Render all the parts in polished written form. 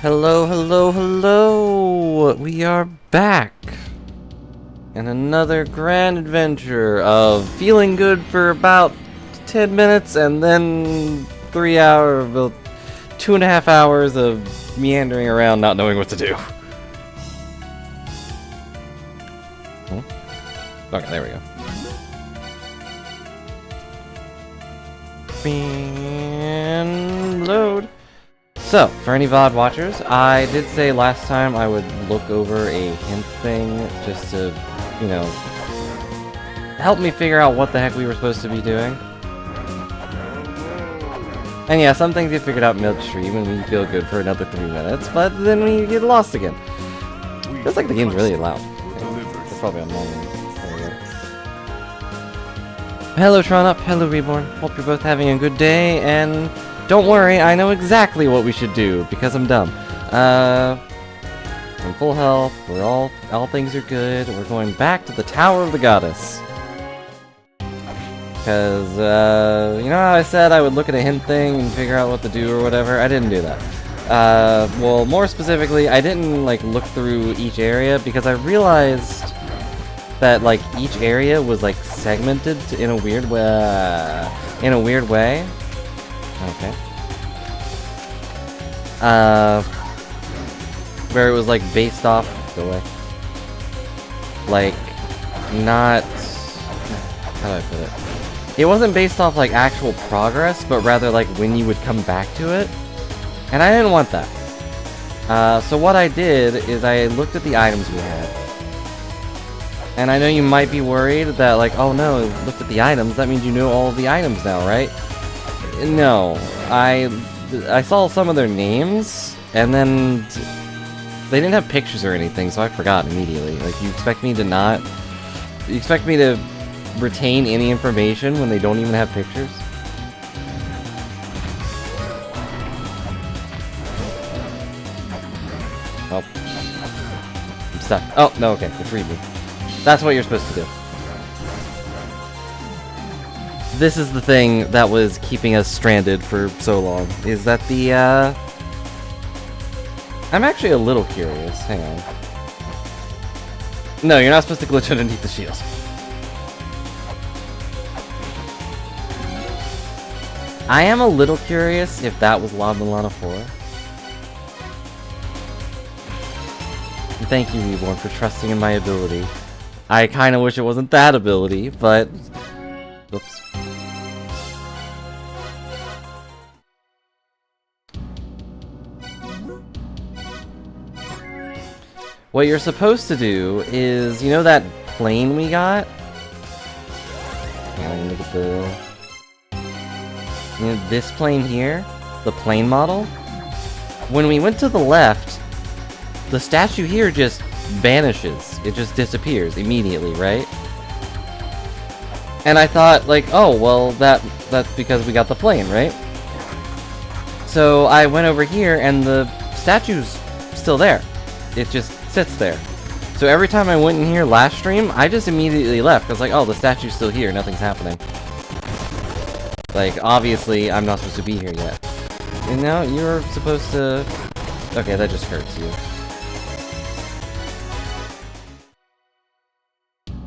Hello, hello, hello! We are back! In another grand adventure of feeling good for about 10 minutes and then 3 hours, well, 2.5 hours of meandering around not knowing what to do. Okay, there we go. And load. So, for any VOD watchers, I did say last time I would look over a hint thing just to, you know, help me figure out what the heck we were supposed to be doing. And yeah, some things get figured out midstream and we feel good for another 3 minutes, but then we get lost again. Feels like the game's really loud. It's probably on long. Hello Tron Up, hello Reborn. Hope you're both having a good day, and don't worry, I know exactly what we should do, because I'm dumb. I'm full health, we're all things are good, we're going back to the Tower of the Goddess. Because, you know how I said I would look at a hint thing and figure out what to do or whatever? I didn't do that. Well, more specifically, I didn't, like, look through each area, because I realized that, like, each area was, like, segmented in a weird way. Okay. Where it was like based off. Go away. Like, not. How do I put it? It wasn't based off like actual progress, but rather like when you would come back to it. And I didn't want that. So what I did is I looked at the items we had. And I know you might be worried that like, oh no, looked at the items, that means you know all of the items now, right? No, I saw some of their names, and then they didn't have pictures or anything, so I forgot immediately. Like, you expect me to retain any information when they don't even have pictures? Oh. I'm stuck. Oh, no, okay, it freed me. That's what you're supposed to do. This is the thing that was keeping us stranded for so long, is that the, I'm actually a little curious. Hang on. No, you're not supposed to glitch underneath the shield. I am a little curious if that was La-Mulana 4. And thank you, Reborn, for trusting in my ability. I kinda wish it wasn't that ability, but... Oops. What you're supposed to do is, you know that plane we got? Yeah, look at the... You know, this plane here? The plane model? When we went to the left, the statue here just vanishes. It just disappears immediately, right? And I thought, like, oh, well, that's because we got the plane, right? So I went over here, and the statue's still there. It just sits there. So every time I went in here last stream, I just immediately left. I was like, oh, the statue's still here, nothing's happening. Like, obviously, I'm not supposed to be here yet. And now you're supposed to... Okay, that just hurts you.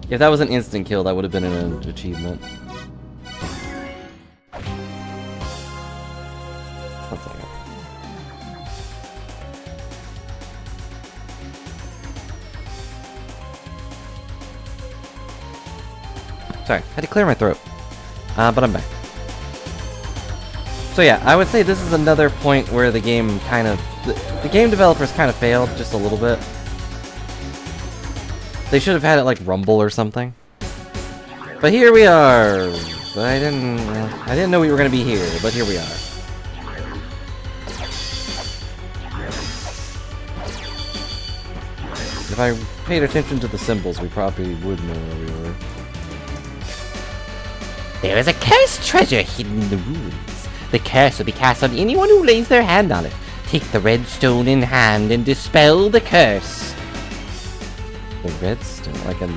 If that was an instant kill, that would have been an achievement. One second. Sorry, I had to clear my throat. But I'm back. So yeah, I would say this is another point where the game kind of... The game developers kind of failed just a little bit. They should have had it like rumble or something. But here we are! I didn't know we were gonna be here, but here we are. If I paid attention to the symbols, we probably would know where we were. There is a cursed treasure hidden in the ruins. The curse will be cast on anyone who lays their hand on it. Take the red stone in hand and dispel the curse. The red stone? Like a...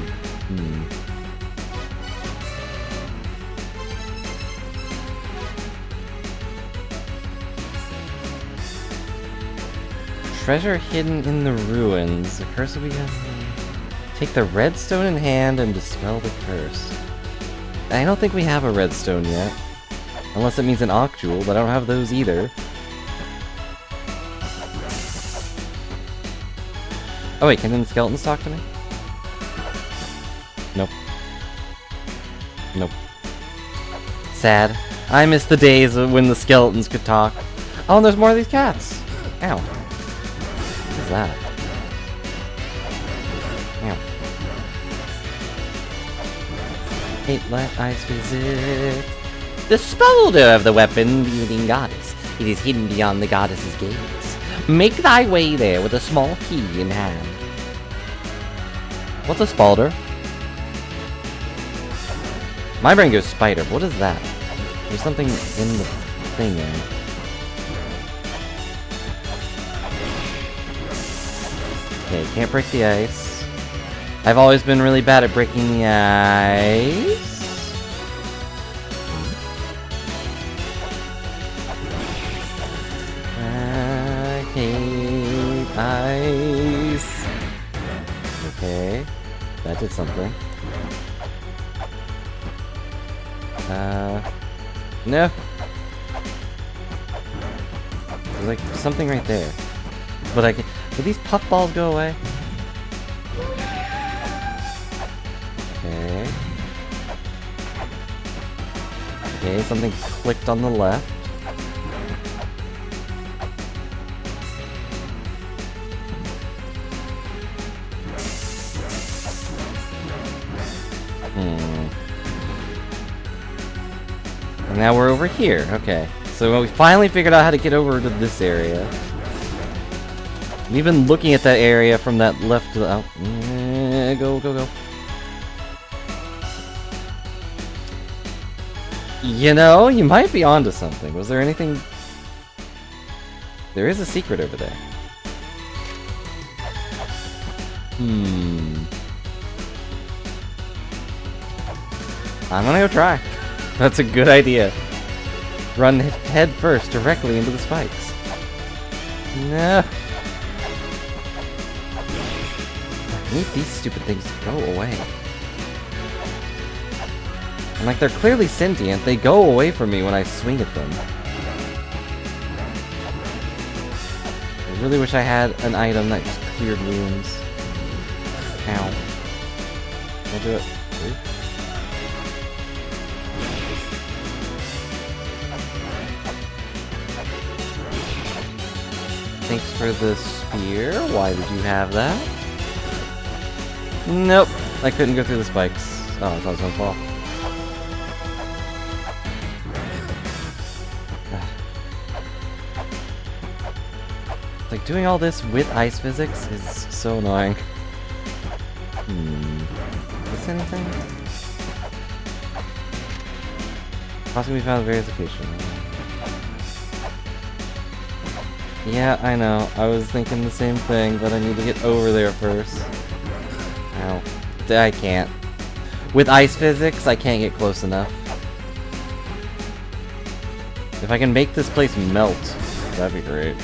Treasure hidden in the ruins. The curse will be... Take the redstone in hand and dispel the curse. I don't think we have a redstone yet. Unless it means an ocjewel, but I don't have those either. Oh wait, can the skeletons talk to me? Nope. Nope. Sad. I miss the days when the skeletons could talk. Oh, and there's more of these cats! Ow. What is that? Ow. Hate like ice physics. The spelter of the weapon-wielding goddess. It is hidden beyond the goddess's gaze. Make thy way there with a small key in hand. What's a spalder? My brain goes spider. What is that? There's something in the thing there. Okay, can't break the ice. I've always been really bad at breaking the ice. I hate ice. Okay, that did something. No. There's like something right there. But I can... Will these puffballs go away? Okay. Okay, something clicked on the left. And now we're over here. Okay. So we finally figured out how to get over to this area. We've been looking at that area from that left to the... Oh. Go, go, go. You know, you might be onto something. Was there anything... There is a secret over there. I'm gonna go try. That's a good idea. Run head first directly into the spikes. No. I need these stupid things to go away. And like, they're clearly sentient. They go away from me when I swing at them. I really wish I had an item that just cleared wounds. Ow. I'll do it. Ooh. Thanks for the spear. Why did you have that? Nope. I couldn't go through the spikes. Oh, I thought it was gonna fall. Like, doing all this with ice physics is so annoying. Is this anything? Possibly found various locations. Yeah, I know. I was thinking the same thing, but I need to get over there first. Ow. I can't. With ice physics, I can't get close enough. If I can make this place melt, that'd be great.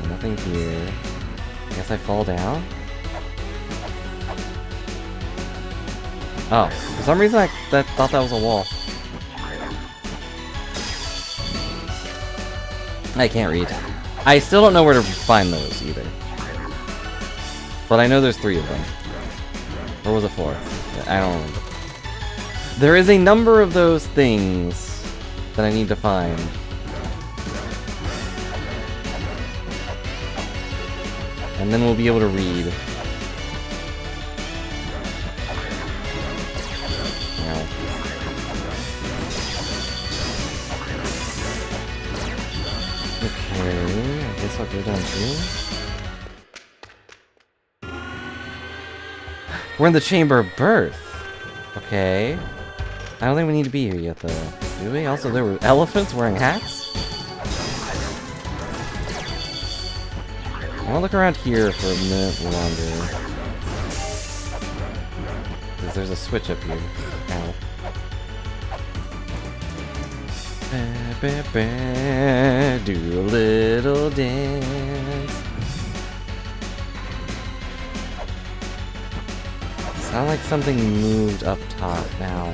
Nothing here. I guess I fall down? Oh, for some reason I thought that was a wall. I can't read. I still don't know where to find those either. But I know there's 3 of them. Or was it 4? I don't remember. There is a number of those things that I need to find. And then we'll be able to read. Ow. Okay, I guess I'll go down here. We're in the Chamber of Birth. Okay. I don't think we need to be here yet, though. Do we? Also, there were elephants wearing hats? I'll look around here for a minute longer. Because there's a switch up here. Ow. Do a little dance. Sound like something moved up top now.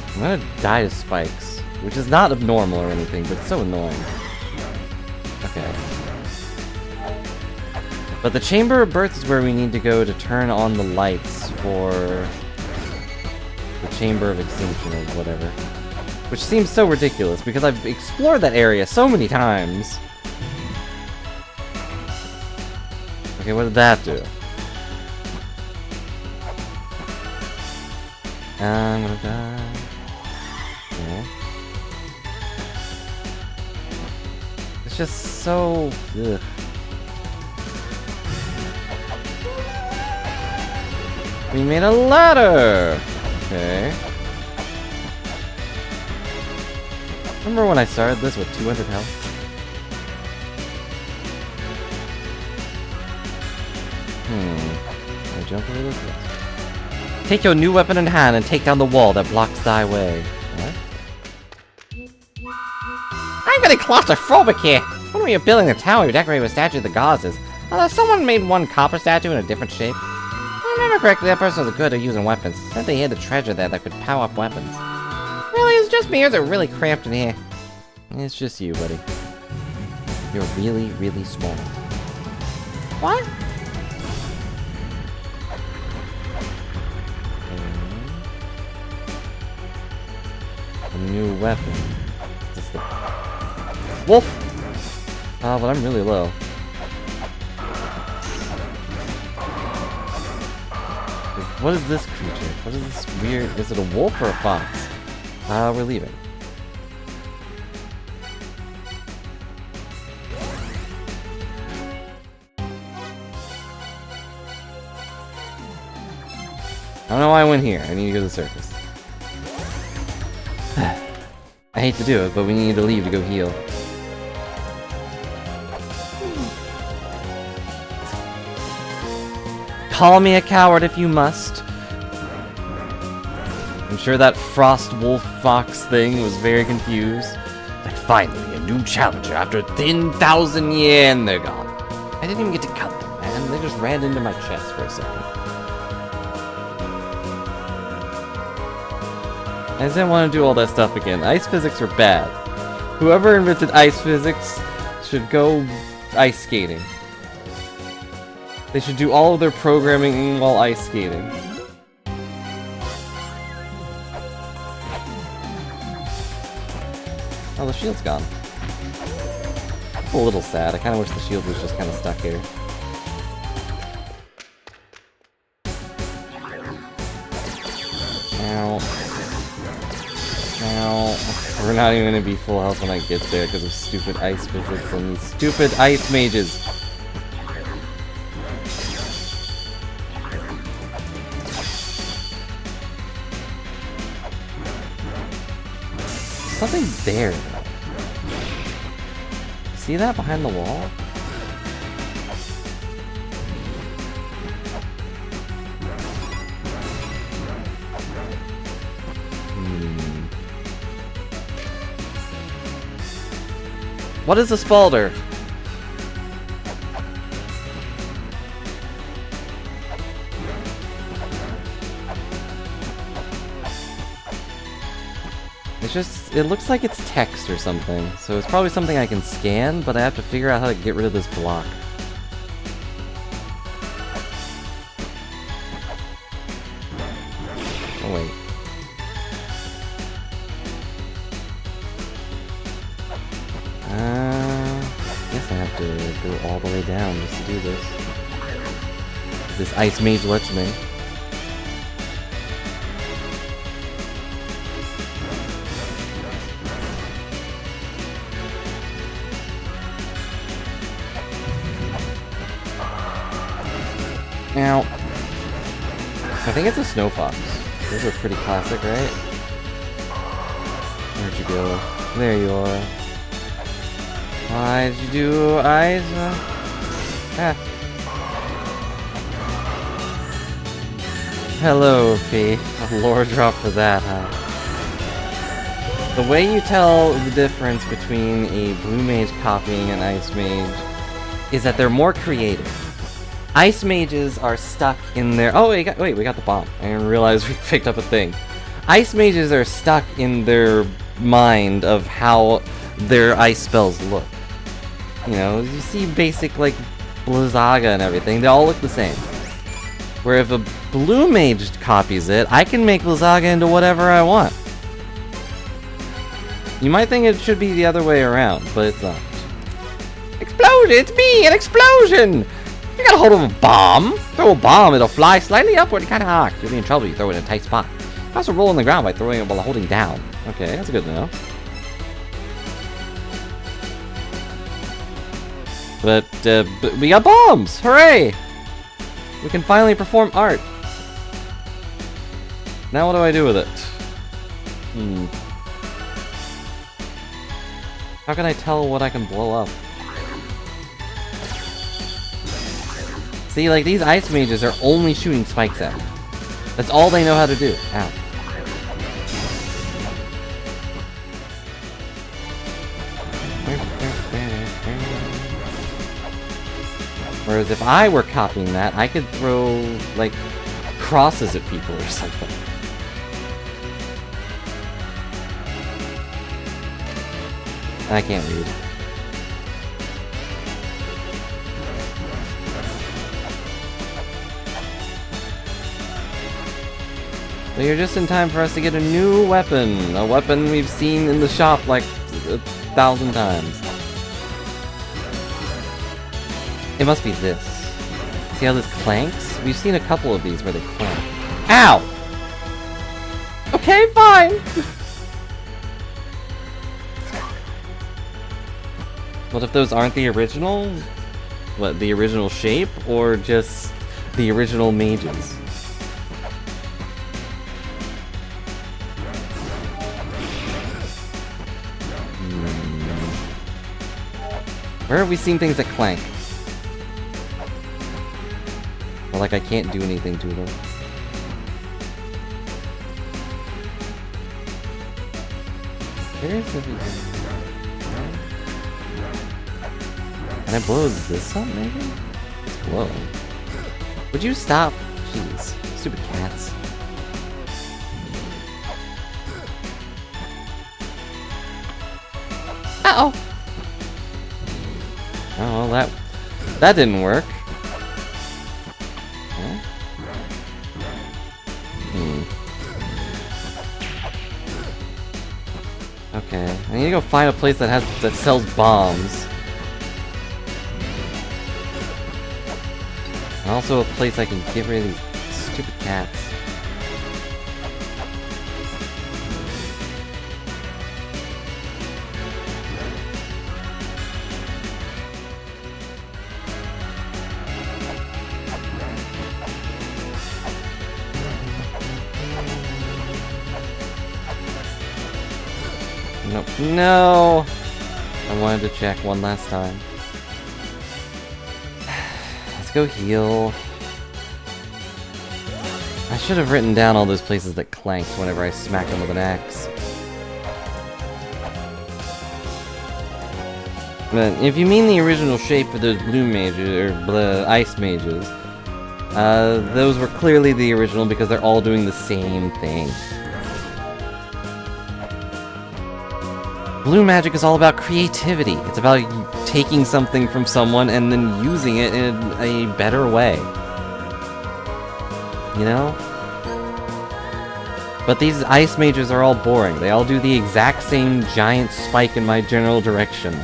I'm gonna die to spikes, which is not abnormal or anything, but it's so annoying. Okay. But the Chamber of Birth is where we need to go to turn on the lights for the Chamber of Extinction or whatever. Which seems so ridiculous, because I've explored that area so many times. Okay, what did that do? I'm gonna die. Okay. It's just so... ugh. We made a ladder! Okay. Remember when I started this with 200 health? Can I jump over this? Yes. Take your new weapon in hand and take down the wall that blocks thy way. What? I'm getting claustrophobic here. When we were building the tower, we decorated with statues of the goddesses. Although someone made one copper statue in a different shape. If I remember correctly, that person was good at using weapons. Said they hid the treasure there that could power up weapons. Really, is it just me or is it really cramped in here? It's just you, buddy. You're really, really small. What? A new weapon. Is this the... wolf? But I'm really low. What is this creature? What is this weird... is it a wolf or a fox? We're leaving. I don't know why I went here. I need to go to the surface. I hate to do it, but we need to leave to go heal. Call me a coward if you must. I'm sure that frost wolf fox thing was very confused. Like, finally, a new challenger after 10,000 years, and they're gone. I didn't even get to cut them, man. They just ran into my chest for a second. I just didn't want to do all that stuff again. Ice physics are bad. Whoever invented ice physics should go ice skating. They should do all of their programming while ice skating. Oh, the shield's gone. It's a little sad. I kind of wish the shield was just kind of stuck here. Ow. Ow. We're not even gonna be full health when I get there because of stupid ice physics and these stupid ice mages. Something there. See that behind the wall? What is a spalder? It's just, it looks like it's text or something, so it's probably something I can scan, but I have to figure out how to get rid of this block. Oh wait. Guess I have to go all the way down just to do this. This ice mage lets me. Now, I think it's a snow fox. Those are pretty classic, right? Where'd you go? There you are. Why did you do eyes? Hello, Fee. A lore drop for that, huh? The way you tell the difference between a Blue Mage copying an Ice Mage is that they're more creative. Ice Mages are stuck in their... Oh, we got the bomb. I didn't realize we picked up a thing. Ice Mages are stuck in their mind of how their ice spells look. You know, you see basic, like, Blizzaga and everything, they all look the same. Where if a Blue Mage copies it, I can make Blizzaga into whatever I want. You might think it should be the other way around, but it's not. Explosion! It's me! An explosion! If you got a hold of a bomb, throw a bomb, it'll fly slightly upward and kind of arc. You'll be in trouble if you throw it in a tight spot. You also roll on the ground by throwing it while holding down. Okay, that's good to know. But we got bombs! Hooray! We can finally perform art. Now what do I do with it? How can I tell what I can blow up? See, like, these Ice Mages are only shooting spikes at me. That's all they know how to do. Ow. Whereas if I were copying that, I could throw, like, crosses at people or something. I can't read. But you're just in time for us to get a new weapon. A weapon we've seen in the shop like 1,000 times. It must be this. See how this clanks? We've seen a couple of these where they clank. Ow! Okay, fine! What if those aren't the original? What, the original shape? Or just the original mages? Where have we seen things that clank? Or like I can't do anything to them. Curious if we can... Can I blow this up, maybe? It's glowing. Would you stop? Jeez. Stupid cats. Uh-oh! Oh, well, that didn't work. Huh? Okay. I need to go find a place that sells bombs. And also a place I can get rid of these stupid cats. Nope. No! I wanted to check one last time. Let's go heal. I should have written down all those places that clanked whenever I smacked them with an axe. But if you mean the original shape for those blue mages, or ice mages, those were clearly the original because they're all doing the same thing. Blue magic is all about creativity. It's about taking something from someone and then using it in a better way. You know? But these ice mages are all boring. They all do the exact same giant spike in my general direction.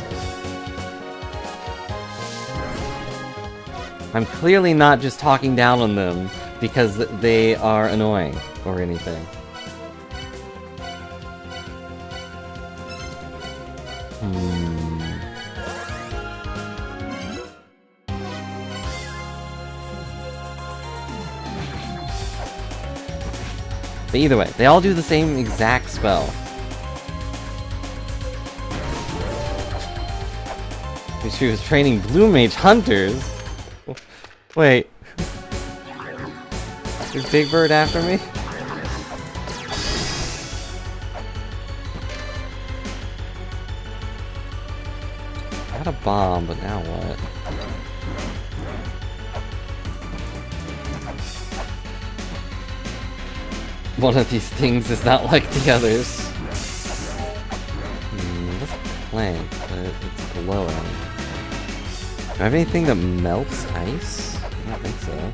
I'm clearly not just talking down on them because they are annoying or anything. But either way, they all do the same exact spell. She was training Blue Mage Hunters? Wait. Is Big Bird after me? Got a bomb, but now what? One of these things is not like the others. That's a plank, but it's glowing. Do I have anything that melts ice? I don't think so.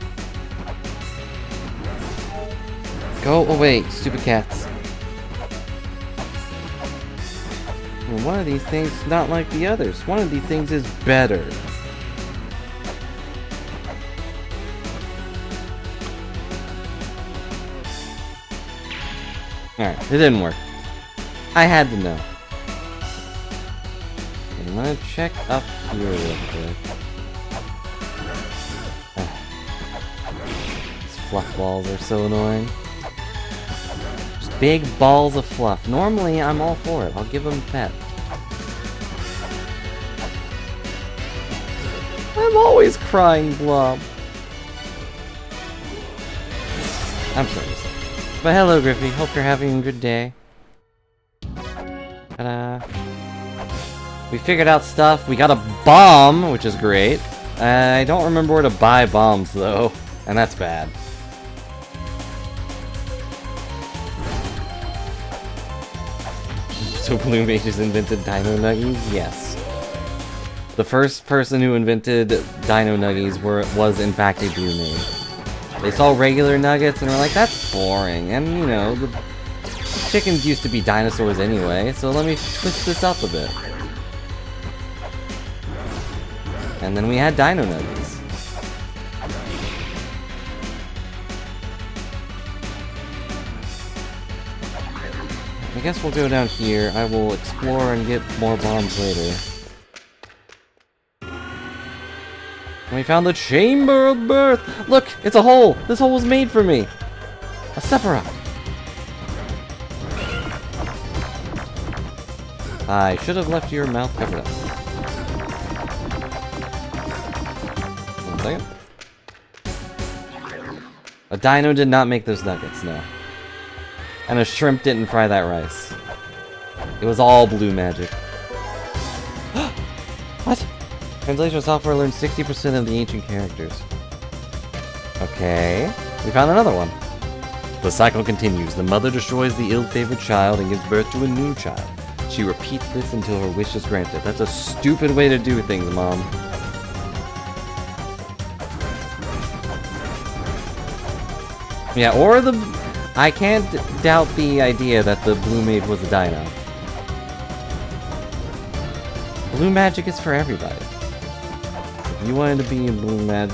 Go away, stupid cats. One of these things is not like the others. One of these things is better. Alright, it didn't work. I had to know. I'm gonna check up here real quick. These fluff balls are so annoying. Just big balls of fluff. Normally, I'm all for it. I'll give them a pet. I'm always crying, Blob. I'm sorry. But hello, Griffy. Hope you're having a good day. Ta-da. We figured out stuff. We got a bomb, which is great. I don't remember where to buy bombs, though. And that's bad. So Blue Mages invented Dino Nuggies? Yes. The first person who invented Dino Nuggies was in fact a Blue Mage. They saw regular nuggets and were like, that's boring. And, you know, the chickens used to be dinosaurs anyway, so let me twist this up a bit. And then we had Dino Nuggies. I guess we'll go down here. I will explore and get more bombs later. And we found the Chamber of Birth! Look! It's a hole! This hole was made for me! A Sephiroth! I should have left your mouth covered up. One second. A dino did not make those nuggets, no. And a shrimp didn't fry that rice. It was all blue magic. What? Translation software learned 60% of the ancient characters. Okay. We found another one. The cycle continues. The mother destroys the ill-favored child and gives birth to a new child. She repeats this until her wish is granted. That's a stupid way to do things, Mom. Yeah, or the... I can't doubt the idea that the Blue Mage was a dino. Blue magic is for everybody. If you wanted to be a Blue Mage,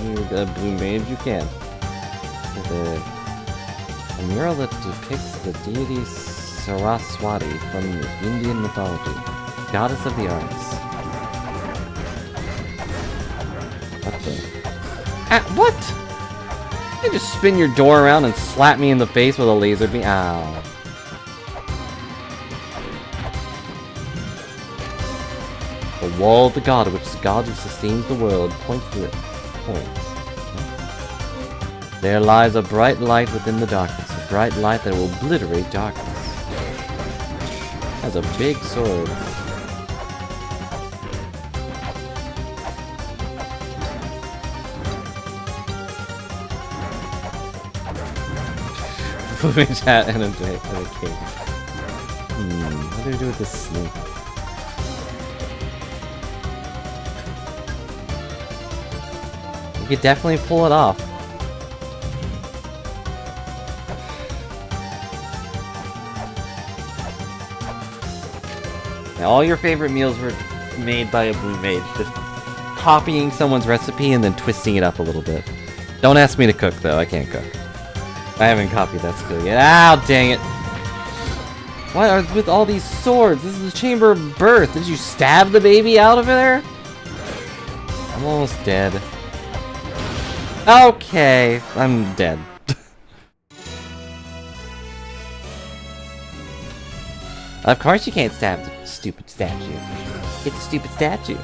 you can. A mural that depicts the deity Saraswati from Indian mythology, goddess of the arts. What the? What? You just spin your door around and slap me in the face with a laser beam. Ow. The wall of the god, which is the god who sustains the world, points to it. There lies a bright light within the darkness, a bright light that will obliterate darkness. Has a big sword. Flipping chat and a cape. What do we do with this snake? You could definitely pull it off. Now, all your favorite meals were made by a Blue Mage, just copying someone's recipe and then twisting it up a little bit. Don't ask me to cook, though. I can't cook. I haven't copied that skill yet. Ow, dang it. What are with all these swords? This is the Chamber of Birth. Did you stab the baby out of there? I'm almost dead. Okay, I'm dead. Of course you can't stab the stupid statue. It's a stupid statue.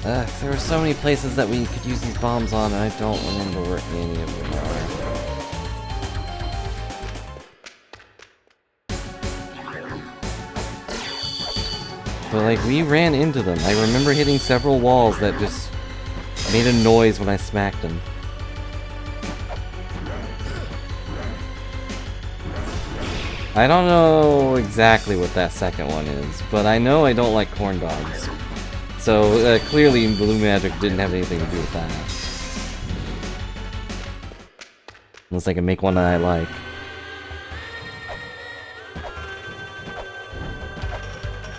There were so many places that we could use these bombs on, and I don't remember where any of them are. But, like, we ran into them. I remember hitting several walls that just made a noise when I smacked them. I don't know exactly what that second one is, but I know I don't like corn dogs. So, clearly Blue Magic didn't have anything to do with that. Unless I can make one that I like.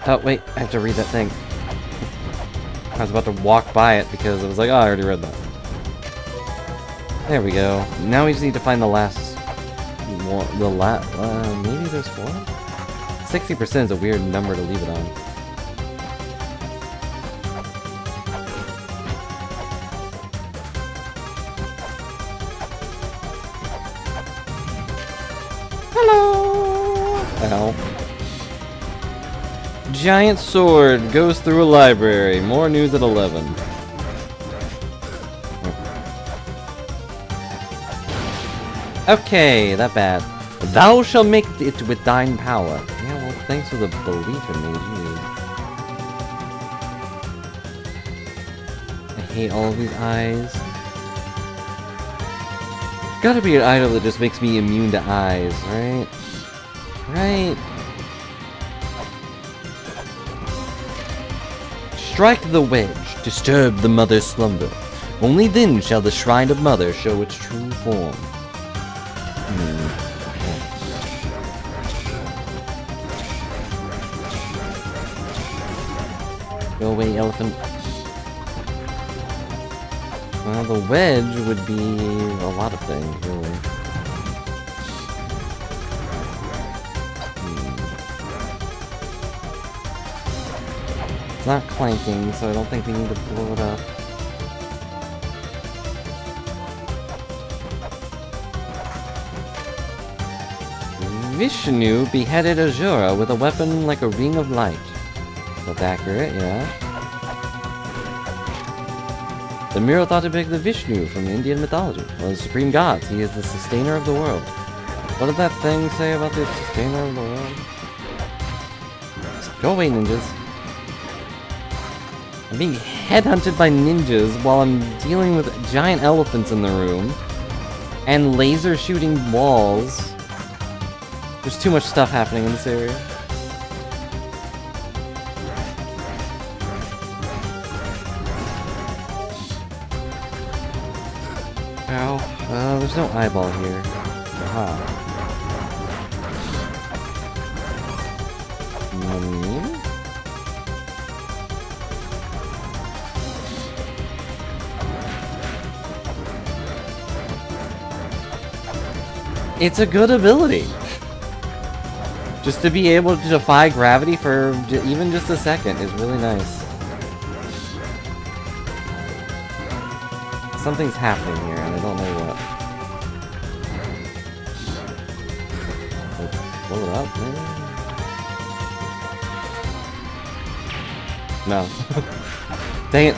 Oh, wait, I have to read that thing. I was about to walk by it because I was like, oh, I already read that. There we go. Now we just need to find the last one. Maybe there's 4? 60% is a weird number to leave it on. Hello! Ow. Giant sword goes through a library. More news at 11. Okay, that bad. Thou shalt make it with thine power. Yeah, well, thanks for the belief in me, geez. I hate all of these eyes. Gotta be an item that just makes me immune to eyes, right? Right? Strike the wedge, disturb the mother's slumber. Only then shall the shrine of mother show its true form. Go away, elephant. Well, the wedge would be a lot of things, really. It's not clanking, so I don't think we need to blow it up. Vishnu beheaded Azura with a weapon like a ring of light. That's accurate, yeah. The mirror thought to pick the Vishnu from Indian mythology. One of the supreme gods, he is the sustainer of the world. What did that thing say about the sustainer of the world? Go away, ninjas. I'm being headhunted by ninjas while I'm dealing with giant elephants in the room. And laser shooting walls. There's too much stuff happening in this area. Ow. There's no eyeball here. Aha. It's a good ability. Just to be able to defy gravity for even just a second is really nice. Something's happening here, and I don't know what. Like, blow it up, maybe? No. Dang it.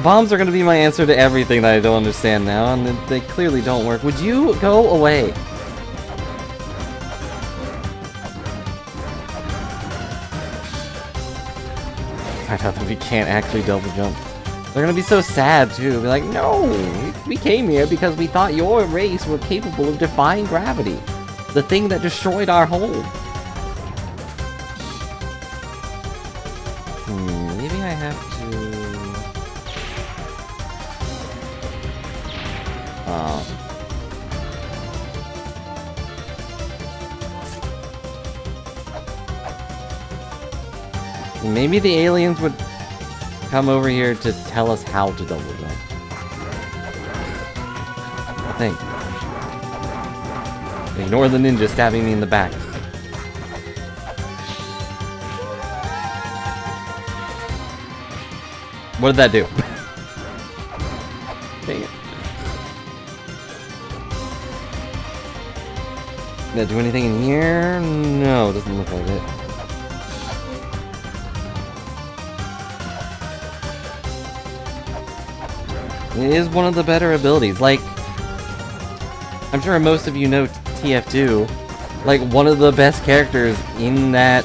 Bombs are gonna be my answer to everything that I don't understand now, and they clearly don't work. Would you go away? Find out that we can't actually double jump. They're gonna be so sad too. Be like, no, we came here because we thought your race were capable of defying gravity. The thing that destroyed our home. Maybe I have to... Maybe the aliens would come over here to tell us how to double jump. I think. Ignore the ninja stabbing me in the back. What did that do? Dang it. Did that do anything in here? No, it doesn't look like it. It is one of the better abilities. Like, I'm sure most of you know TF2. Like, one of the best characters in that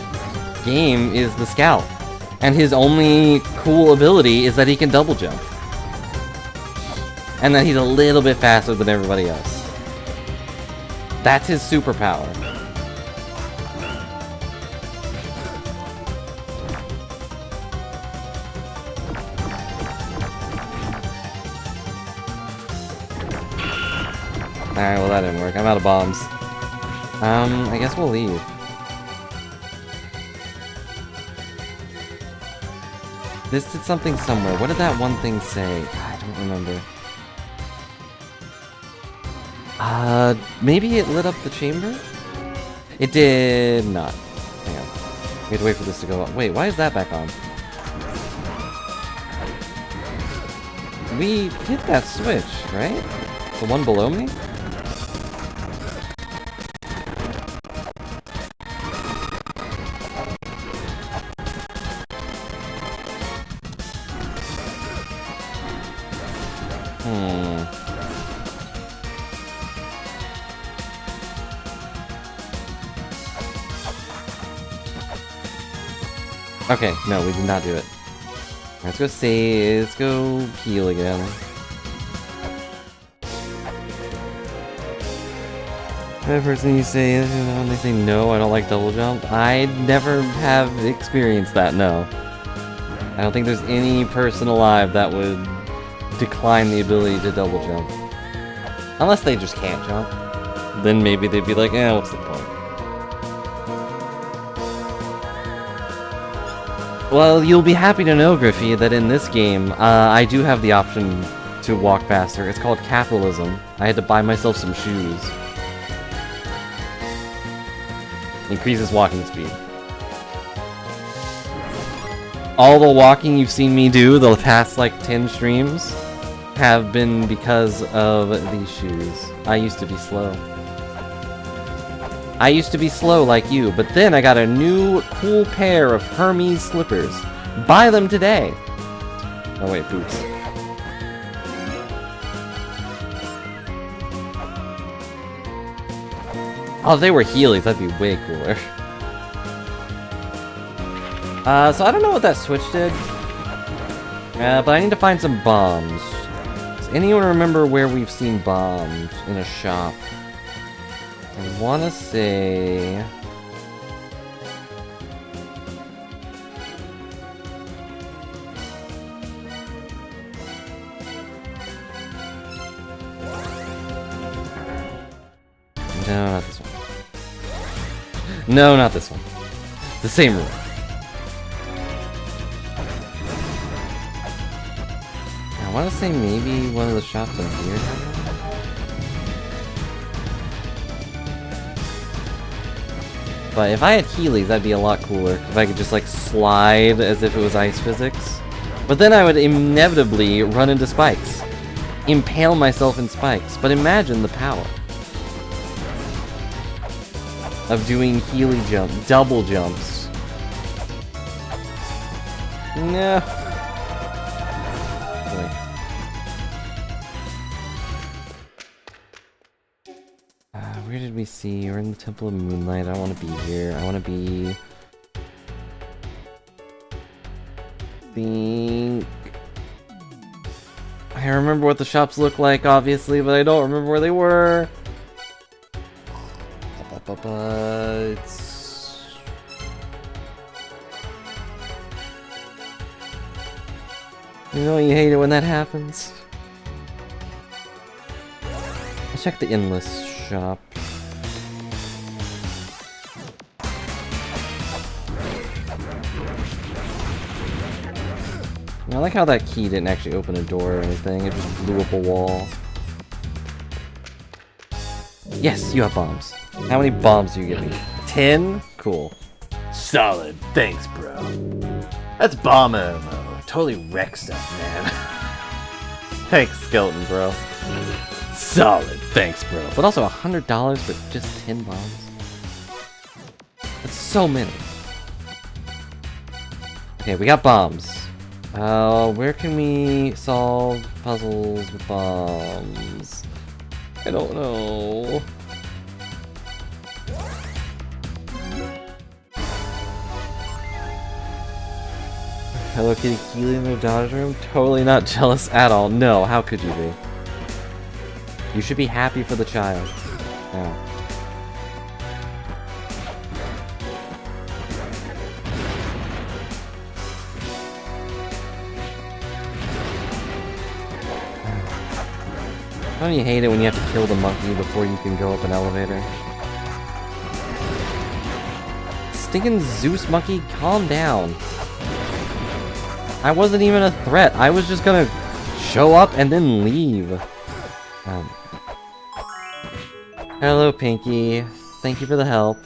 game is the Scout. And his only cool ability is that he can double jump. And that he's a little bit faster than everybody else. That's his superpower. Alright, well that didn't work. I'm out of bombs. I guess we'll leave. This did something somewhere. What did that one thing say? I don't remember. Maybe it lit up the chamber? It did not. Hang on. We have to wait for this to go on. Wait, why is that back on? We hit that switch, right? The one below me? Okay, no, we did not do it. Let's go save, let's go heal again. Every person you say, when they say no, I don't like double jump, I never have experienced that, no. I don't think there's any person alive that would decline the ability to double jump. Unless they just can't jump. Then maybe they'd be like, eh, what's the point? Well, you'll be happy to know, Griffey, that in this game, I do have the option to walk faster. It's called capitalism. I had to buy myself some shoes. Increases walking speed. All the walking you've seen me do the past, like, 10 streams have been because of these shoes. I used to be slow. I used to be slow like you, but then I got a new cool pair of Hermes slippers. Buy them today! Oh wait, boots. Oh, if they were Heelys, that'd be way cooler. So I don't know what that switch did. But I need to find some bombs. Does anyone remember where we've seen bombs in a shop? I wanna say... No, not this one. No, not this one. The same room. I wanna say maybe one of the shops in here had one? But if I had Heelys, that'd be a lot cooler. If I could just, like, slide as if it was ice physics. But then I would inevitably run into spikes. Impale myself in spikes. But imagine the power of doing Heely jump, double jumps. No. Where did we see? We're in the Temple of Moonlight. I don't want to be here. I want to be... I remember what the shops look like, obviously, but I don't remember where they were. It's... You know you hate it when that happens. Let's check the endless shop. I like how that key didn't actually open a door or anything, it just blew up a wall. Yes, you have bombs. How many bombs do you give me? 10? Cool. Solid. Thanks, bro. That's bomb ammo. Totally wreck stuff, man. Thanks, Skeleton, bro. Solid. Thanks, bro. But also $100 for just 10 bombs? That's so many. Okay, we got bombs. Where can we solve puzzles with bombs? I don't know. Hello Kitty Keely in their daughter's room? Totally not jealous at all. No, how could you be? You should be happy for the child. Yeah. Don't you hate it when you have to kill the monkey before you can go up an elevator? Stinking Zeus monkey, calm down. I wasn't even a threat. I was just gonna show up and then leave. Hello, Pinky. Thank you for the help.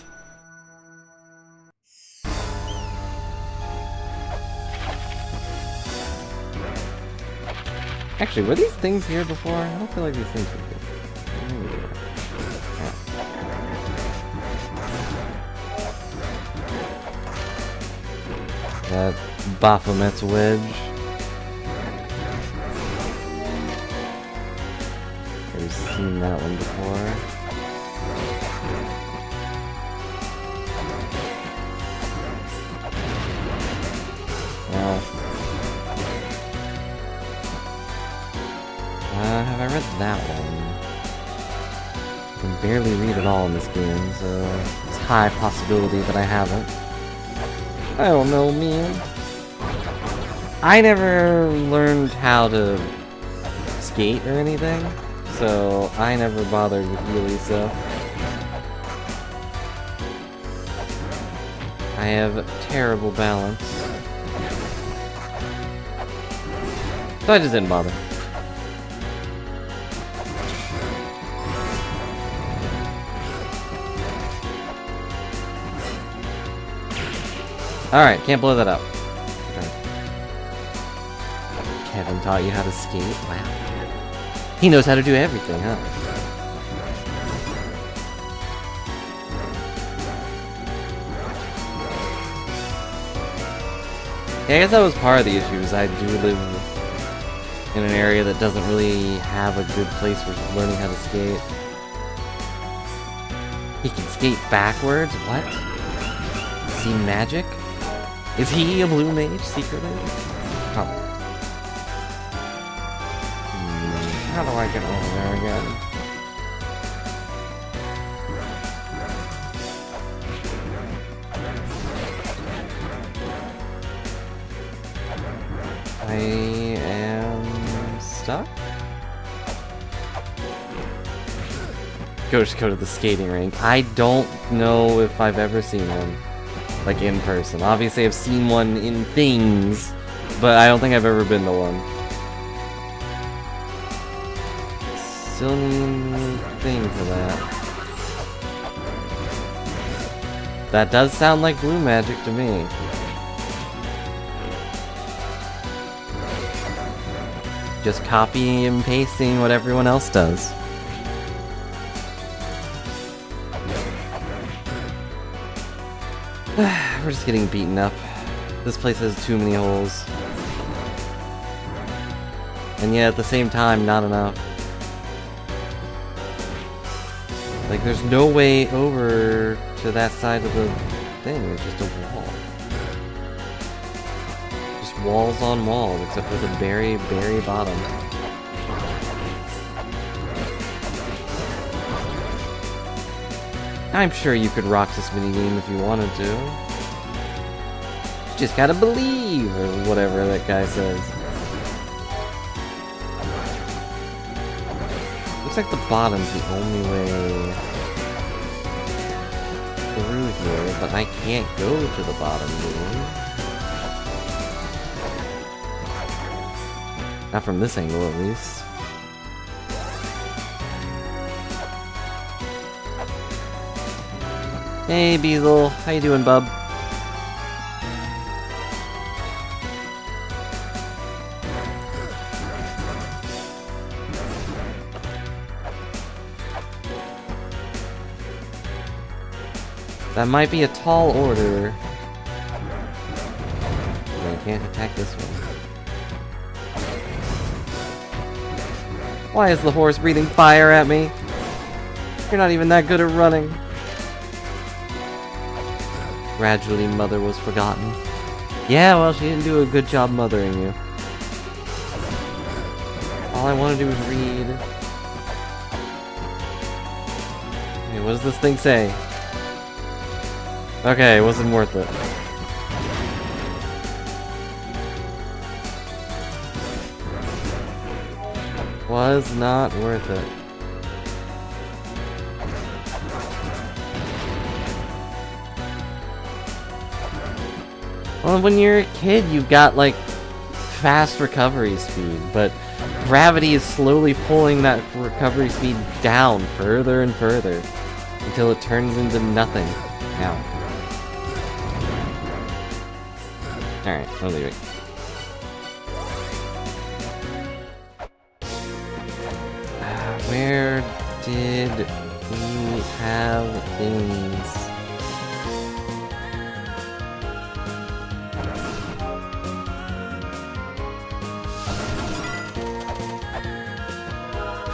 Actually, were these things here before? I don't feel like these things were here. Maybe they were. Yeah. That Baphomet's wedge. I've seen that one before. Yeah. Have I read that one? I can barely read it all in this game, so it's a high possibility that I haven't. I don't know, man. I never learned how to skate or anything, so I never bothered with Healy, so... I have terrible balance. So I just didn't bother. Alright, can't blow that up. Okay. Kevin taught you how to skate? Wow. He knows how to do everything, huh? Yeah, I guess that was part of the issues. I do live in an area that doesn't really have a good place for learning how to skate. He can skate backwards? What? See magic? Is he a blue mage secretly? Oh. How do I get over there again? I am stuck? Go to the skating rink. I don't know if I've ever seen one. Like, in person. Obviously, I've seen one in things, but I don't think I've ever been to one. Still need a thing for that. That does sound like blue magic to me. Just copying and pasting what everyone else does. We're just getting beaten up. This place has too many holes. And yet at the same time, not enough. Like, there's no way over to that side of the thing. It's just a wall. Just walls on walls, except for the very, very bottom. I'm sure you could rock this minigame if you wanted to. You just gotta believe, or whatever that guy says. Looks like the bottom's the only way through here, but I can't go to the bottom, dude. Not from this angle, at least. Hey, Beazle. How you doing, bub? That might be a tall order. But I can't attack this one. Why is the horse breathing fire at me? You're not even that good at running. Gradually, Mother was forgotten. Yeah, well, she didn't do a good job mothering you. All I want to do is read. Hey, what does this thing say? Okay, it wasn't worth it. Was not worth it. Well, when you're a kid, you've got, like, fast recovery speed, but gravity is slowly pulling that recovery speed down further and further until it turns into nothing. Now. Alright, I'll leave it. Where did we have things?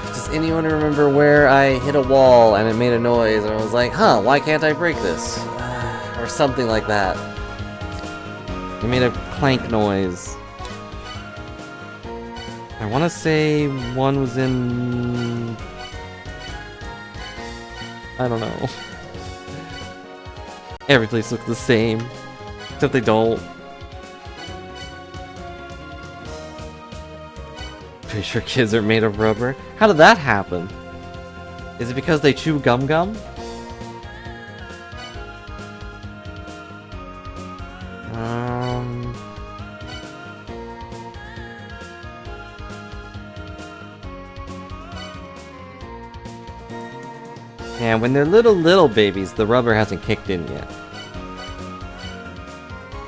Does anyone remember where I hit a wall and it made a noise and I was like, huh, why can't I break this? Or something like that. It made a clank noise. I want to say one was in... I don't know. Every place looks the same. Except they don't. Pretty sure kids are made of rubber. How did that happen? Is it because they chew gum gum? Yeah, when they're little babies, the rubber hasn't kicked in yet.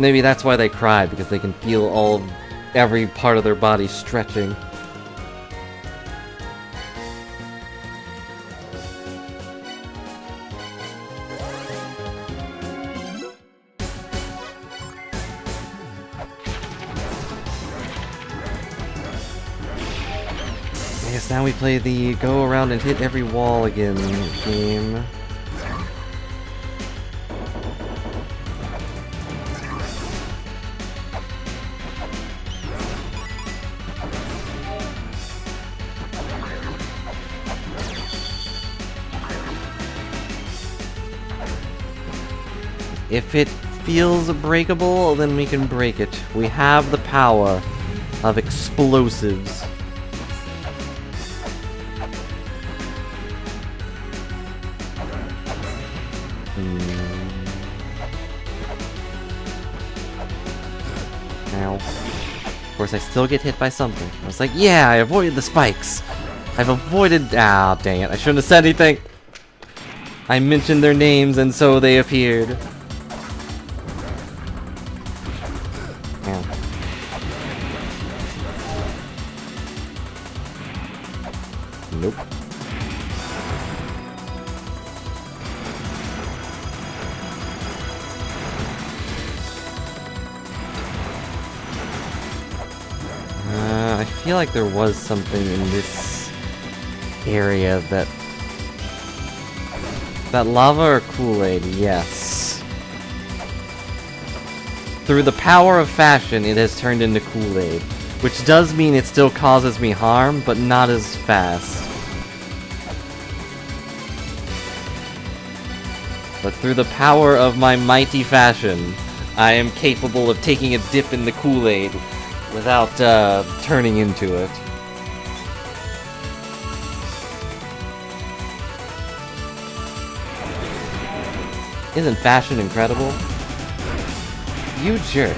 Maybe that's why they cry, because they can feel every part of their body stretching. Yes, now we play the go around and hit every wall again game. If it feels breakable, then we can break it. We have the power of explosives. Now, of course, I still get hit by something. I was like, yeah, I avoided the spikes. I've avoided... Ah, dang it. I shouldn't have said anything. I mentioned their names, and so they appeared. Nope. I feel like there was something in this area that... That lava or Kool-Aid? Yes. Through the power of fashion, it has turned into Kool-Aid. Which does mean it still causes me harm, but not as fast. But through the power of my mighty fashion, I am capable of taking a dip in the Kool-Aid without turning into it. Isn't fashion incredible? You jerk.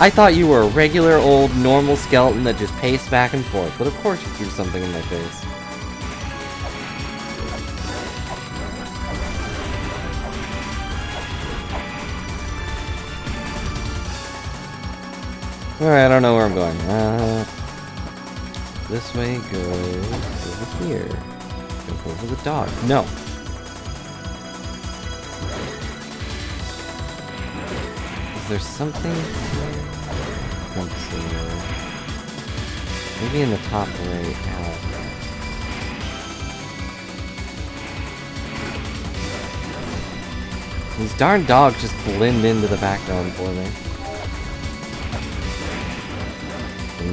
I thought you were a regular old normal skeleton that just paced back and forth, but of course you threw something in my face. Alright, I don't know where I'm going. This way goes over here. Go over the dog. No. Is there something here? I don't see it. Maybe in the top right. These darn dogs just blend into the background for me.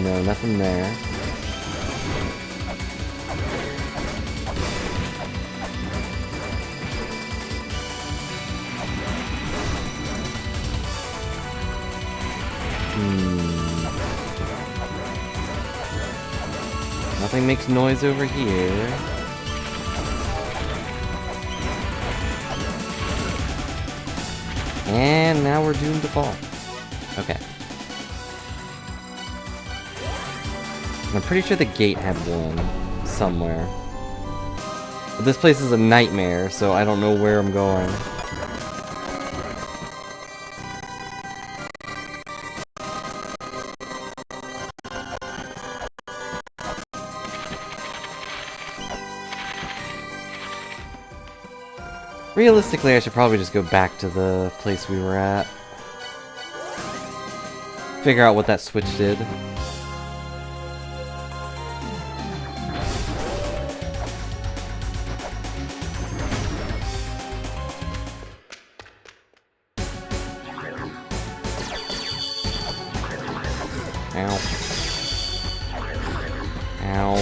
No, nothing there. Nothing makes noise over here. And now we're doomed to fall. Okay. I'm pretty sure the gate had one somewhere. But this place is a nightmare, so I don't know where I'm going. Realistically, I should probably just go back to the place we were at. Figure out what that switch did. Ow. Ow.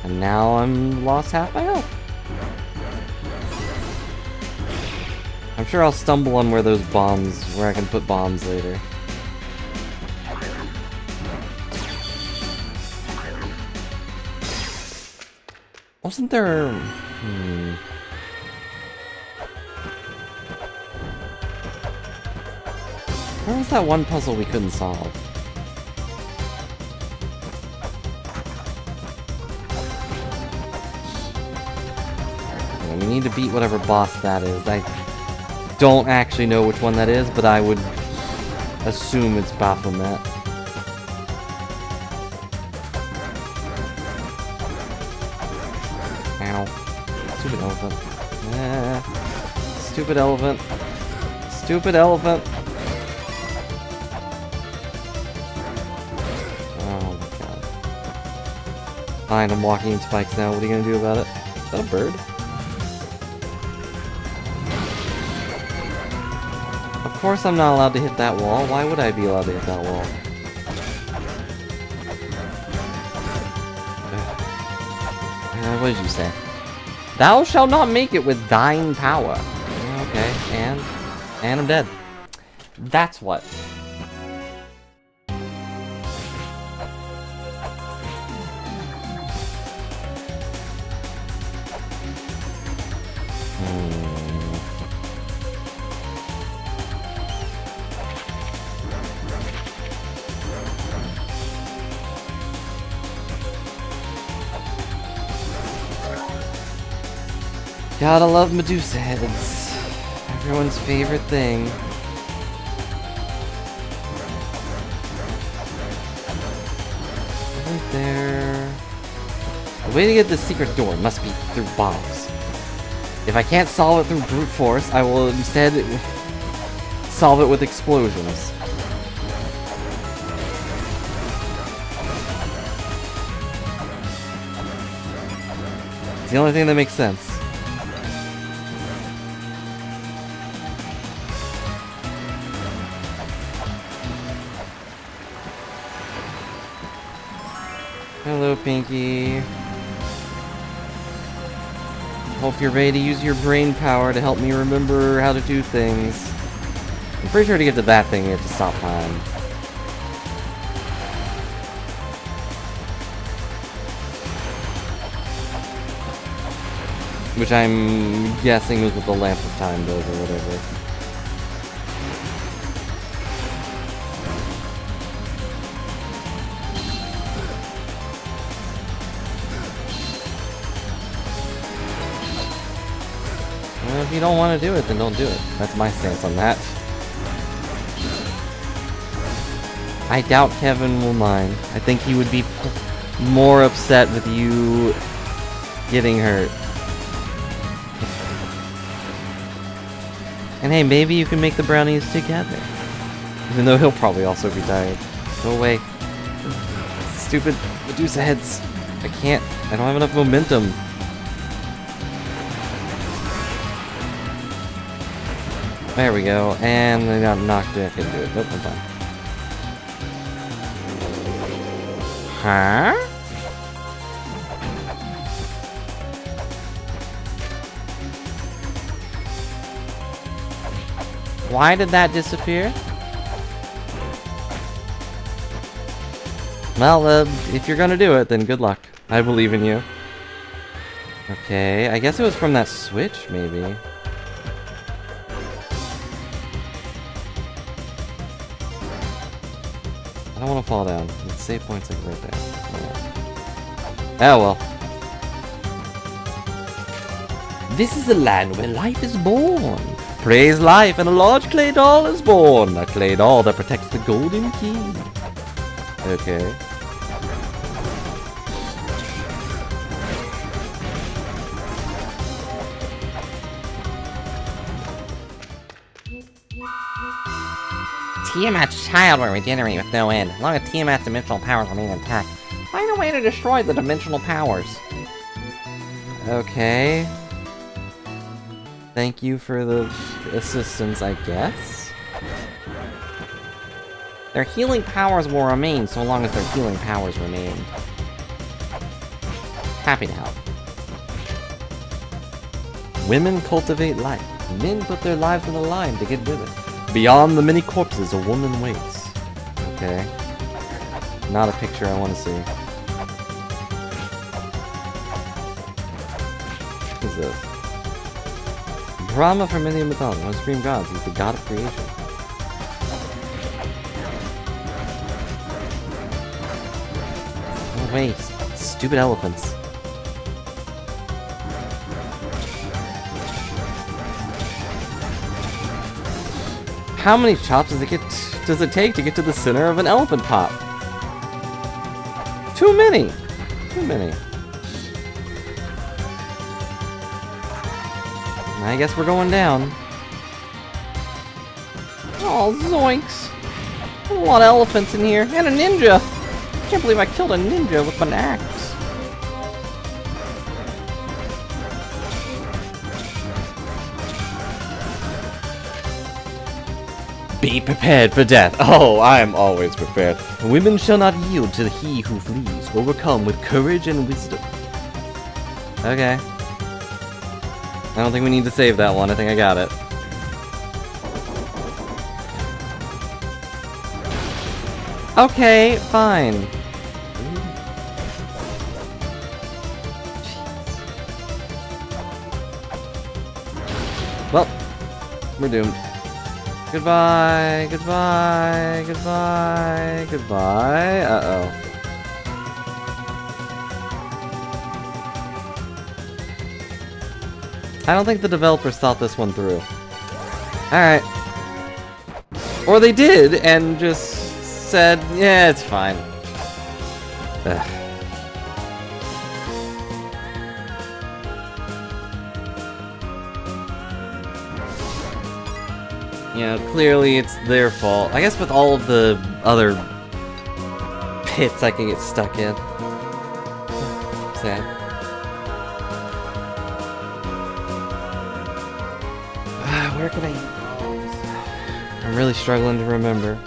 And now I'm lost half my health. I'm sure I'll stumble on where those bombs, where I can put bombs later. Wasn't there... Where was that one puzzle we couldn't solve? Yeah, we need to beat whatever boss that is. I don't actually know which one that is, but I would assume it's Baphomet. Ow. Stupid elephant. Stupid elephant. Stupid elephant. Oh my god. Fine, I'm walking in spikes now. What are you gonna do about it? Is that a bird? Of course I'm not allowed to hit that wall. Why would I be allowed to hit that wall? What did you say? Thou shalt not make it with thine power. Okay, and I'm dead. That's what. Gotta love Medusa heads. Everyone's favorite thing. Isn't there... The way to get this secret door must be through bombs. If I can't solve it through brute force, I will instead solve it with explosions. It's the only thing that makes sense. Hello, Pinky. Hope you're ready to use your brain power to help me remember how to do things. I'm pretty sure to get to that thing, you have to stop time. Which I'm guessing was what the Lamp of Time does, or whatever. Well, if you don't want to do it, then don't do it. That's my stance on that. I doubt Kevin will mind. I think he would be more upset with you getting hurt. And hey, maybe you can make the brownies together. Even though he'll probably also be tired. Go away. Stupid Medusa heads. I can't. I don't have enough momentum. There we go. And I got knocked back into it. Nope, I'm fine. Huh? Why did that disappear? Well, if you're gonna do it, then good luck. I believe in you. Okay, I guess it was from that switch, maybe. I don't want to fall down. The save point's like right there. Oh well. This is the land where life is born. Praise life, and a large clay doll is born. A clay doll that protects the golden key. Okay. Tiamat's child will regenerate with no end, as long as Tiamat's dimensional powers remain intact. Find a way to destroy the dimensional powers. Okay. Thank you for the assistance, I guess? Their healing powers will remain so long as their healing powers remain. Happy to help. Women cultivate life. Men put their lives on the line to get with it. Beyond the many corpses, a woman waits. Okay. Not a picture I want to see. What is this? Brahma from Indian mythology, one of the supreme gods. He's the god of creation. Oh wait, stupid elephants. How many chops does it take to get to the center of an elephant pop? Too many! Too many. I guess we're going down. Oh, zoinks! There's a lot of elephants in here, and a ninja! I can't believe I killed a ninja with an axe. Be prepared for death. Oh, I am always prepared. Women shall not yield to he who flees, overcome with courage and wisdom. Okay. I don't think we need to save that one. I think I got it. Okay, fine. Well, we're doomed. Goodbye, goodbye, goodbye, goodbye. Uh-oh. I don't think the developers thought this one through. Alright. Or they did, and just said, yeah, it's fine. Ugh. You know, clearly it's their fault. I guess with all of the other pits I can get stuck in. Sad. Where can I use those? I'm really struggling to remember.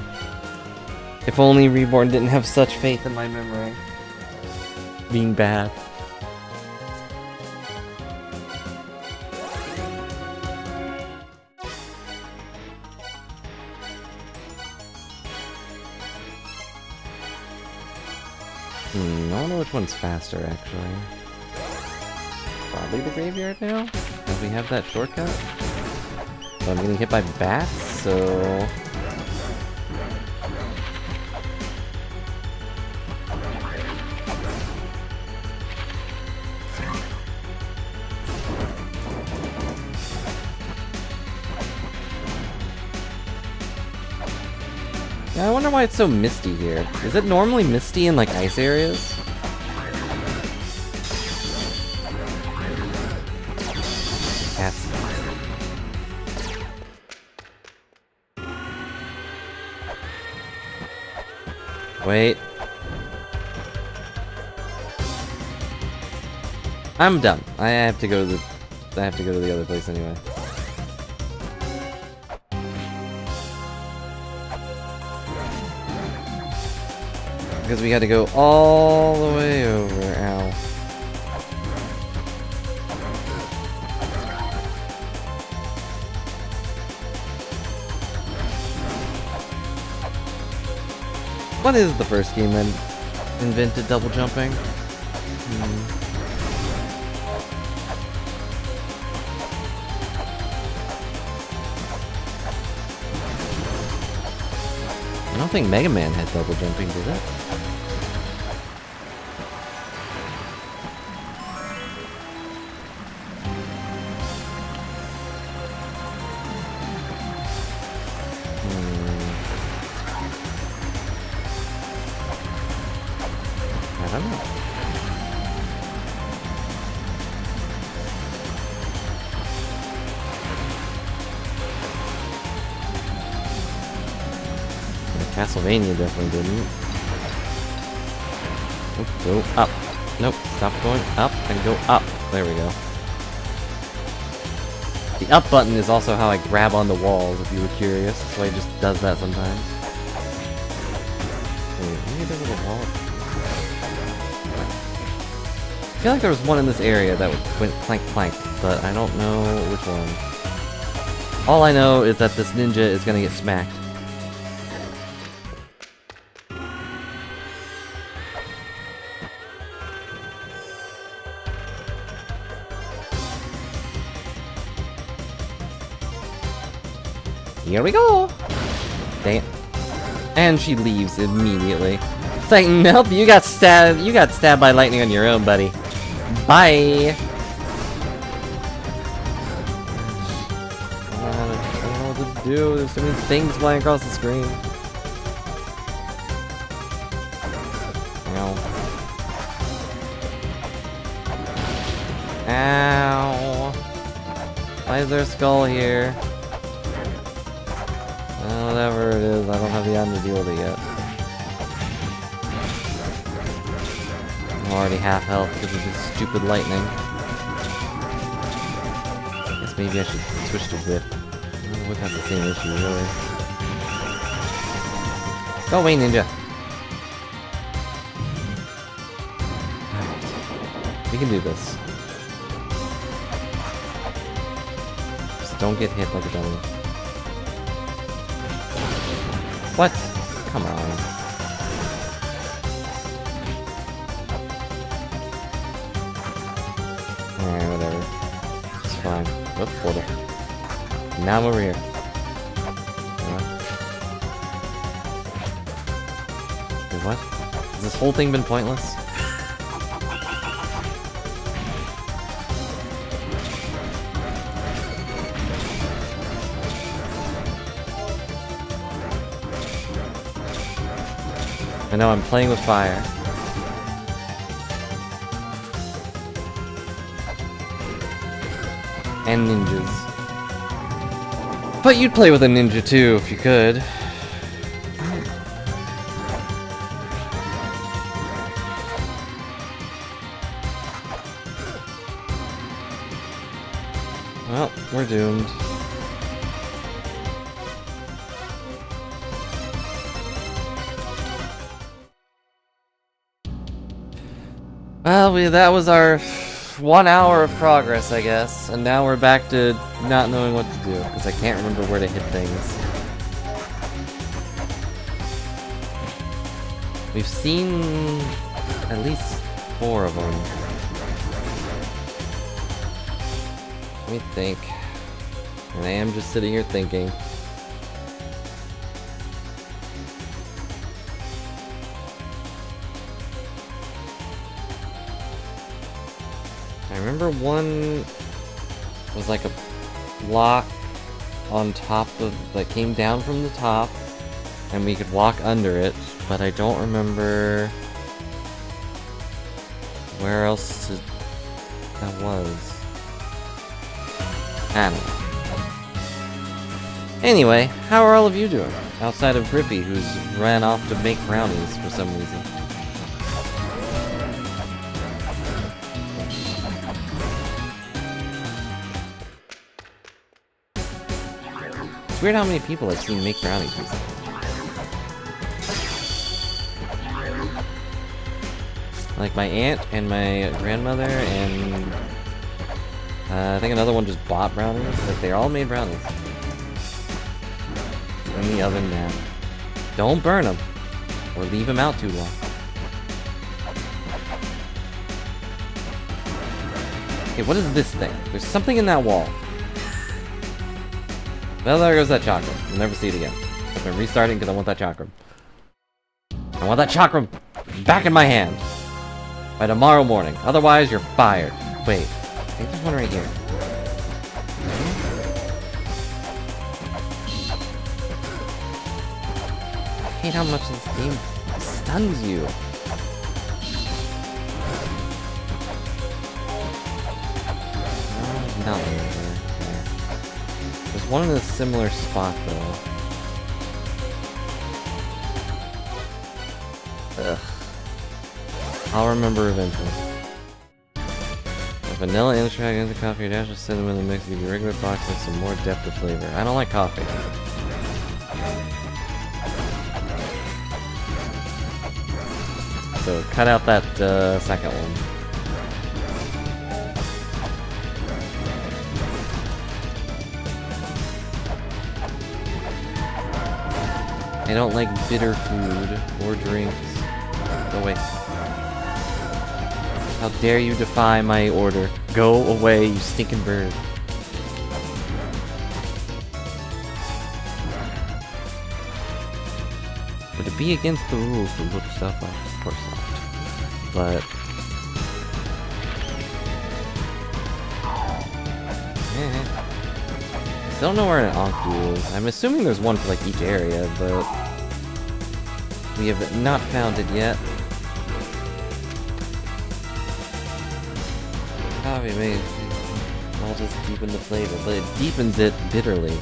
If only Reborn didn't have such faith in my memory. Being bad. I don't know which one's faster, actually. Probably the graveyard now? Don't we have that shortcut? But I'm getting hit by bats, so... Yeah, I wonder why it's so misty here. Is it normally misty in, like, ice areas? Cats. Wait. I'm done. I have to go to the other place anyway. Because we had to go all the way over. Ow. What is the first game that invented double jumping? I don't think Mega Man had double jumping, did it? I don't know. Castlevania definitely didn't. Oop, go up. Nope, stop going up and go up. There we go. The up button is also how I grab on the walls, if you were curious. That's why he just does that sometimes. Wait, maybe there's a little wall. I feel like there was one in this area that went clank clank, but I don't know which one. All I know is that this ninja is gonna get smacked. Here we go! Dang it. And she leaves immediately. It's like, nope, you got stabbed by lightning on your own, buddy. Bye! I don't know what to do, there's so many things flying across the screen. Ow. Ow! Why is there a skull here? Whatever it is, I don't have the time to deal with it yet. I'm already half health because of this stupid lightning. I guess maybe I should switch to Whip. Whip has the same issue, really. Go away, ninja! Alright. We can do this. Just don't get hit like a dummy. What? Come on. Alright, whatever. It's fine. Whoop, portal. Now I'm over here. Wait, what? Has this whole thing been pointless? I know I'm playing with fire. And ninjas. But you'd play with a ninja too if you could. Well, we're doomed. Well, that was our 1 hour of progress, I guess, and now we're back to not knowing what to do, because I can't remember where to hit things. We've seen at least 4 of them. Let me think. And I am just sitting here thinking. I remember one was like a block on top of, that came down from the top, and we could walk under it, but I don't remember where else that was. I don't know. Anyway, how are all of you doing? Outside of Griffey, who's ran off to make brownies for some reason. It's weird how many people I've seen make brownies recently. Like my aunt and my grandmother and I think another one just bought brownies. Like they all made brownies. In the oven now. Don't burn them or leave them out too long. Okay, what is this thing? There's something in that wall. Well, there goes that chakra. We'll never see it again. I've been restarting because I want that chakra. I want that chakra back in my hand by tomorrow morning. Otherwise, you're fired. Wait, I think there's one right here. I hate how much this game stuns you. Nothing over there. There's one in a similar spot though. Ugh. I'll remember eventually. Vanilla extract into coffee, a dash of cinnamon in the mix, give you a regular box with some more depth of flavor. I don't like coffee. So cut out that second one. I don't like bitter food or drinks. Go away. How dare you defy my order? Go away, you stinking bird. Would it be against the rules to look stuff up? Of course not. But... I still don't know where an Anku is. I'm assuming there's one for like each area, but... we have not found it yet. Coffee makes I'll just deepen the flavor, but it deepens it bitterly.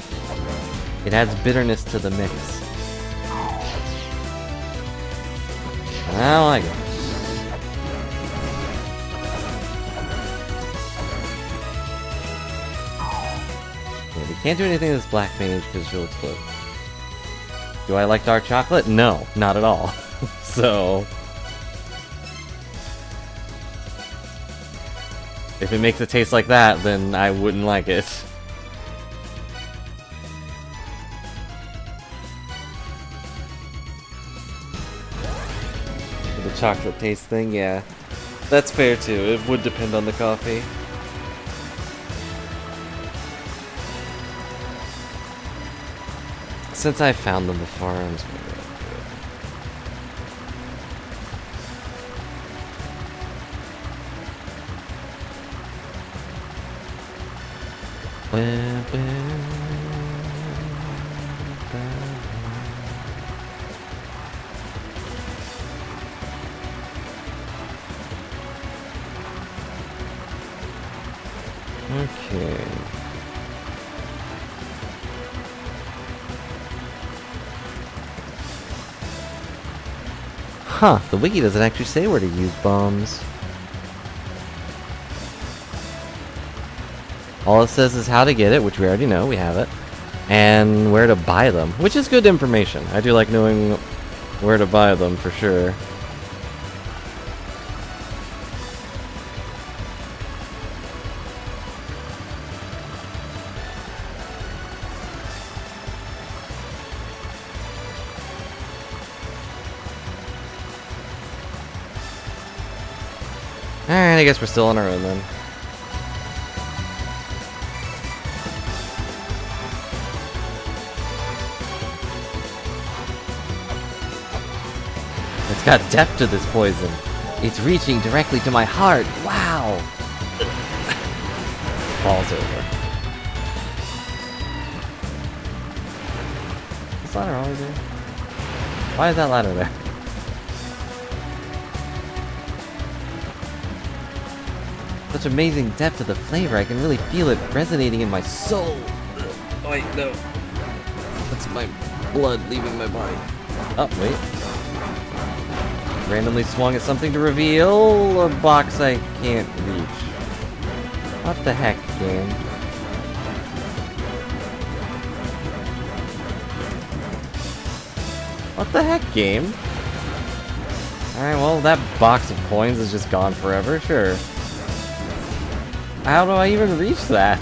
It adds bitterness to the mix. I don't like it. Yeah, we can't do anything with this black mage because she'll explode. Do I like dark chocolate? No, not at all. So... if it makes it taste like that, then I wouldn't like it. The chocolate taste thing, yeah. That's fair too. It would depend on the coffee. Since I found them before, I'm just gonna go do it. Okay. Huh, the wiki doesn't actually say where to use bombs. All it says is how to get it, which we already know, we have it, and where to buy them, which is good information. I do like knowing where to buy them for sure. Alright, I guess we're still on our own then. It's got depth to this poison. It's reaching directly to my heart. Wow! Falls over. Is this ladder always there? Why is that ladder there? Such amazing depth to the flavor. I can really feel it resonating in my soul. Oh wait, no. That's my blood leaving my body. Oh, wait. Randomly swung at something to reveal a box I can't reach. What the heck, game? What the heck, game? Alright, well, that box of coins is just gone forever, sure. How do I even reach that?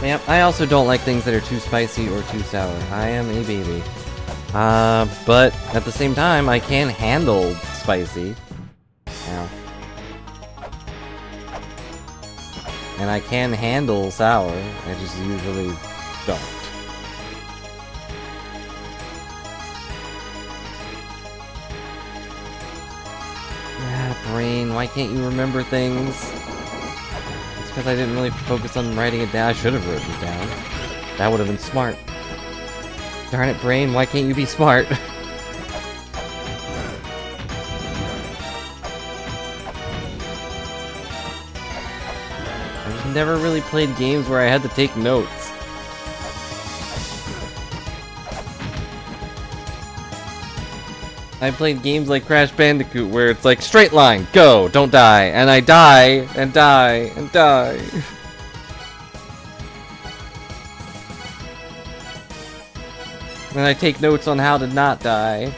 Yep, I also don't like things that are too spicy or too sour. I am a baby. But at the same time, I can handle spicy. Ow. And I can handle sour. I just usually don't. Ah, brain, why can't you remember things? Because I didn't really focus on writing it down. I should have written it down. That would have been smart. Darn it, brain, why can't you be smart? I've never really played games where I had to take notes. I played games like Crash Bandicoot where it's like, straight line, go, don't die, and I die, and die, and die. And I take notes on how to not die.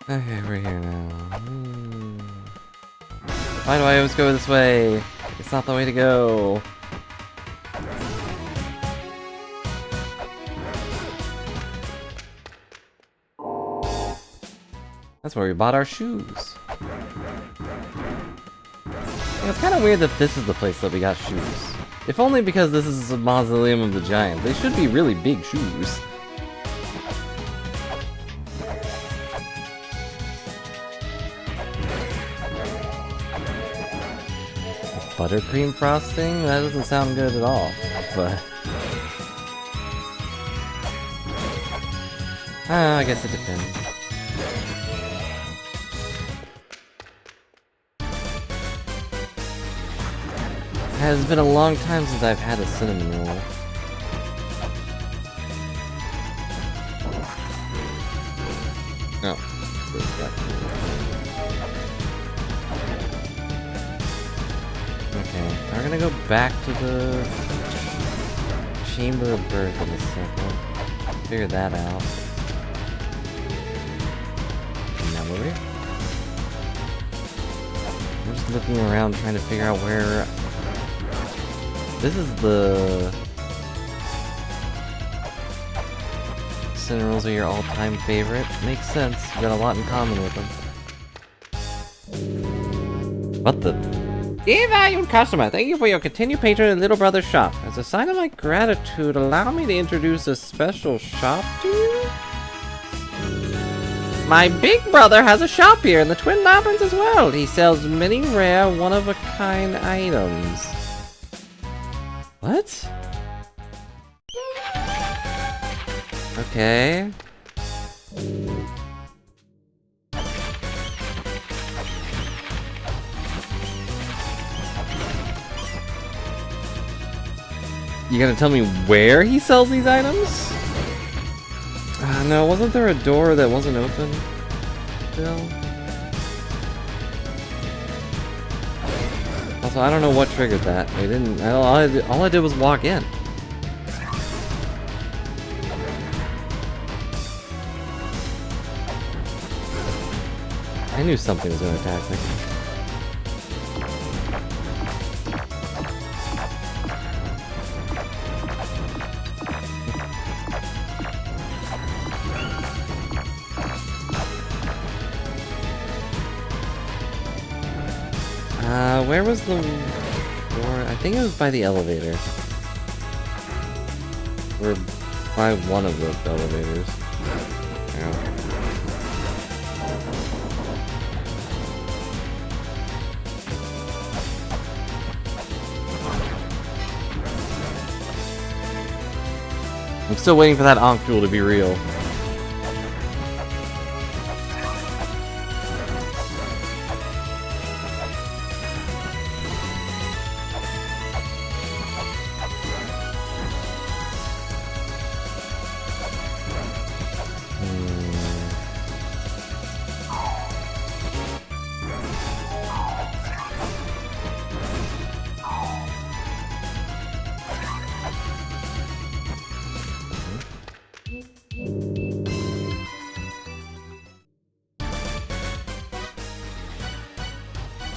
Okay, we're here now. Why do I always go this way? It's not the way to go. That's where we bought our shoes. Yeah, it's kind of weird that this is the place that we got shoes. If only because this is a mausoleum of the giant. They should be really big shoes. Buttercream frosting? That doesn't sound good at all, but... I guess it depends. It has been a long time since I've had a cinnamon roll. Oh. Okay, we're gonna go back to the Chamber of Birth in a second. Figure that out. Memory. I'm just looking around trying to figure out where... This is the... Cinnamon rolls are your all-time favorite. Makes sense. You've got a lot in common with them. What the... Dear valued customer, thank you for your continued patronage in Little Brother's shop. As a sign of my gratitude, allow me to introduce a special shop to you. My big brother has a shop here in the Twin Labyrinths as well. He sells many rare, one-of-a-kind items. What? Okay. You gonna tell me where he sells these items? No, wasn't there a door that wasn't open? Still? Also, I don't know what triggered that. I didn't. All I did was walk in. I knew something was gonna attack me. Where was the door? I think it was by the elevator. Or by one of the elevators. Yeah. I'm still waiting for that Ankh duel to be real.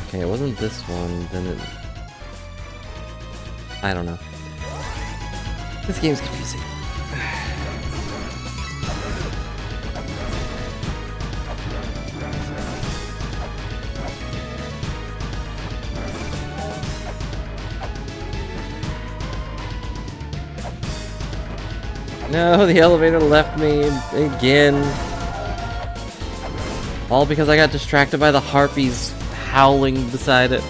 Okay, it wasn't this one, then it... I don't know. This game's confusing. No, the elevator left me again. All because I got distracted by the harpies howling beside it.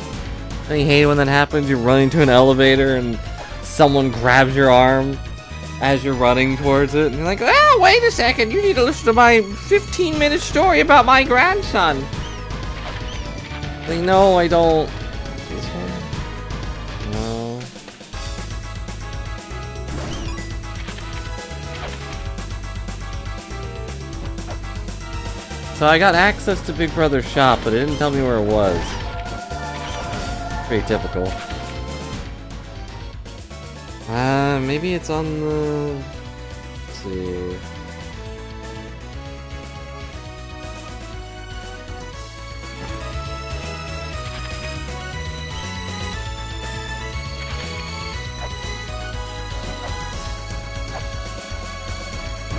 And you hate it when that happens. You're running to an elevator and someone grabs your arm as you're running towards it. And you're like, ah, wait a second. You need to listen to my 15-minute story about my grandson. Like, no, I don't. This one? No. So I got access to Big Brother's shop, but it didn't tell me where it was. Pretty typical. Maybe it's on the... Let's see...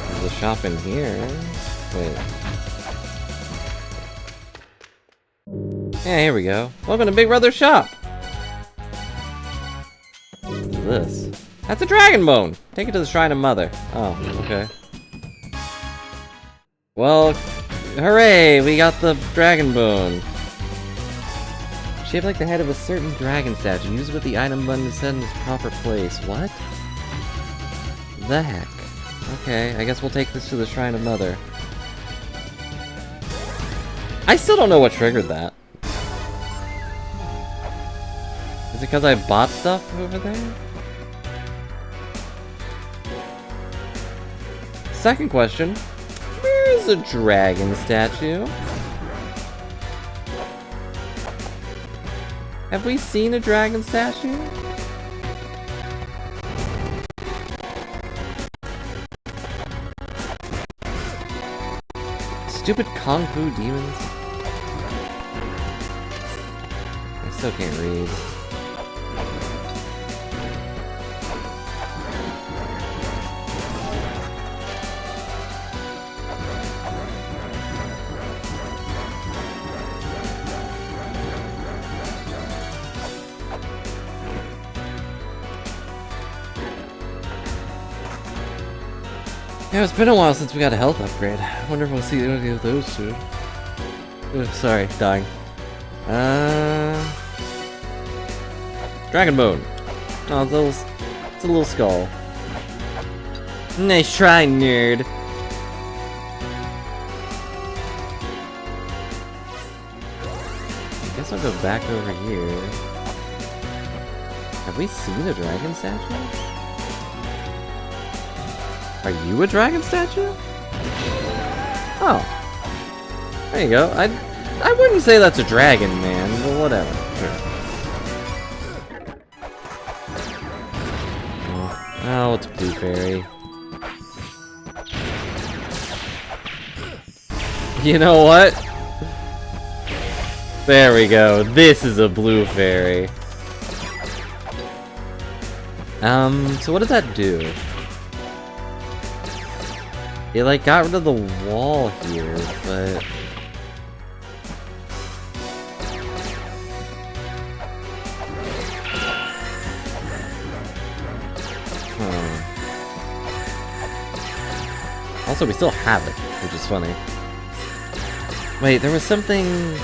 There's a shop in here. Wait. Yeah, here we go. Welcome to Big Brother's shop! What is this? That's a dragon bone! Take it to the Shrine of Mother. Oh, okay. Well, hooray! We got the dragon bone. Shaped like the head of a certain dragon statue. Use it with the item button to set in its proper place. What? The heck? Okay, I guess we'll take this to the Shrine of Mother. I still don't know what triggered that. Is it because I bought stuff over there? Second question. Where is a dragon statue? Have we seen a dragon statue? Stupid Kung Fu demons. I still can't read. Yeah, it's been a while since we got a health upgrade. I wonder if we'll see any of those soon. Ugh, sorry, dying. Dragon bone. Oh, it's a little skull. Nice try, nerd. I guess I'll go back over here. Have we seen a dragon statue? Are you a dragon statue? Oh. There you go. I wouldn't say that's a dragon, man, but whatever. Sure. Oh, it's Blue Fairy. You know what? There we go. This is a Blue Fairy. So what did that do? It, like, got rid of the wall here, but... Also, we still have it, which is funny. Wait, there was something...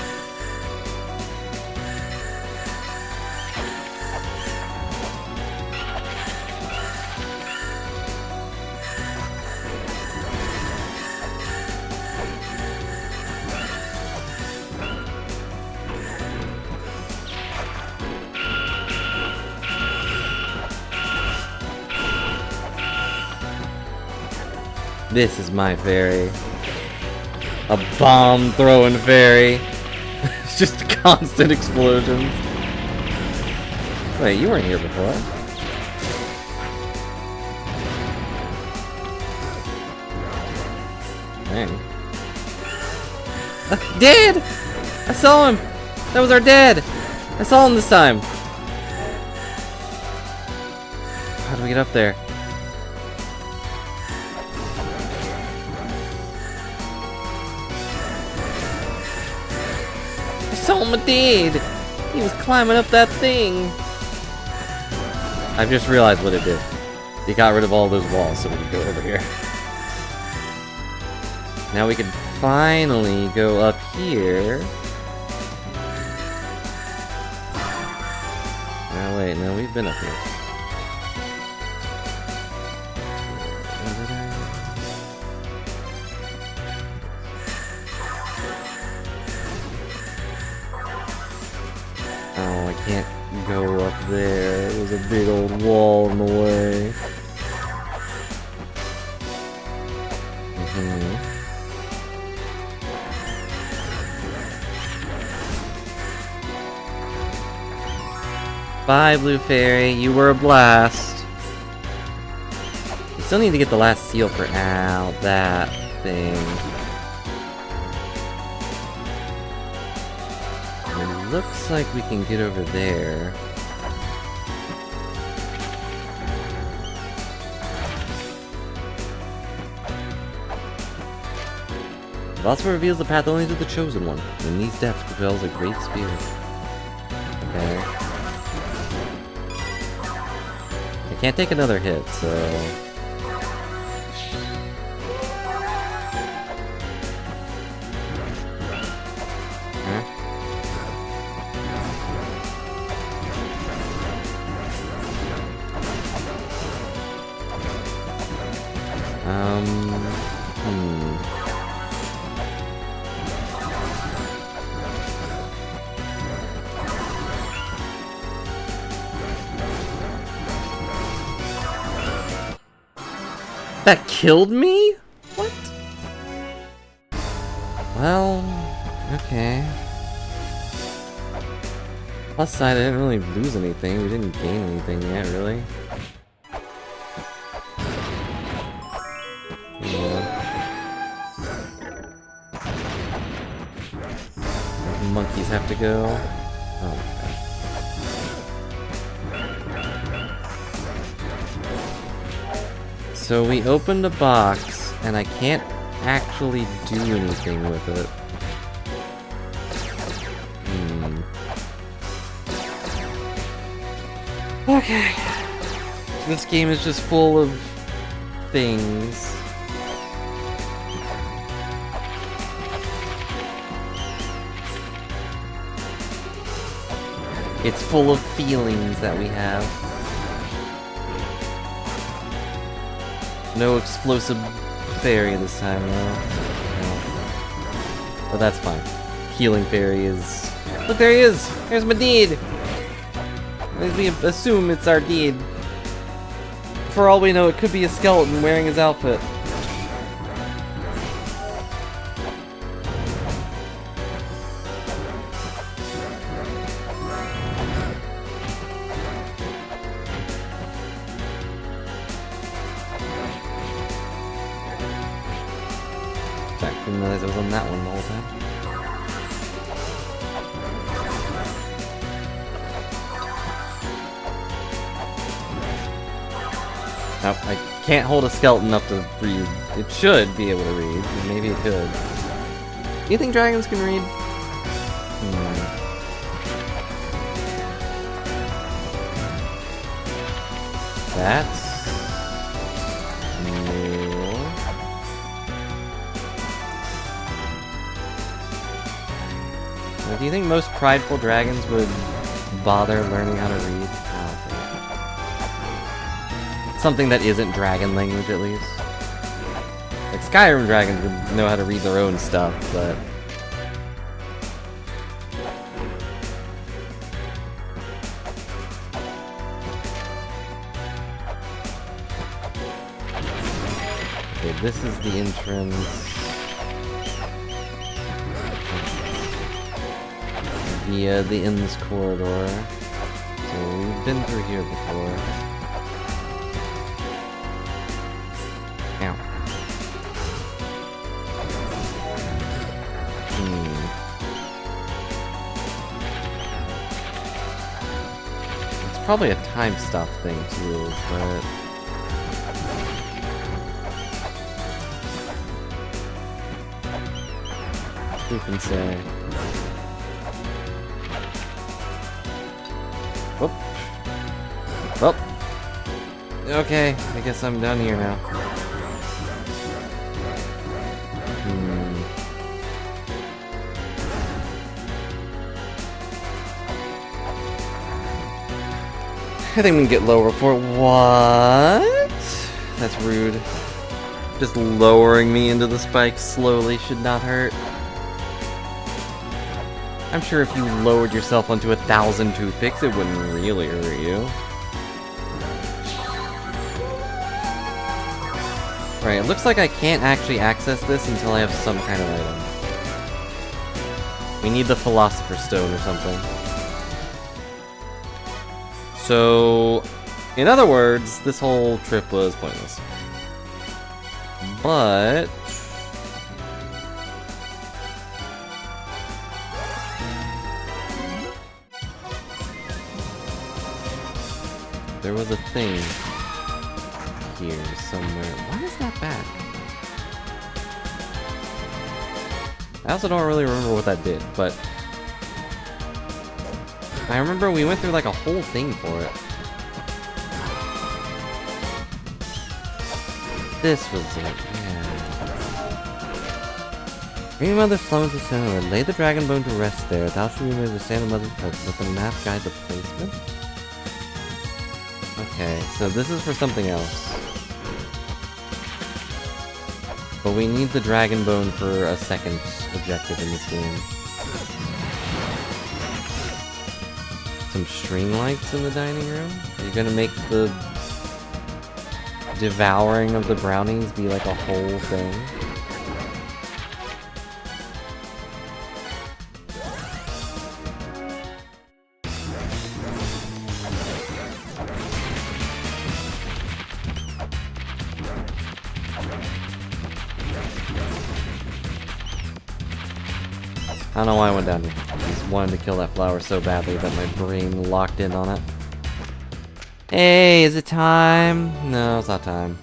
This is my fairy. A bomb-throwing fairy. It's just constant explosions. Wait, you weren't here before. Dang. Dad! I saw him! That was our dad! I saw him this time! How do we get up there? I saw my dad! He was climbing up that thing! I've just realized what it did. It got rid of all those walls so we could go over here. Now we can finally go up here. Oh wait, no, we've been up here. Oh, I can't go up there. There's a big old wall in the way. Bye, Blue Fairy. You were a blast. We still need to get the last seal for that thing. It looks like we can get over there. The also reveals the path only to the chosen one. In these depths propels a great spirit. Okay. I can't take another hit, so... Huh? That killed me? What? Well, okay. Plus side, I didn't really lose anything. We didn't gain anything yet, really. Yeah. Monkeys have to go. Oh. So we opened a box, and I can't actually do anything with it. Okay. This game is just full of things. It's full of feelings that we have. No explosive fairy this time, though. No. But that's fine. Healing fairy is... Look, there he is! There's my deed! We assume it's our deed. For all we know, it could be a skeleton wearing his outfit. I didn't realize I was on that one the whole time. Nope, I can't hold a skeleton up to read. It should be able to read. Maybe it could. Do you think dragons can read? That's... Do you think most prideful dragons would bother learning how to read? I don't think. Something that isn't dragon language, at least. Like, Skyrim dragons would know how to read their own stuff, but... Okay, this is the entrance. Via the Inns corridor. So we've been through here before. Ow. probably a time stop thing too, but... who can say? Whoop. Well. Okay, I guess I'm done here now. I think we can get lower for what? That's rude. Just lowering me into the spikes slowly should not hurt. I'm sure if you lowered yourself onto 1,000 toothpicks, it wouldn't really hurt you. Right, it looks like I can't actually access this until I have some kind of item. We need the Philosopher's Stone or something. So, in other words, this whole trip was pointless. But... there was a thing here somewhere. Why is that back? I also don't really remember what that did, but... I remember we went through like a whole thing for it. This was it, yeah. Green Mother summons the Sinner. Lay the dragon bone to rest there. Thou shalt remove the Sand Mother's touch. Let the map guide the placement. Okay, so this is for something else. But we need the dragon bone for a second objective in this game. Some string lights in the dining room? Are you gonna make the devouring of the brownies be like a whole thing? I don't know why I went down here. I just wanted to kill that flower so badly that my brain locked in on it. Hey, is it time? No, it's not time.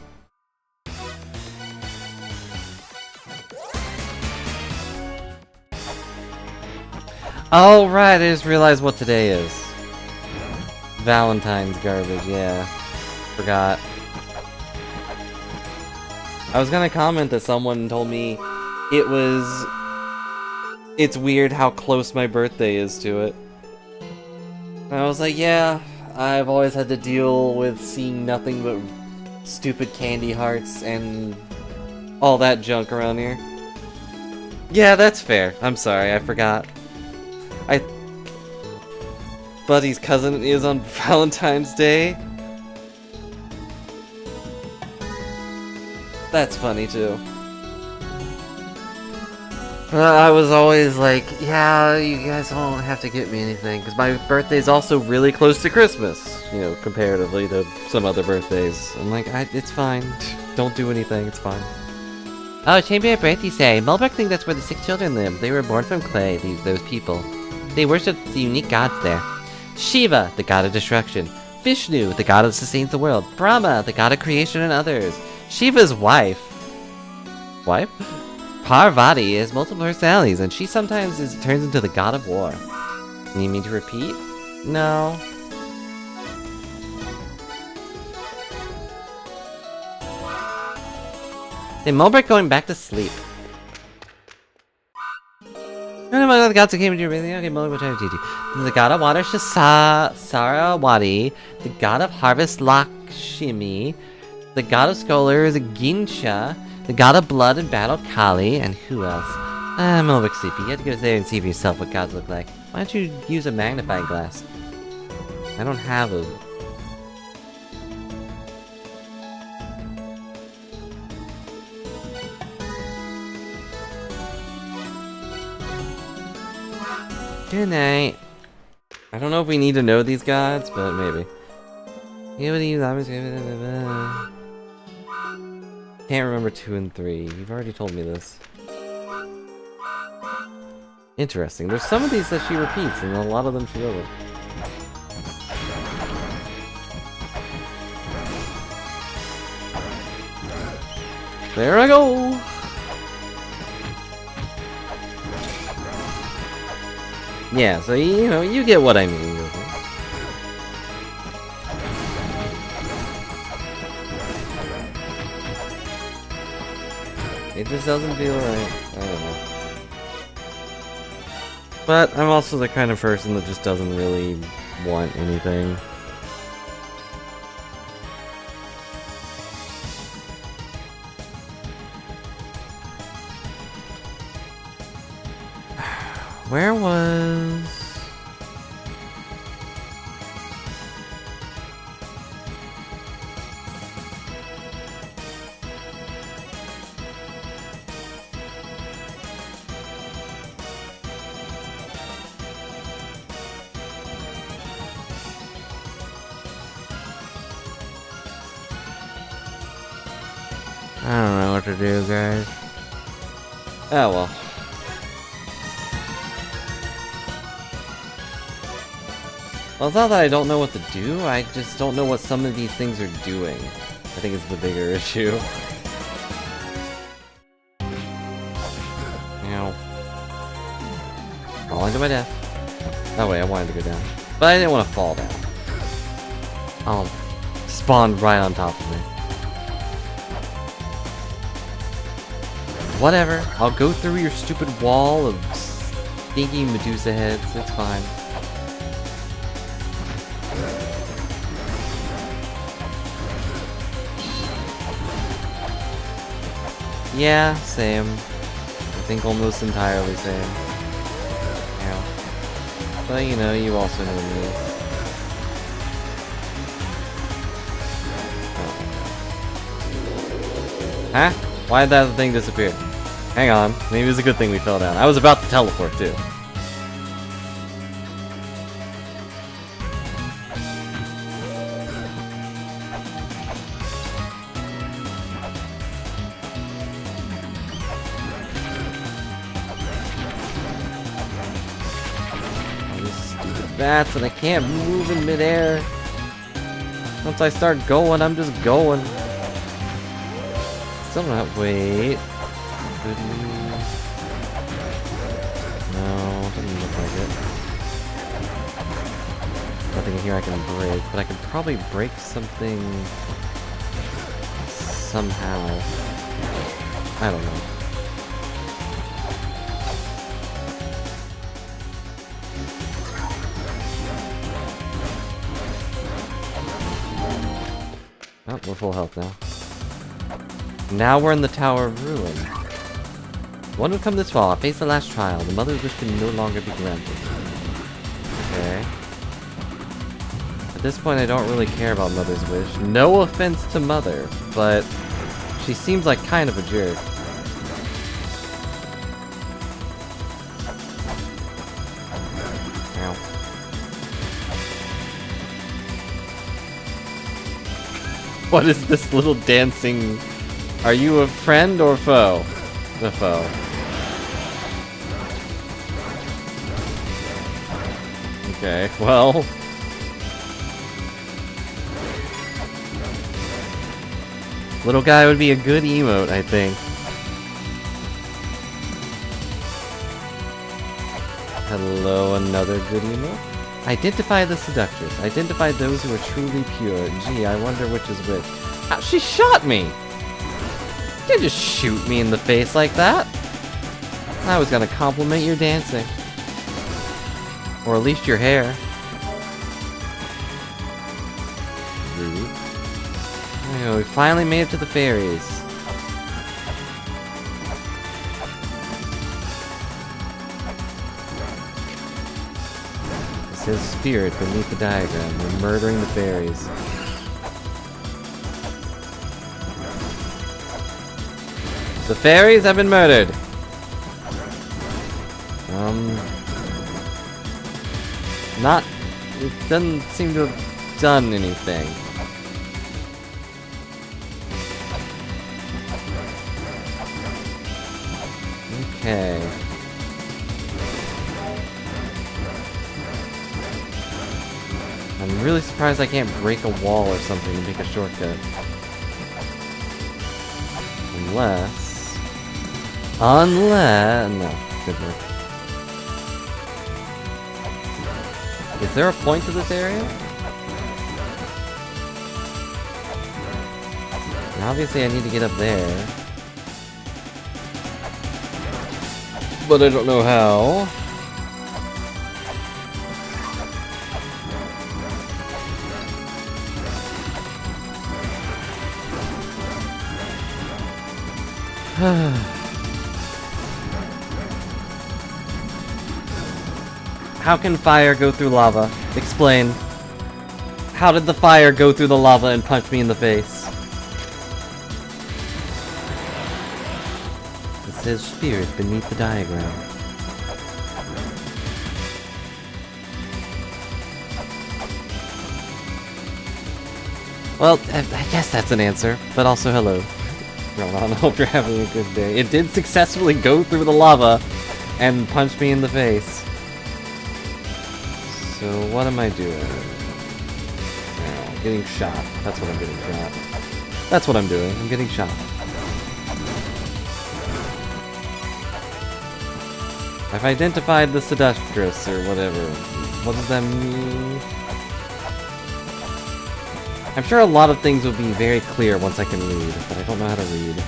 Oh, right, I just realized what today is. Valentine's garbage, yeah. Forgot. I was gonna comment that someone told me it's weird how close my birthday is to it. And I was like, yeah, I've always had to deal with seeing nothing but stupid candy hearts and all that junk around here. Yeah, that's fair. I'm sorry, I forgot. Buddy's cousin is on Valentine's Day. That's funny too. I was always like, yeah, you guys won't have to get me anything, because my birthday's also really close to Christmas, you know, comparatively to some other birthdays. I'm like, it's fine. Don't do anything, it's fine. Oh, Chamber of Birth, you say? Mulberg think that's where the 6 children live. They were born from clay, those people. They worship the unique gods there. Shiva, the god of destruction. Vishnu, the god that sustains the world. Brahma, the god of creation and others. Shiva's wife. Wife? Parvati has multiple personalities, and she sometimes turns into the god of war. Need me to repeat? No. Then Mulberg going back to sleep. The gods who came into your breathing. Okay, Mulberg will try to teach you. The god of water, Sarawati. The god of harvest, Lakshmi. The god of scholars, Ginsha. The god of blood and battle, Kali. And who else? I'm a little bit sleepy. You have to go there and see for yourself what gods look like. Why don't you use a magnifying glass? I don't have a... Good night. I don't know if we need to know these gods, but maybe. Can't remember 2 and 3. You've already told me this. Interesting. There's some of these that she repeats, and a lot of them she doesn't. There I go! Yeah, so you know, you get what I mean. It just doesn't feel right. I don't know. But I'm also the kind of person that just doesn't really want anything. Where was... I don't know what to do, guys. Oh well. Well, it's not that I don't know what to do, I just don't know what some of these things are doing. I think it's the bigger issue. Ow. Falling to my death. Oh wait, I wanted to go down. But I didn't want to fall down. Oh, spawned right on top of me. Whatever, I'll go through your stupid wall of stinky Medusa heads, it's fine. Yeah, same. I think almost entirely same. Yeah. But you know, you also know me. Oh. Huh? Why did that thing disappear? Hang on, maybe it's a good thing we fell down. I was about to teleport too. Bats and I can't move in midair. Once I start going, I'm just going. Still not. Wait. Good news. No, doesn't look like it. Nothing in here I can break, but I can probably break something somehow. I don't know. Oh, we're full health now. Now we're in the Tower of Ruin. One would come this far, face the last trial. The mother's wish can no longer be granted. Okay. At this point, I don't really care about Mother's wish. No offense to Mother, but she seems like kind of a jerk. Ow. What is this little dancing? Are you a friend or foe? The foe. Okay, well. Little guy would be a good emote, I think. Hello, another good emote. Identify the seductress. Identify those who are truly pure. Gee, I wonder which is which. Ow, she shot me! You didn't just shoot me in the face like that. I was gonna compliment your dancing. Or at least your hair. Rude. Anyway, we finally made it to the fairies. It says spirit beneath the diagram. We're murdering the fairies. The fairies have been murdered. Not... It doesn't seem to have done anything. Okay. I'm really surprised I can't break a wall or something to make a shortcut. Unless... Unless... No, good work. Is there a point to this area? And obviously I need to get up there. But I don't know how. How can fire go through lava? Explain. How did the fire go through the lava and punch me in the face? It says spirit beneath the diagram. Well, I guess that's an answer, but also hello. Ronan, I hope you're having a good day. It did successfully go through the lava and punch me in the face. So what am I doing? Oh, getting shot. That's what I'm getting shot. That's what I'm doing. I'm getting shot. I've identified the seductress or whatever. What does that mean? I'm sure a lot of things will be very clear once I can read, but I don't know how to read.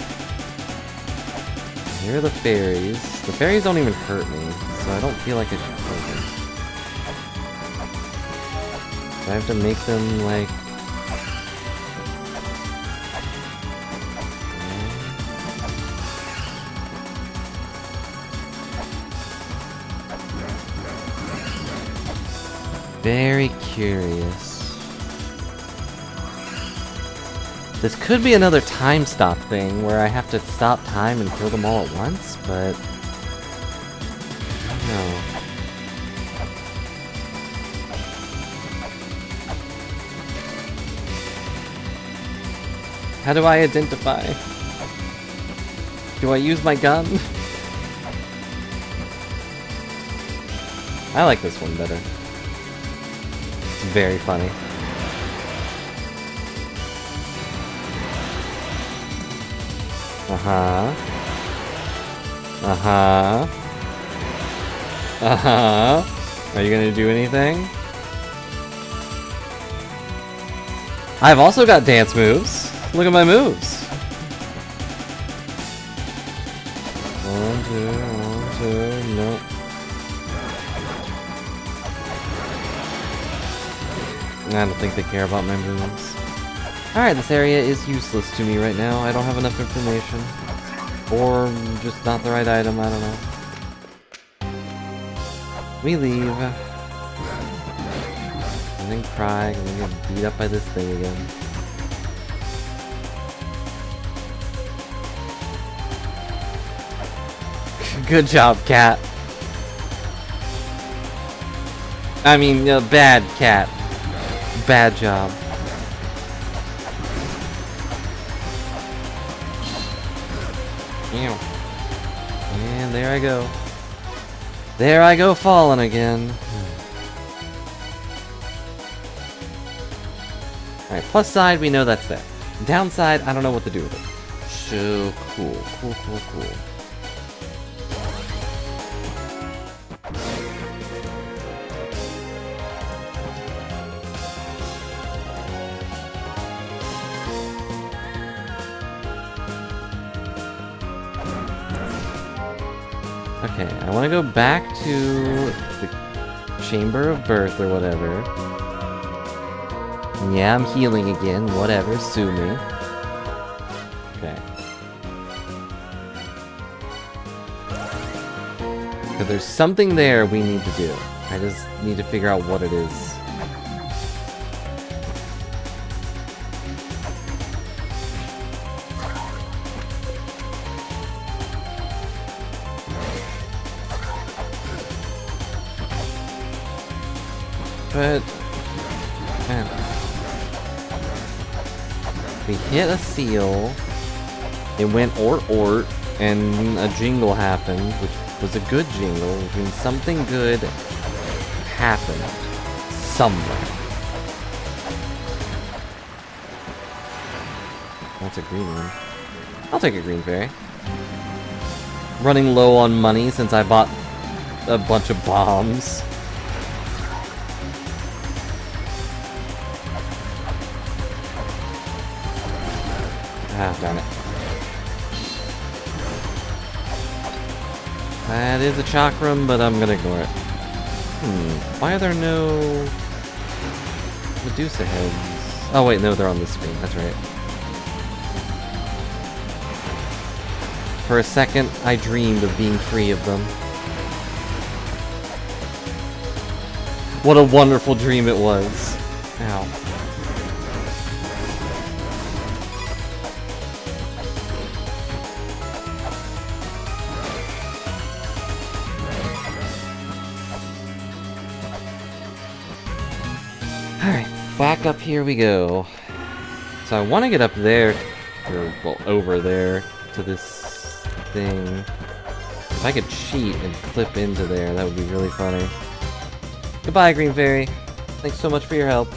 Here are the fairies. The fairies don't even hurt me, so I don't feel like I should hurt them. Do I have to make them, like... Very curious. This could be another time stop thing, where I have to stop time and kill them all at once, but... I don't know. How do I identify? Do I use my gun? I like this one better. It's very funny. Uh-huh. Uh-huh. Uh-huh. Are you gonna do anything? I've also got dance moves. Look at my moves. 1, 2, 1, 2, nope. I don't think they care about my moves. Alright, this area is useless to me right now. I don't have enough information. Or just not the right item, I don't know. We leave. And then cry, and then get beat up by this thing again. Good job, cat. I mean, bad cat. Bad job. And there I go. There I go falling again. Alright, plus side, we know that's there. Downside, I don't know what to do with it. So cool. Cool, cool, cool. Okay, I want to go back to the Chamber of Birth or whatever. Yeah, I'm healing again, whatever, sue me. Okay. Because there's something there we need to do. I just need to figure out what it is. But, man, we hit a seal, it went ort, and a jingle happened, which was a good jingle, which means something good happened somewhere. That's a green one. I'll take a green fairy. Running low on money since I bought a bunch of bombs. Ah, darn it. That is a chakram, but I'm gonna ignore it. Why are there no Medusa heads? Oh wait, no, they're on this screen, that's right. For a second, I dreamed of being free of them. What a wonderful dream it was. Ow. Alright, back up here we go. So I want to get up there, or, well, over there, to this thing. If I could cheat and clip into there, that would be really funny. Goodbye, Green Fairy. Thanks so much for your help.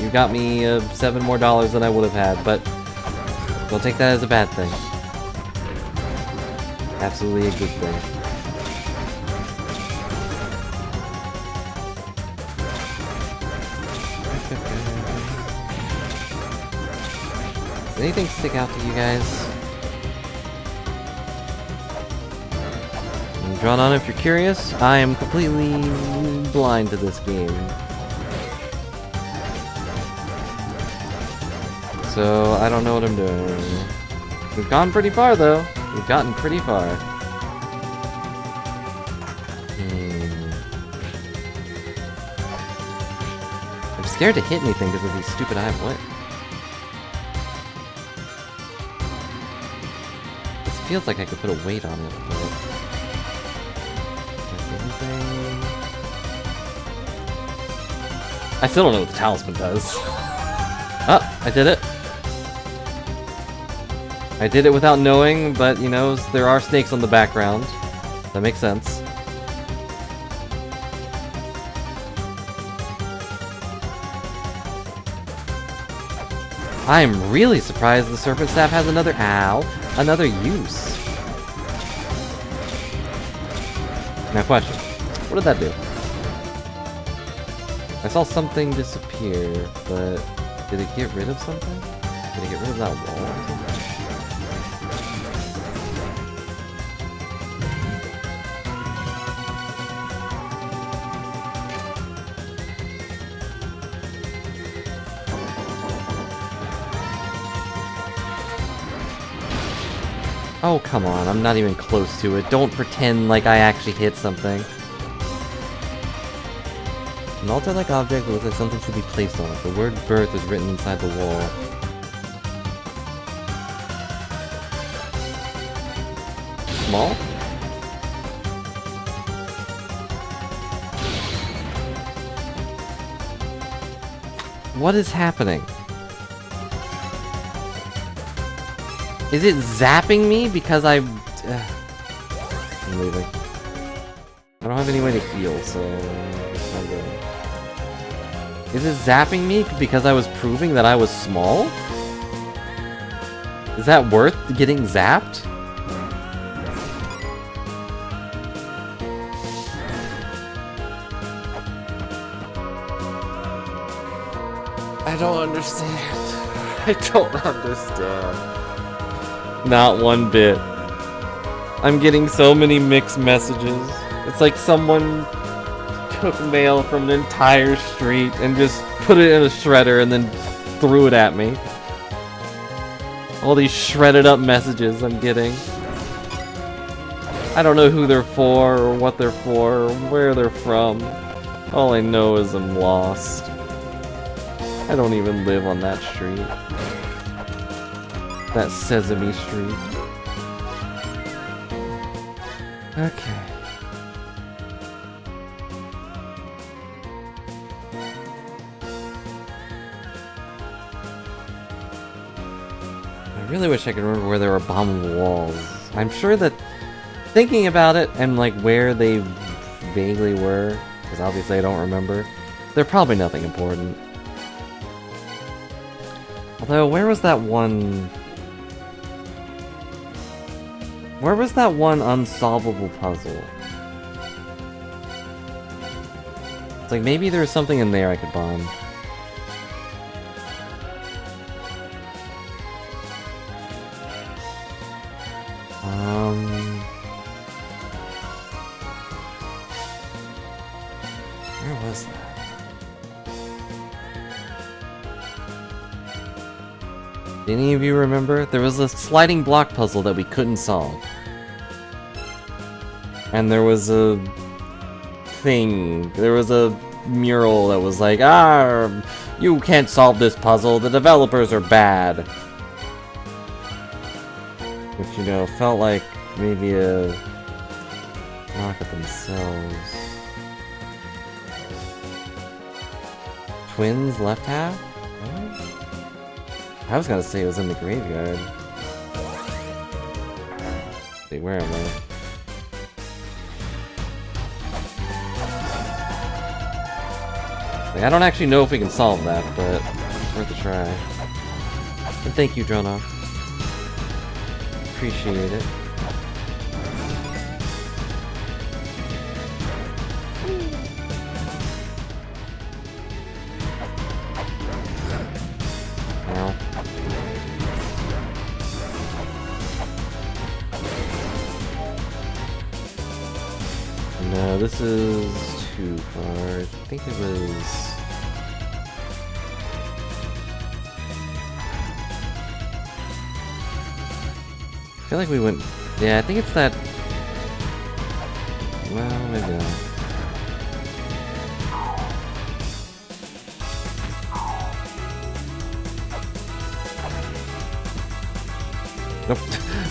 You got me $7 more than I would have had, but don't take that as a bad thing. Absolutely a good thing. Does anything stick out to you guys? Drawn on if you're curious, I am completely blind to this game. So, I don't know what I'm doing. We've gone pretty far though. We've gotten pretty far. I'm scared to hit anything because of these stupid what? This feels like I could put a weight on it, but... I still don't know what the talisman does. Oh, I did it. I did it without knowing, but you know, there are snakes on the background. That makes sense. I am really surprised the serpent staff has another another use. Now question, what did that do? I saw something disappear, but did it get rid of something? Did it get rid of that wall or something? Oh, come on, I'm not even close to it. Don't pretend like I actually hit something. An altar-like object that looks like something should be placed on it. The word birth is written inside the wall. Small? What is happening? Is it zapping me because I'm leaving. I don't have any way to heal, so... I'm good. Is it zapping me because I was proving that I was small? Is that worth getting zapped? I don't understand. I don't understand. Not one bit. I'm getting so many mixed messages. It's like someone took mail from an entire street and just put it in a shredder and then threw it at me. All these shredded up messages I'm getting. I don't know who they're for, or what they're for, or where they're from. All I know is I'm lost. I don't even live on that street. That Sesame Street. Okay. I really wish I could remember where there were bombable walls. I'm sure that thinking about it and like where they vaguely were, because obviously I don't remember, they're probably nothing important. Although, where was that one Where was that one unsolvable puzzle? It's like maybe there was something in there I could bomb. Where was that? Any of you remember? There was a sliding block puzzle that we couldn't solve. And there was a thing. There was a mural that was like, you can't solve this puzzle. The developers are bad. Which, you know, felt like maybe a knock at themselves. Twins left half? What? I was gonna say it was in the graveyard. Wait, where am I? Like, I don't actually know if we can solve that, but it's worth a try. And thank you, Dronoff. Appreciate it. Ow. No, this is too far. I think it was... I feel like we went... Yeah, I think it's that... Well, maybe not. Nope.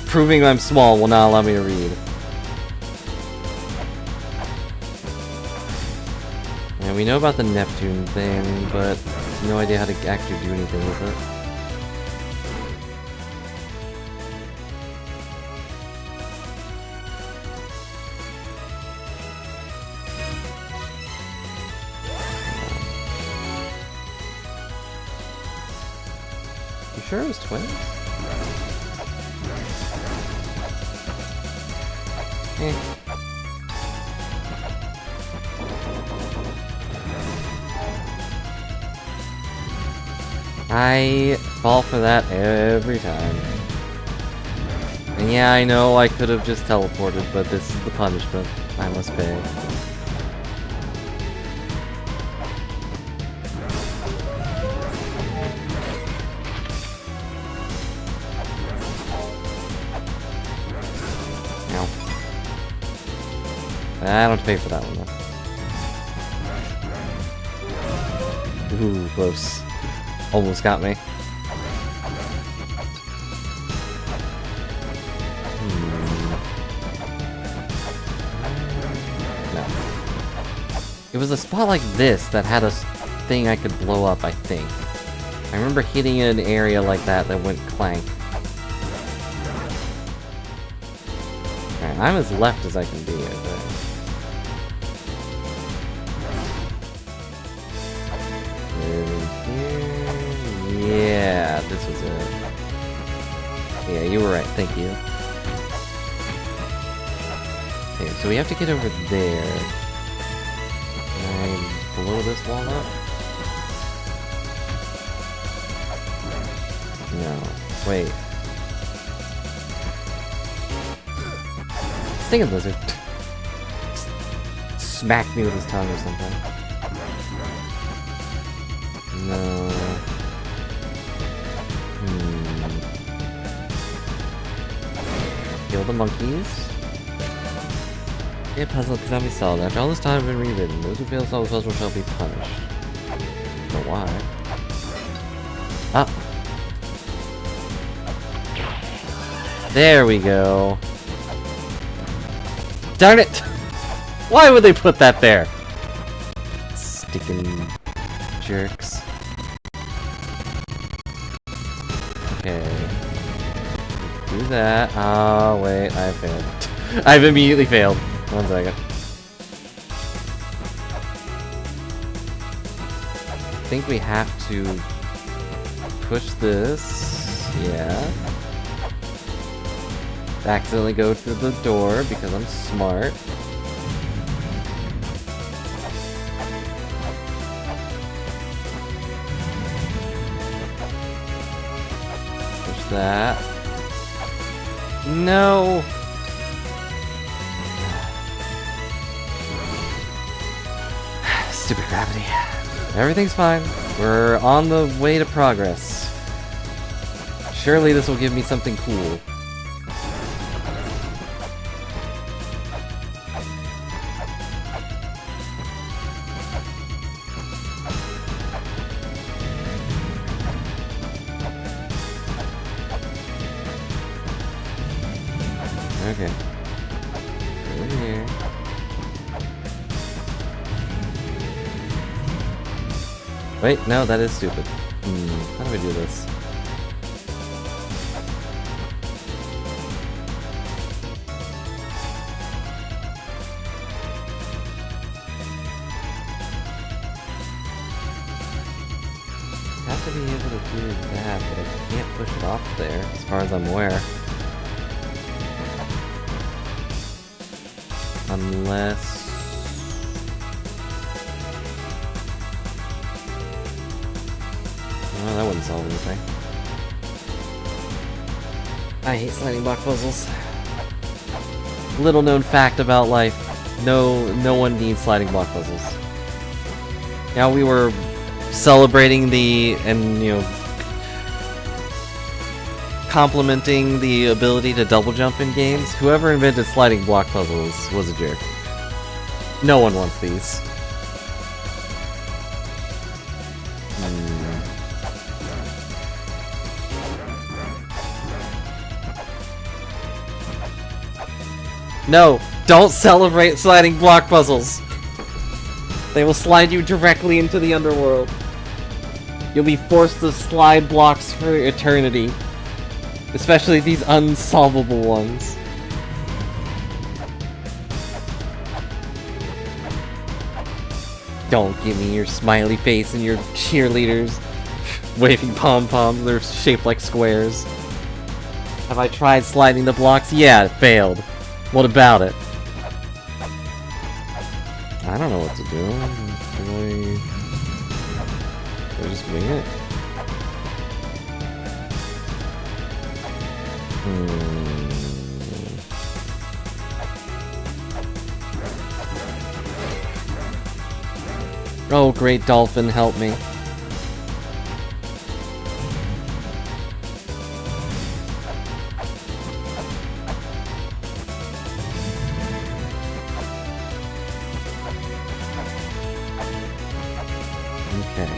Proving I'm small will not allow me to read. Yeah, we know about the Neptune thing, but no idea how to actually do anything with it. You sure it was twins? I fall for that every time. And yeah, I know I could have just teleported, but this is the punishment I must pay. I don't have to pay for that one though. Ooh, close. Almost got me. No. It was a spot like this that had a thing I could blow up, I think. I remember hitting an area like that that went clank. Alright, I'm as left as I can be, I think. Yeah, this was it. Yeah, you were right, thank you. Okay, so we have to get over there. Can I blow this wall up? No. Wait. Stinging lizard. Smack me with his tongue or something. No. Kill the monkeys. Yeah, puzzle cannot be solved. After all this time have been rewritten, those who fail to solve the puzzle shall be punished. But why? Ah! There we go. Darn it! Why would they put that there? Sticking jerks. Okay. Do that. Oh, wait, I failed. I've immediately failed. 1 second. I think we have to push this. Yeah. accidentally go through the door because I'm smart. Push that. No! Stupid gravity. Everything's fine. We're on the way to progress. Surely this will give me something cool. Okay. Over here. Wait, no, that is stupid. How do we do this? I have to be able to do that, but I can't push it off there, as far as I'm aware. Unless... Oh, that wouldn't solve anything. I hate sliding block puzzles. Little known fact about life. No one needs sliding block puzzles. Now we were celebrating complimenting the ability to double jump in games. Whoever invented sliding block puzzles was a jerk. No one wants these. No! Don't celebrate sliding block puzzles! They will slide you directly into the underworld. You'll be forced to slide blocks for eternity. Especially these unsolvable ones. Don't give me your smiley face and your cheerleaders waving pom-poms. They're shaped like squares. Have I tried sliding the blocks? Yeah, it failed. What about it? I don't know what to do. Do I just wing it? Oh, great dolphin, help me. Okay.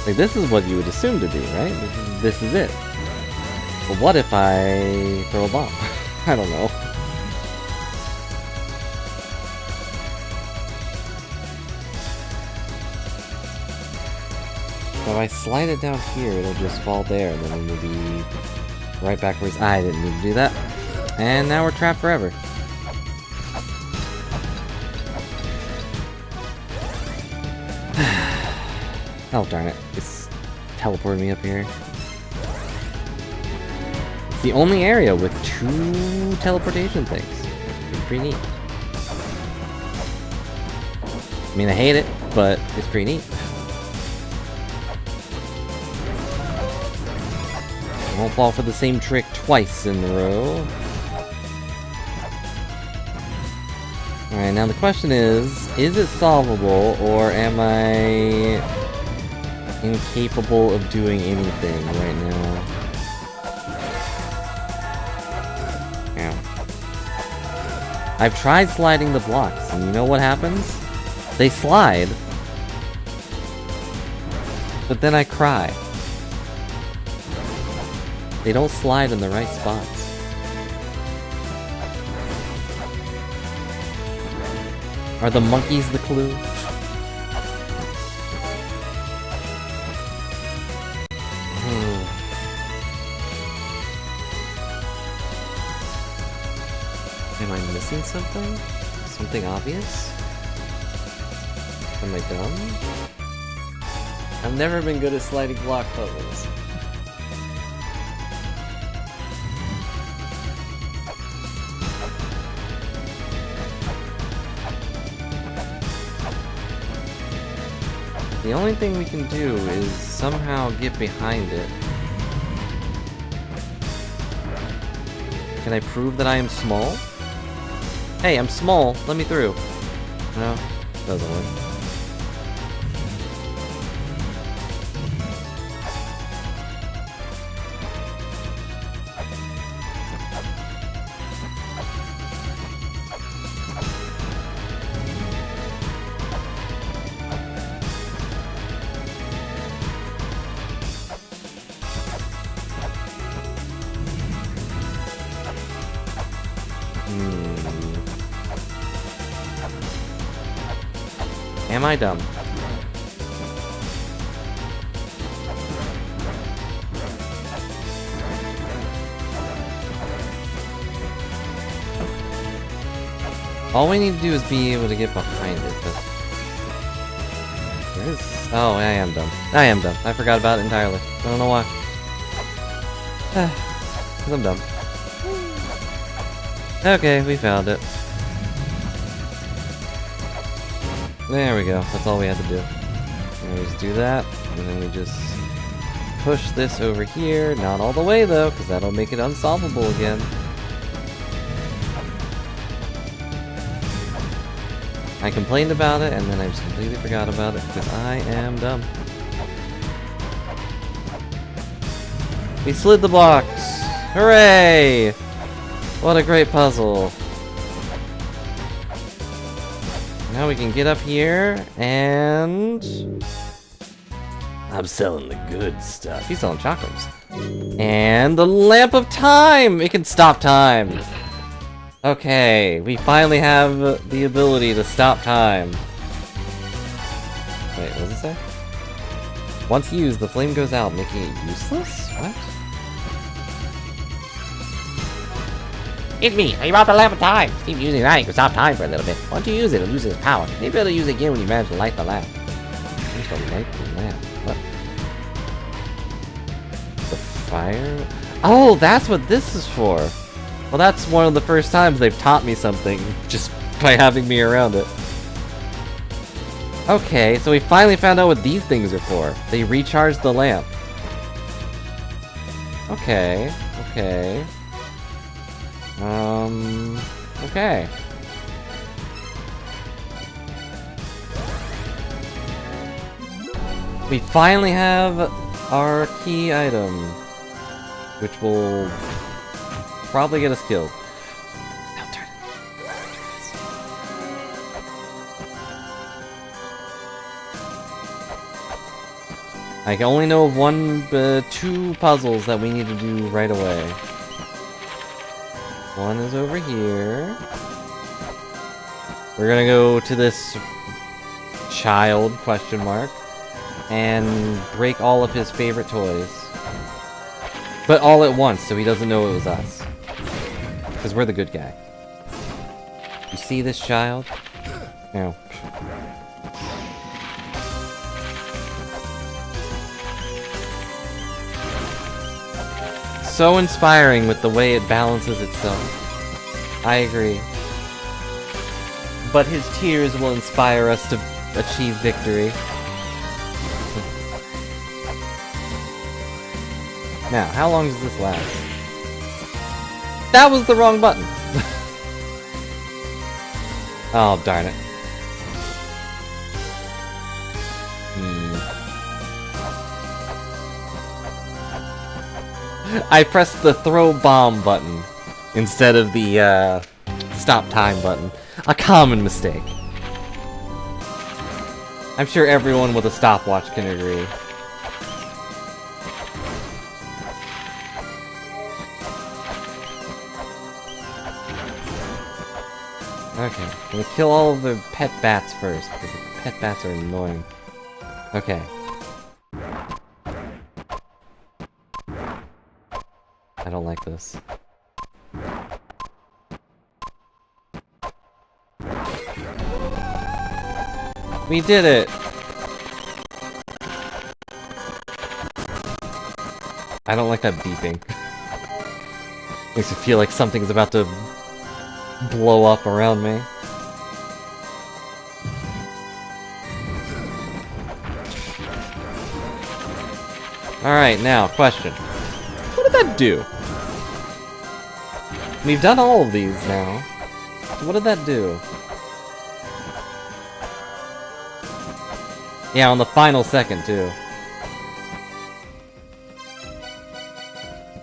Like, this is what you would assume to be, right? This is it. But what if I throw a bomb? I don't know. So if I slide it down here, it'll just fall there, and then we'll be right back where I didn't need to do that. And now we're trapped forever. Oh, darn it. It's teleported me up here. It's the only area with 2 teleportation things. It's pretty neat. I mean, I hate it, but it's pretty neat. I won't fall for the same trick twice in a row. Alright, now the question is it solvable, or am I incapable of doing anything right now? Yeah. I've tried sliding the blocks, and you know what happens? They slide, but then I cry. They don't slide in the right spots. Are the monkeys the clue? Am I missing something? Something obvious? Am I dumb? I've never been good at sliding block puzzles. The only thing we can do is somehow get behind it. Can I prove that I am small? Hey, I'm small. Let me through. No, doesn't work. Am I dumb? All we need to do is be able to get behind it, but... There is... Oh, I am dumb. I am dumb. I forgot about it entirely. I don't know why. Because I'm dumb. Okay, we found it. There we go. That's all we had to do. And we just do that, and then we just push this over here. Not all the way though, because that'll make it unsolvable again. I complained about it, and then I just completely forgot about it, because I am dumb. We slid the blocks! Hooray! What a great puzzle. Now we can get up here, and... I'm selling the good stuff. He's selling chocolates. And the Lamp of Time! It can stop time! Okay, we finally have the ability to stop time. Wait, what does it say? Once used, the flame goes out, making it useless? What? It's me, are you about the lamp of time? Keep using that, you can stop time for a little bit. Once you use it, it'll lose its power. Maybe it'll use it again when you manage to light the lamp. Use to light the lamp. What? The fire? Oh, that's what this is for! Well, that's one of the first times they've taught me something, just by having me around it. Okay, so we finally found out what these things are for. They recharge the lamp. Okay, okay. Okay. We finally have our key item, which will probably get us killed. No, turn it. I can only know of two puzzles that we need to do right away. One is over here. We're gonna go to this child, question mark, and break all of his favorite toys. But all at once, so he doesn't know it was us. Because we're the good guy. You see this child? No. So inspiring with the way it balances itself. I agree. But his tears will inspire us to achieve victory. Now, how long does this last? That was the wrong button! Oh, darn it. I pressed the throw bomb button instead of the stop time button. A common mistake. I'm sure everyone with a stopwatch can agree. Okay, I'm gonna kill all of the pet bats first, because the pet bats are annoying. Okay. I don't like this. We did it! I don't like that beeping. Makes me feel like something's about to blow up around me. Alright, now, question. What did that do? We've done all of these now. So what did that do? Yeah, on the final second, too.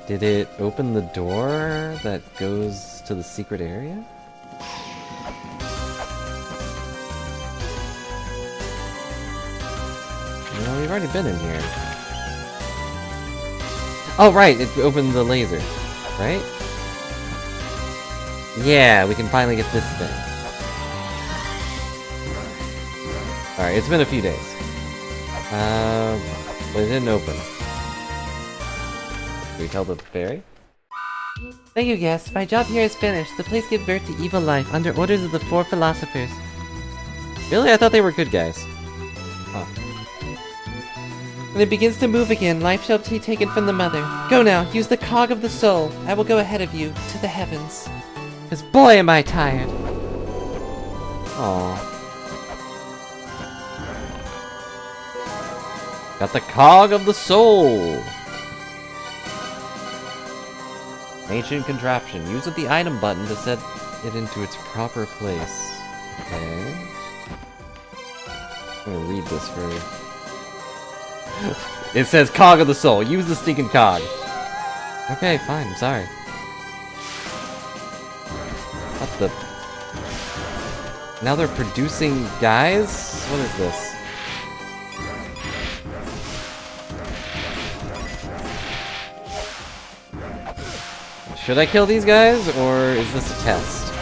Did it open the door that goes to the secret area? No, we've already been in here. Oh, right, it opened the laser, right? Yeah, we can finally get this thing. Alright, it's been a few days. But it didn't open. Can we tell the fairy? Thank you, guest. My job here is finished. The place gave birth to evil life under orders of the 4 philosophers. Really? I thought they were good guys. Huh. When it begins to move again, life shall be taken from the mother. Go now, use the cog of the soul. I will go ahead of you to the heavens. Cause boy am I tired. Aww. Got the cog of the soul! Ancient contraption. Use with the item button to set it into its proper place. Okay. I'm gonna read this for you. It says cog of the soul. Use the stinking cog. Okay, fine. I'm sorry. What the... Now they're producing guys? What is this? Should I kill these guys, or is this a test?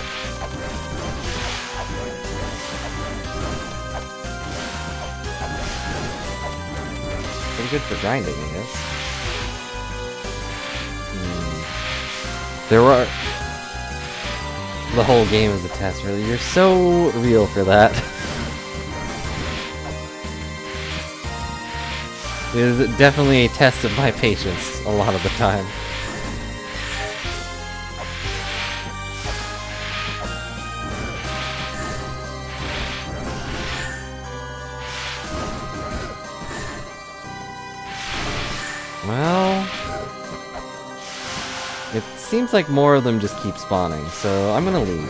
Pretty good for grinding, I guess. There are... The whole game is a test, really. You're so real for that. It is definitely a test of my patience a lot of the time. Well... It seems like more of them just keep spawning, so I'm gonna leave.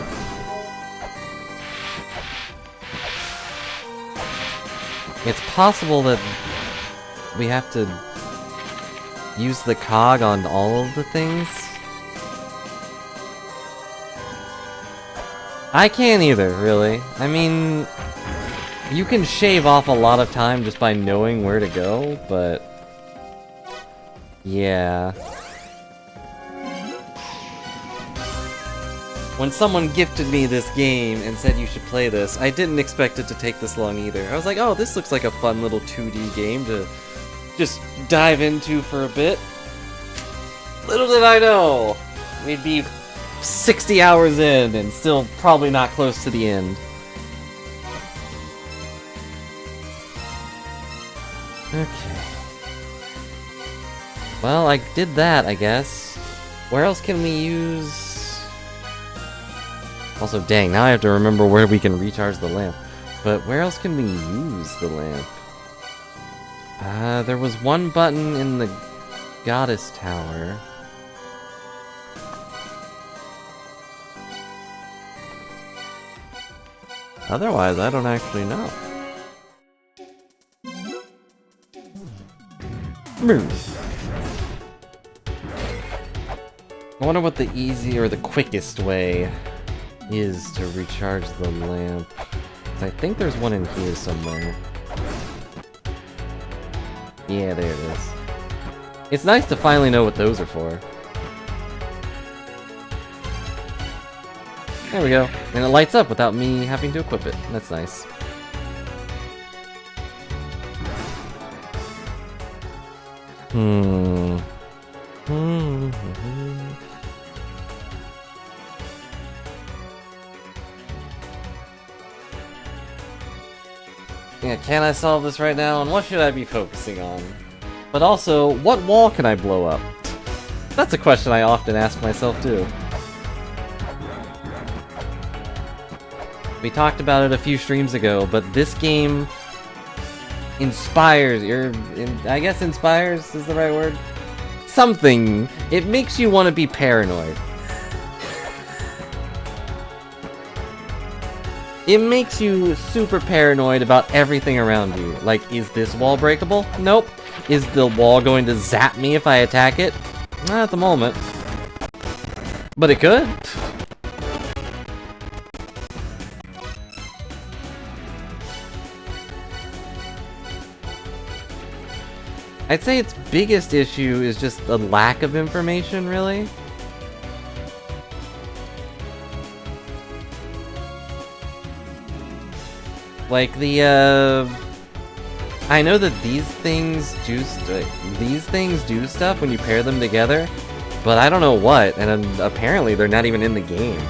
It's possible that we have to use the cog on all of the things. I can't either, really. I mean, you can shave off a lot of time just by knowing where to go, but... Yeah. When someone gifted me this game and said you should play this, I didn't expect it to take this long either. I was like, oh, this looks like a fun little 2D game to just dive into for a bit. Little did I know, we'd be 60 hours in and still probably not close to the end. Okay. Well, I did that, I guess. Where else can we use... Also, dang, now I have to remember where we can recharge the lamp. But where else can we use the lamp? There was one button in the Goddess Tower. Otherwise, I don't actually know. I wonder what the easy or the quickest way is to recharge the lamp. I think there's one in here somewhere. Yeah, there it is. It's nice to finally know what those are for. There we go. And it lights up without me having to equip it. That's nice. Yeah, can I solve this right now? And what should I be focusing on? But also, what wall can I blow up? That's a question I often ask myself too. We talked about it a few streams ago, but this game inspires, I guess inspires is the right word? Something. It makes you want to be paranoid. It makes you super paranoid about everything around you. Like, is this wall breakable? Nope. Is the wall going to zap me if I attack it? Not at the moment. But it could. I'd say its biggest issue is just the lack of information, really. Like I know that these things do stuff when you pair them together, but I don't know what, and apparently they're not even in the game.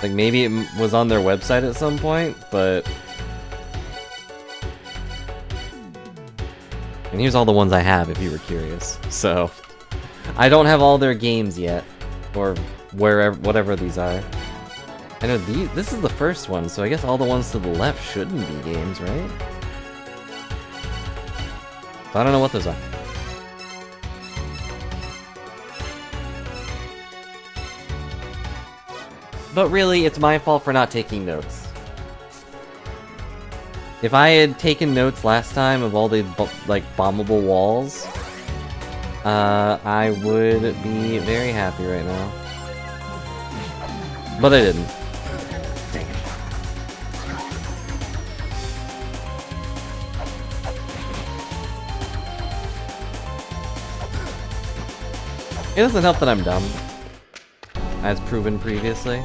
Like, maybe it was on their website at some point, but... And here's all the ones I have, if you were curious. So, I don't have all their games yet, or wherever, whatever these are. I know this is the first one, so I guess all the ones to the left shouldn't be games, right? I don't know what those are. But really, it's my fault for not taking notes. If I had taken notes last time of all the, like, bombable walls, I would be very happy right now. But I didn't. Dang it. It doesn't help that I'm dumb, as proven previously.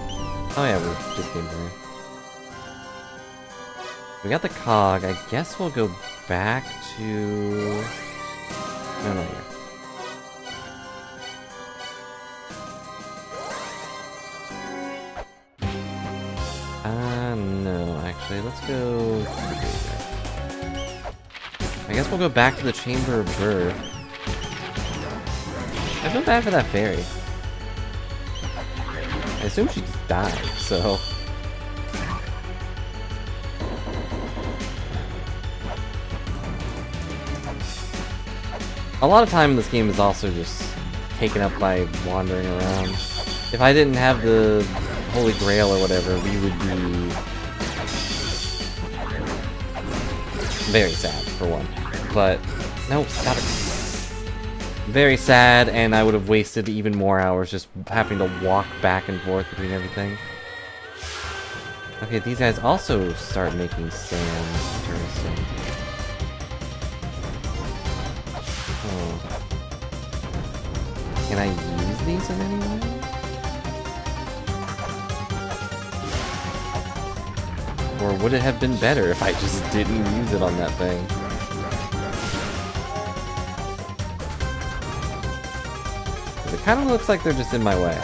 Oh yeah, we just came here. We got the cog. I guess we'll go back to... No, here. No, actually, let's go... I guess we'll go back to the Chamber of Birth. I feel bad for that fairy. I assume she just died, so... A lot of time in this game is also just taken up by wandering around. If I didn't have the Holy Grail or whatever, we would be... very sad, for one. But, no, stop it. Very sad, and I would have wasted even more hours just having to walk back and forth between everything. Okay, these guys also start making sand. Interesting. Oh. Can I use these in any way? Or would it have been better if I just didn't use it on that thing? It kind of looks like they're just in my way.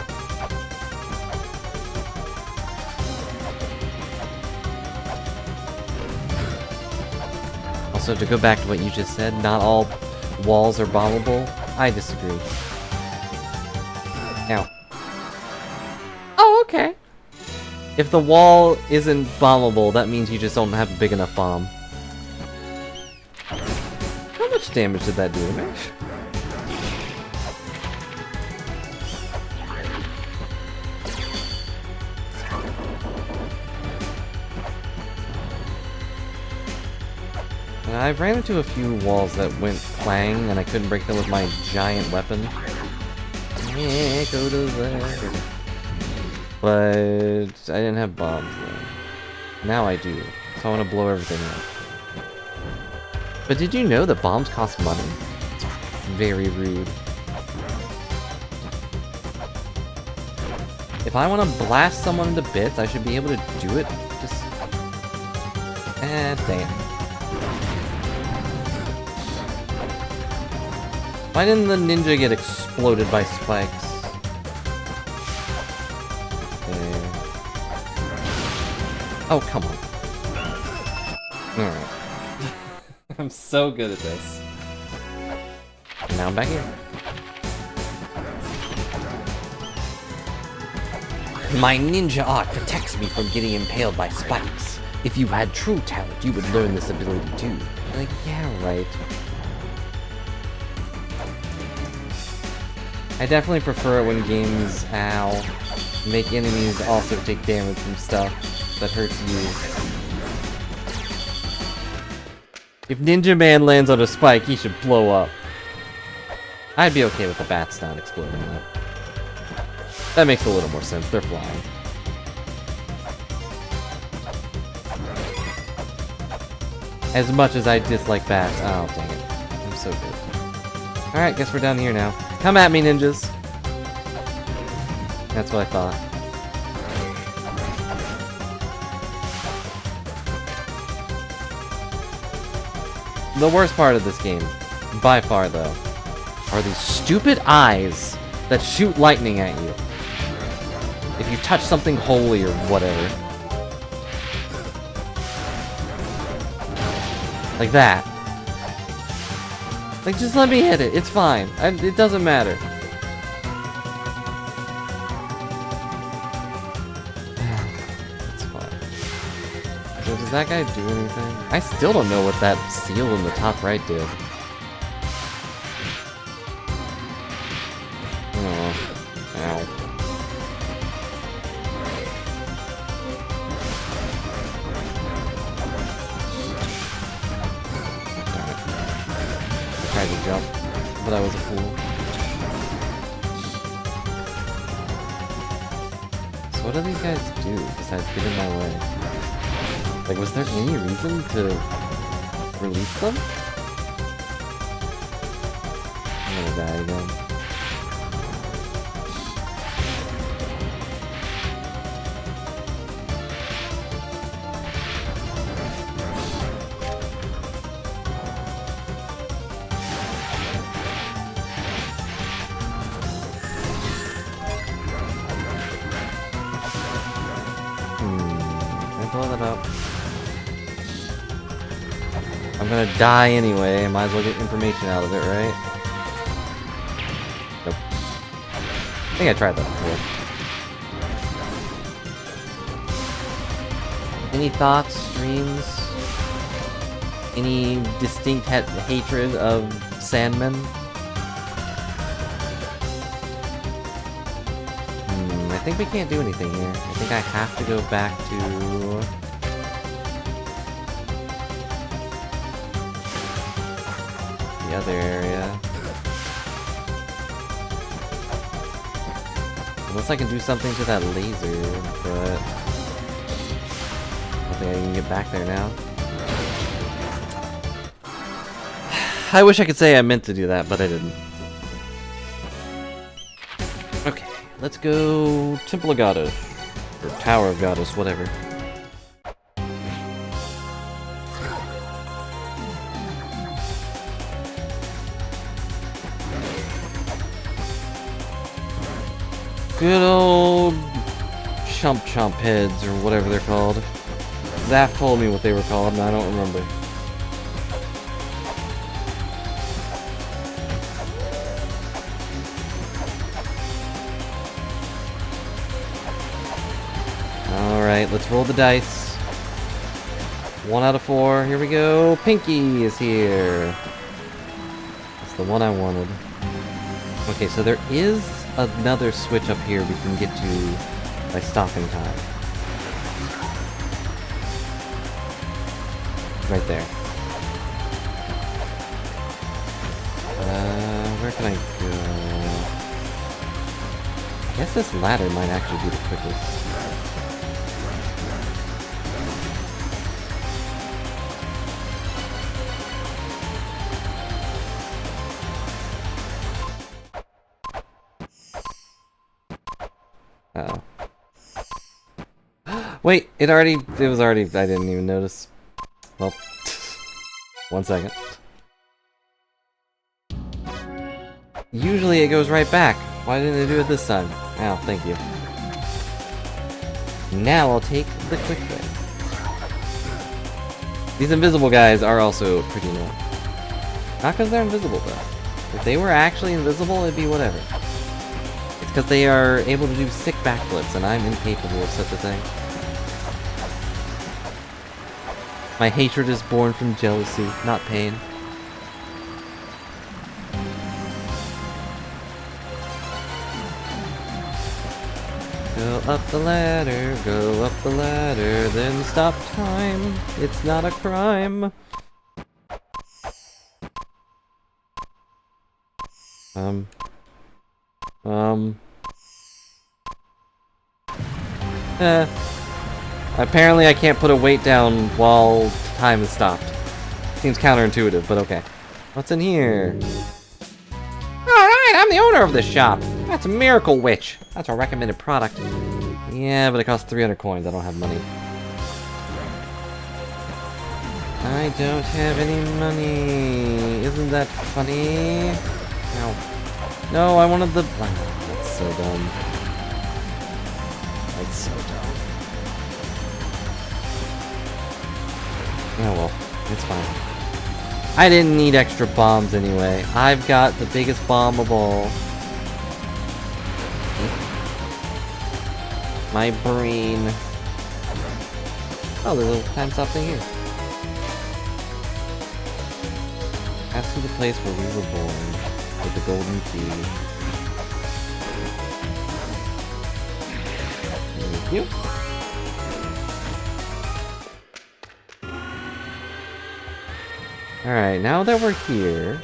Also, to go back to what you just said, not all walls are bombable. I disagree. Now. Oh, okay. If the wall isn't bombable, that means you just don't have a big enough bomb. How much damage did that do to me? I've ran into a few walls that went clang, and I couldn't break them with my giant weapon. Yeah, go to there. But I didn't have bombs then. Now I do, so I want to blow everything up. But did you know that bombs cost money? It's very rude. If I want to blast someone into bits, I should be able to do it. Just... dang it. Why didn't the ninja get exploded by spikes? Okay. Oh, come on. Alright. I'm so good at this. And now I'm back here. My ninja art protects me from getting impaled by spikes. If you had true talent, you would learn this ability too. Like, yeah, right. I definitely prefer it when games, make enemies also take damage from stuff that hurts you. If Ninja Man lands on a spike, he should blow up. I'd be okay with the bats not exploding though. That makes a little more sense, they're flying. As much as I dislike bats, oh dang it. I'm so good. Alright, guess we're down here now. Come at me, ninjas! That's what I thought. The worst part of this game, by far though, are these stupid eyes that shoot lightning at you. If you touch something holy or whatever. Like that. Like, just let me hit it. It's fine. It doesn't matter. It's fine. So does that guy do anything? I still don't know what that seal in the top right did. Oh. Ow. Tried to jump, but I was a fool. So what do these guys do besides get in my way? Like, was there any reason to release them? I'm gonna die again. Blow that up. I'm gonna die anyway, might as well get information out of it, right? Nope. I think I tried that before. Any thoughts, dreams? Any distinct hatred of Sandmen? I think we can't do anything here. I think I have to go back to... the other area. Unless I can do something to that laser, but... I don't think I can get back there now. I wish I could say I meant to do that, but I didn't. Okay. Let's go Temple of Goddess. Or Tower of Goddess, whatever. Good old chump heads, or whatever they're called. Zaf told me what they were called, and I don't remember. Alright, let's roll the dice. 1 out of 4, here we go. Pinky is here. That's the one I wanted. Okay, so there is another switch up here we can get to by stopping time. Right there. Where can I go? I guess this ladder might actually be the quickest. Uh-oh. Wait, it was already, I didn't even notice. Well, 1 second. Usually it goes right back. Why didn't it do it this time? Ow, thank you. Now I'll take the quick way. These invisible guys are also pretty annoying. Not because they're invisible, though. If they were actually invisible, it'd be whatever. It's because they are able to do sick backflips, and I'm incapable of such a thing. My hatred is born from jealousy, not pain. Go up the ladder, then stop time. It's not a crime. Apparently I can't put a weight down while time is stopped. Seems counterintuitive, but okay. What's in here? Alright, I'm the owner of this shop. That's a Miracle Witch. That's a recommended product. Yeah, but it costs 300 coins. I don't have money. I don't have any money. Isn't that funny? No. No, I wanted the... Oh, that's so dumb. That's so dumb. Oh well, it's fine. I didn't need extra bombs anyway. I've got the biggest bomb of all. My brain. Oh, there's a little time stop thing here. Pass through the place where we were born, with the golden key. Thank you. Alright, now that we're here...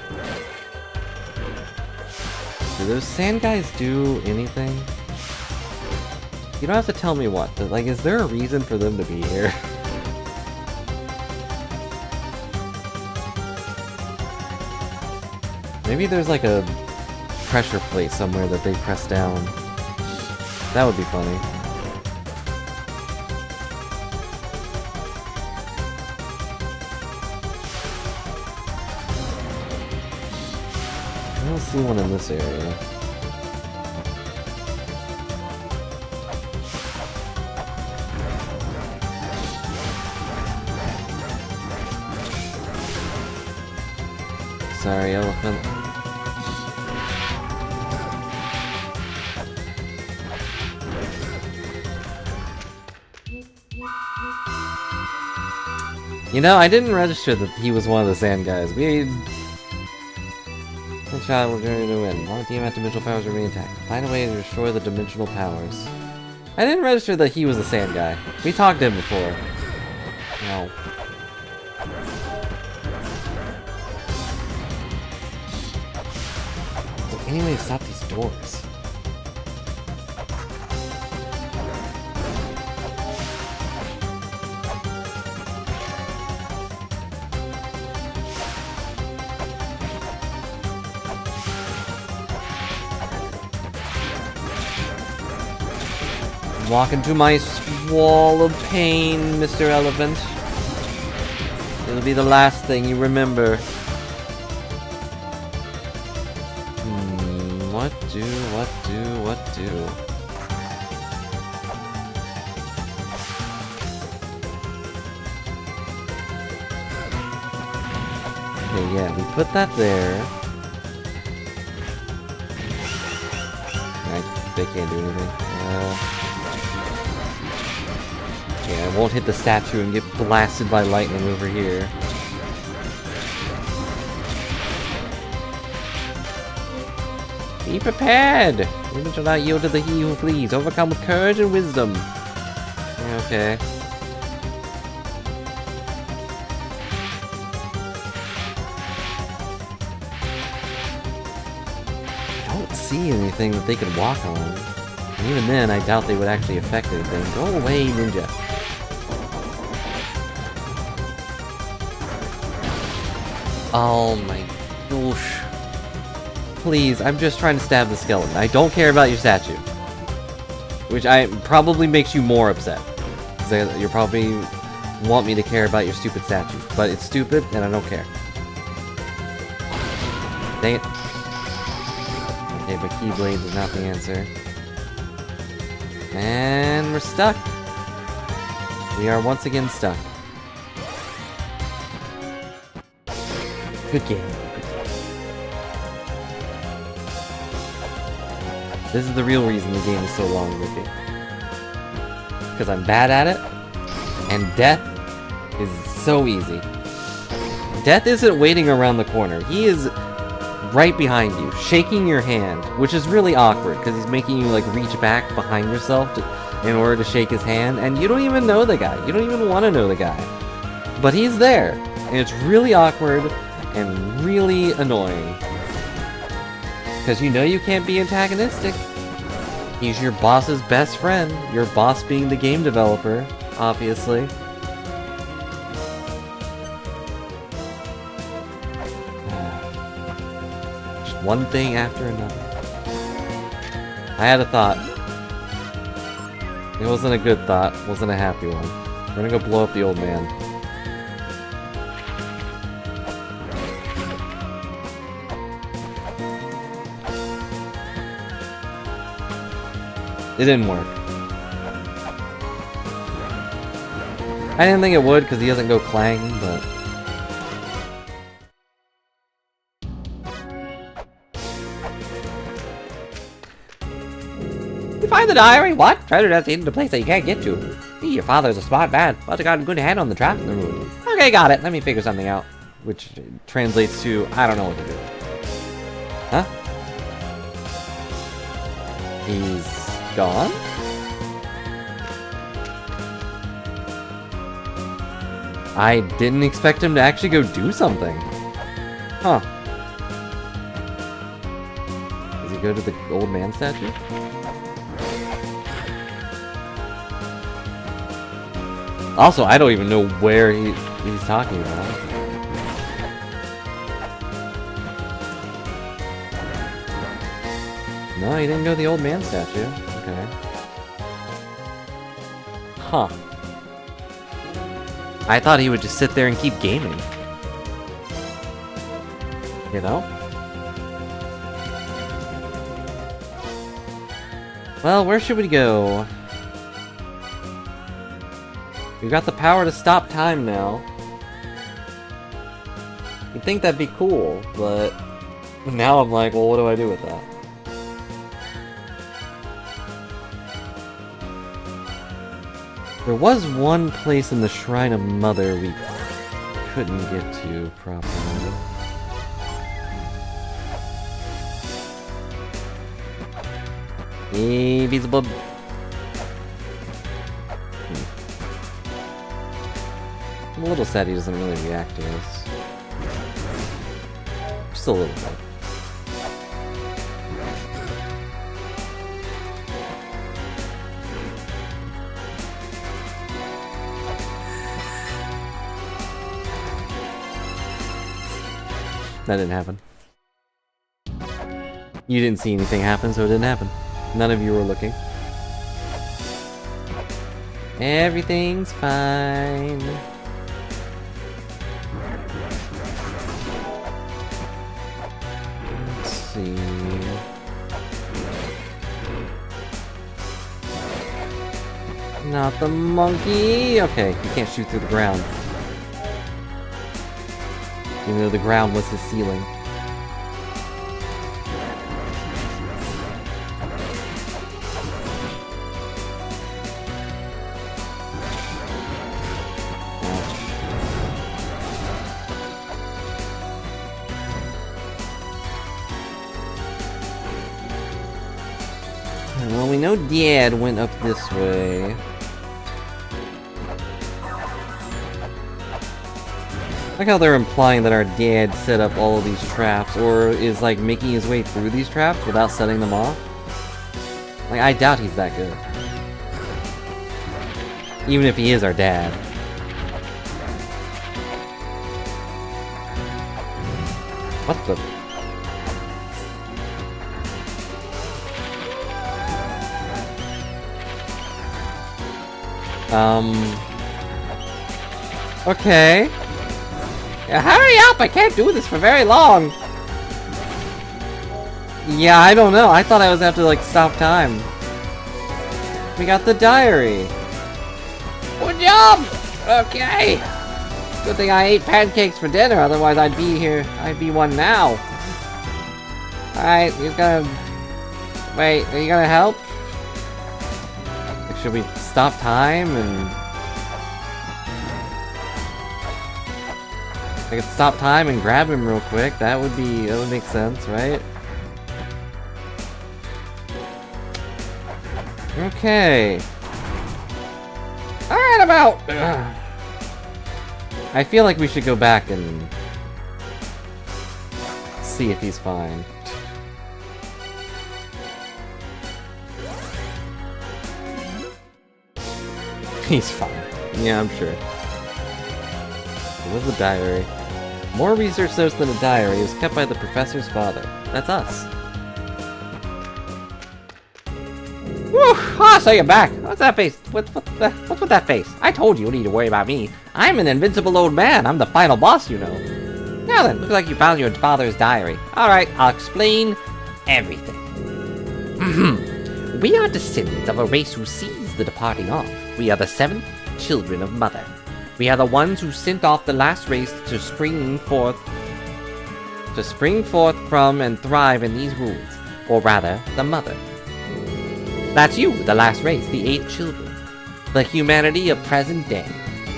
Do those sand guys do anything? You don't have to tell me what, but like, is there a reason for them to be here? Maybe there's like a pressure plate somewhere that they press down. That would be funny. I don't see one in this area. Sorry, elephant. You know, I didn't register that he was one of the sand guys. One shot will journey to win. Long team at dimensional powers remain intact. Find a way to destroy the dimensional powers. I didn't register that he was the sand guy. We talked to him before. No. Anyway, to stop these doors. Walk into my wall of pain, Mr. Elephant. It'll be the last thing you remember. What do? Okay, yeah, we put that there. They can't do anything. Yeah, I won't hit the statue and get blasted by lightning over here. Be prepared! Demons shall not yield to the he who flees. Overcome with courage and wisdom. Yeah, okay. I don't see anything that they could walk on. And even then, I doubt they would actually affect anything. Go away, ninja. Oh my gosh. Please, I'm just trying to stab the skeleton. I don't care about your statue. Which probably makes you more upset. Because you probably want me to care about your stupid statue. But it's stupid, and I don't care. Dang it. Okay, but Keyblade is not the answer. And we're stuck. We are once again stuck. Good game. This is the real reason the game is so long, Ricky. Because I'm bad at it, and death is so easy. Death isn't waiting around the corner. He is right behind you, shaking your hand, which is really awkward, because he's making you, like, reach back behind yourself in order to shake his hand, and you don't even know the guy. You don't even want to know the guy. But he's there, and it's really awkward and really annoying. Because you know you can't be antagonistic. He's your boss's best friend, your boss being the game developer, obviously. Just one thing after another. I had a thought. It wasn't a good thought, it wasn't a happy one. We're gonna go blow up the old man. It didn't work. I didn't think it would because he doesn't go clang, but... You find the diary? What? Treasure that's hidden in a place that you can't get to. Your father's a smart man. Must have got a good hand on the traps in the room. Okay, got it. Let me figure something out. Which translates to, I don't know what to do. Huh? He's gone? I didn't expect him to actually go do something. Huh. Does he go to the old man statue? Also, I don't even know where he's talking about. No, he didn't go to the old man statue. Okay. Huh. I thought he would just sit there and keep gaming. You know? Well, where should we go? We've got the power to stop time now. You'd think that'd be cool, but now I'm like, well, what do I do with that? There was one place in the Shrine of Mother we couldn't get to properly. Invisible. I'm a little sad he doesn't really react to this. Just a little bit. That didn't happen. You didn't see anything happen, so it didn't happen. None of you were looking. Everything's fine. Let's see. Not the monkey! Okay, you can't shoot through the ground. Even though the ground was his ceiling. Well, we know Dad went up this way. I like how they're implying that our dad set up all of these traps, or is like making his way through these traps without setting them off. Like, I doubt he's that good. Even if he is our dad. What the? Okay. Yeah, hurry up! I can't do this for very long! Yeah, I don't know. I thought I was gonna have to, like, stop time. We got the diary. Good job! Okay. Good thing I ate pancakes for dinner, otherwise I'd be here. I'd be one now. Alright, he's gonna Wait, are you gonna help? Like, should we stop time and... I could stop time and grab him real quick. That would make sense, right? Okay. Alright, I'm out! Ugh. I feel like we should go back and see if he's fine. He's fine. Yeah, I'm sure. What's the diary? More research notes than a diary. It was kept by the professor's father. That's us. Whew! Ah, so you're back. What's that face? What's with that face? I told you, you don't need to worry about me. I'm an invincible old man. I'm the final boss, you know. Now then, looks like you found your father's diary. Alright, I'll explain everything. We are descendants of a race who sees the departing off. We are the 7th children of Mother. We are the ones who sent off the last race to spring forth from and thrive in these wounds. Or rather, the Mother. That's you, the last race, the 8th children. The humanity of present day.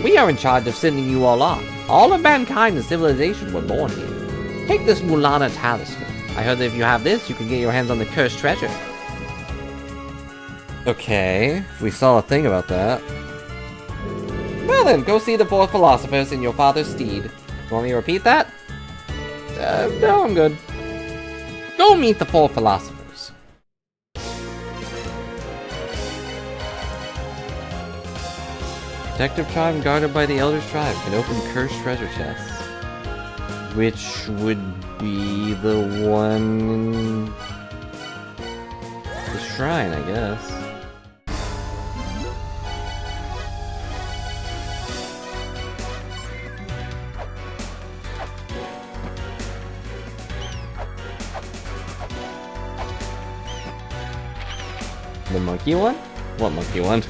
We are in charge of sending you all off. All of mankind and civilization were born here. Take this Mulana talisman. I heard that if you have this, you can get your hands on the cursed treasure. Okay, we saw a thing about that. Well then, go see the 4 philosophers in your father's steed. Want me to repeat that? No, I'm good. Go meet the 4 philosophers. Protective tribe guarded by the Elder's tribe can open cursed treasure chests. Which would be the one... the shrine, I guess. The monkey one? What monkey one?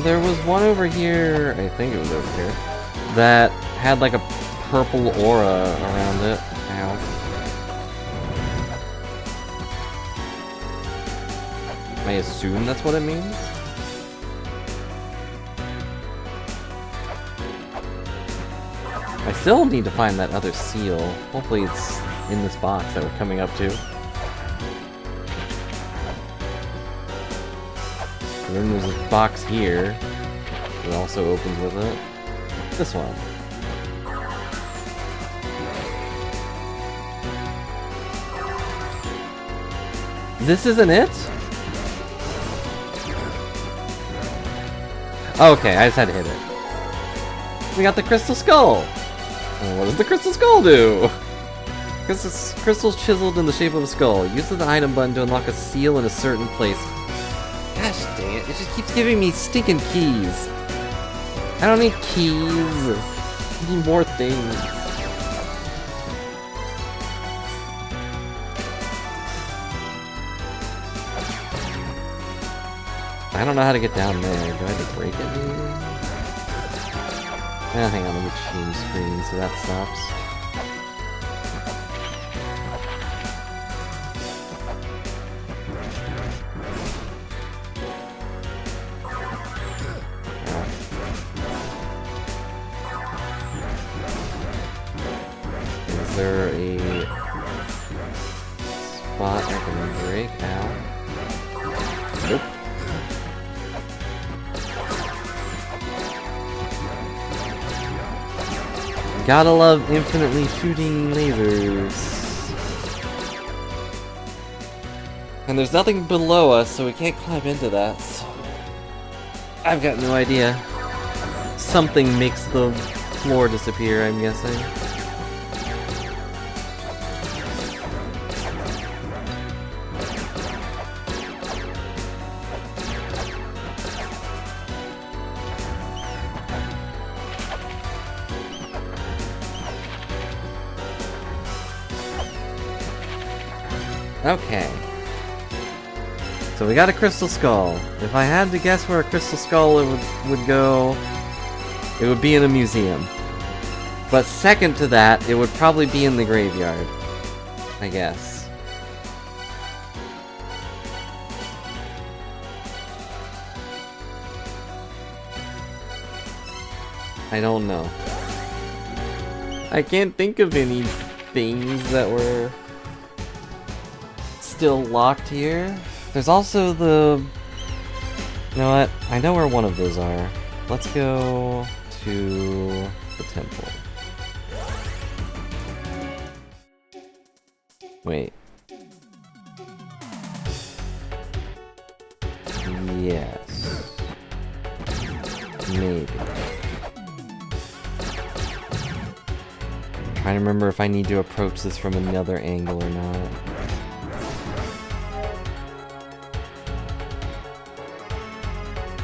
There was one over here, I think it was over here, that had like a purple aura around it. Ow. I assume that's what it means? I still need to find that other seal. Hopefully it's in this box that we're coming up to. And then there's a box here that also opens with it. This one. This isn't it? Okay, I just had to hit it. We got the crystal skull! And what does the crystal skull do? Crystal's chiseled in the shape of a skull. Use the item button to unlock a seal in a certain place. Gosh dang it, it just keeps giving me stinking keys. I don't need keys. I need more things. I don't know how to get down there. Do I have to break it maybe? Hang on, let me change screen so that stops. Is there a spot I can break out? Nope. Gotta love infinitely shooting lasers. And there's nothing below us, so we can't climb into that. So I've got no idea. Something makes the floor disappear, I'm guessing. Okay. So we got a crystal skull. If I had to guess where a crystal skull would go, it would be in a museum. But second to that, it would probably be in the graveyard. I guess. I don't know. I can't think of any things that were still locked here. There's also the... You know what? I know where one of those are. Let's go to the temple. Wait. Yes. Maybe. I'm trying to remember if I need to approach this from another angle or not.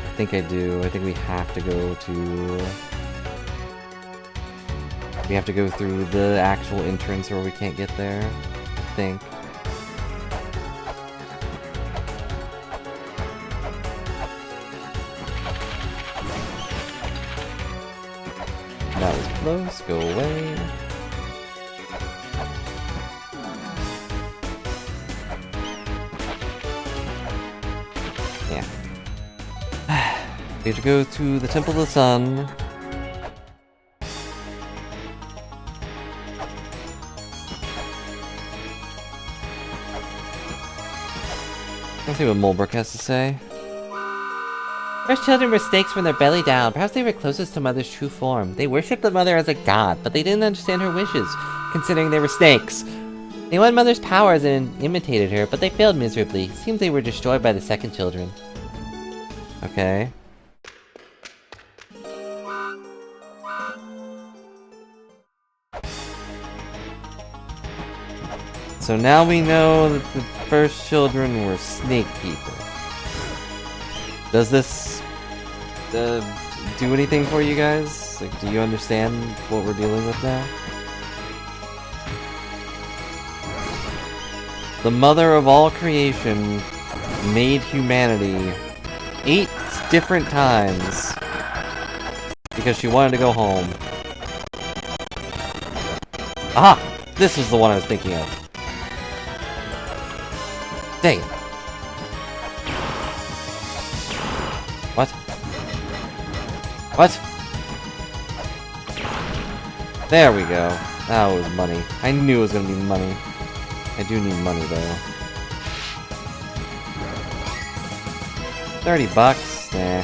I think I do. I think we have to go to... We have to go through the actual entrance or we can't get there. I think. That was close. Go away. Yeah. We have to go to the Temple of the Sun. Let's see what Mulbrook has to say. First children were snakes from their belly down. Perhaps they were closest to Mother's true form. They worshipped the Mother as a god, but they didn't understand her wishes, considering they were snakes. They wanted Mother's powers and imitated her, but they failed miserably. Seems they were destroyed by the second children. Okay. So now we know that the first children were snake people. Does this do anything for you guys? Like, do you understand what we're dealing with now? The mother of all creation made humanity 8 different times because she wanted to go home. Ah! This was the one I was thinking of. Dang it. What? What? There we go. That was money. I knew it was gonna be money. I do need money though. 30 bucks? Nah.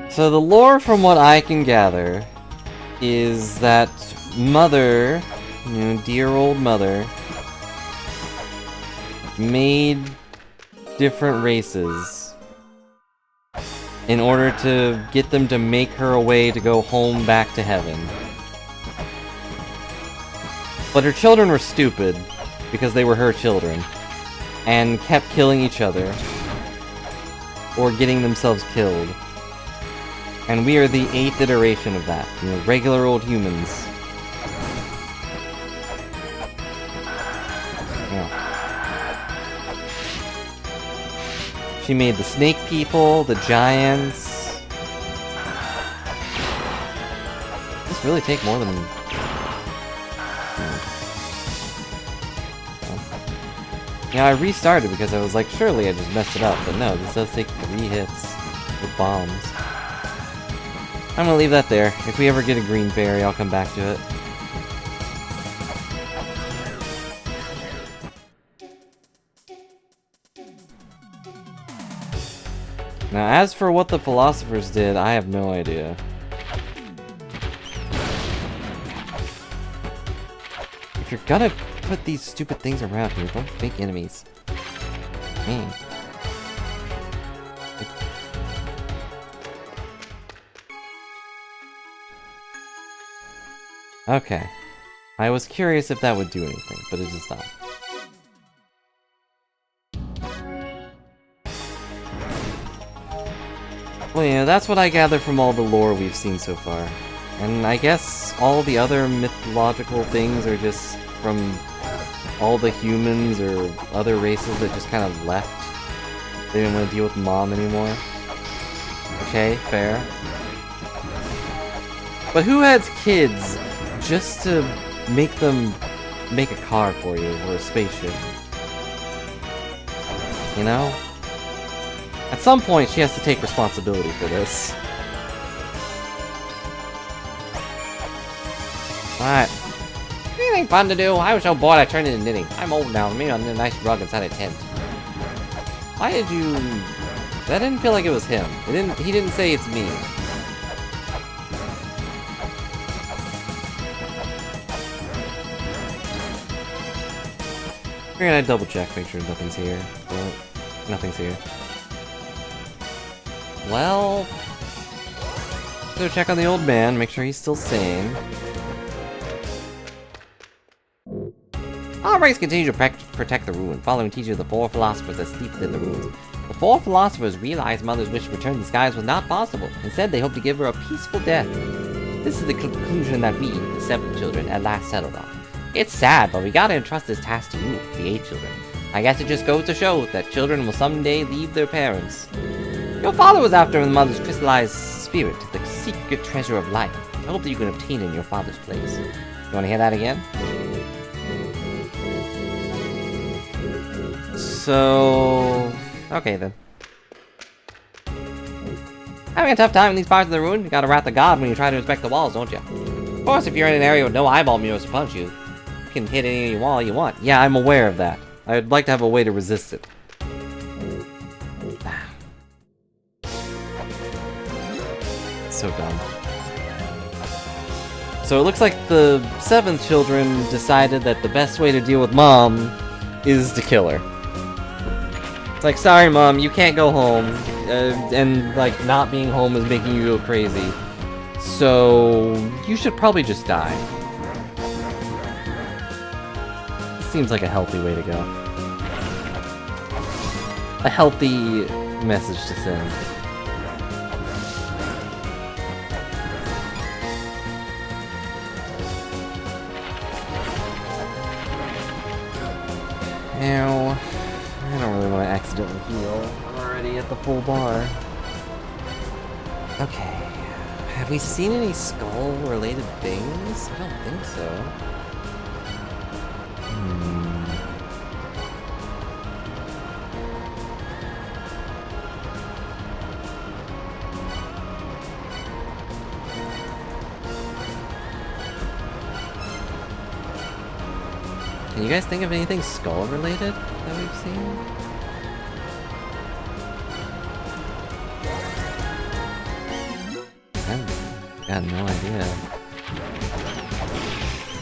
So the lore from what I can gather is that Mother, you know, dear old Mother, made different races in order to get them to make her a way to go home back to heaven. But her children were stupid because they were her children and kept killing each other or getting themselves killed. And we are the 8th iteration of that, you know, regular old humans. She made the snake people, the giants. Does this really take more than... Yeah, I restarted because I was like, surely I just messed it up, but no, this does take 3 hits with bombs. I'm gonna leave that there. If we ever get a green fairy, I'll come back to it. Now, as for what the philosophers did, I have no idea. If you're gonna put these stupid things around here, don't make enemies. Man. Okay. I was curious if that would do anything, but it does not. Well, yeah, that's what I gather from all the lore we've seen so far. And I guess all the other mythological things are just from all the humans or other races that just kind of left. They didn't want to deal with Mom anymore. Okay, fair. But who has kids just to make them make a car for you, or a spaceship? You know? At some point, she has to take responsibility for this. Alright. Anything fun to do? I was so bored I turned into knitting. I'm old now, maybe I'll knit a nice rug inside a tent. Why did you... That didn't feel like it was him. He didn't say it's me. We're gonna double check, make sure nothing's here. But nothing's here. Well... So check on the old man, make sure he's still sane. Our race continues to protect the ruin, following teaching of the four philosophers that sleep within the ruins. The four philosophers realized Mother's wish to return to the skies was not possible. Instead, they hoped to give her a peaceful death. This is the conclusion that we, the 7 children, at last settled on. It's sad, but we gotta entrust this task to you, the 8 children. I guess it just goes to show that children will someday leave their parents. Your father was after Mother's crystallized spirit, the secret treasure of life. I hope that you can obtain it in your father's place. You wanna hear that again? So... Okay, then. Having a tough time in these parts of the ruin? You gotta wrath the god when you try to inspect the walls, don't you? Of course, if you're in an area with no eyeball mirrors to punch you, you can hit any wall you want. Yeah, I'm aware of that. I'd like to have a way to resist it. So dumb. So it looks like the 7th children decided that the best way to deal with Mom is to kill her. It's like, sorry Mom, you can't go home, and like not being home is making you go crazy, so you should probably just die. This seems like a healthy way to go. A healthy message to send. Ew. I don't really want to accidentally heal. I'm already at the full bar. Okay. Have we seen any skull-related things? I don't think so. Can you guys think of anything skull-related that we've seen? I've got no idea.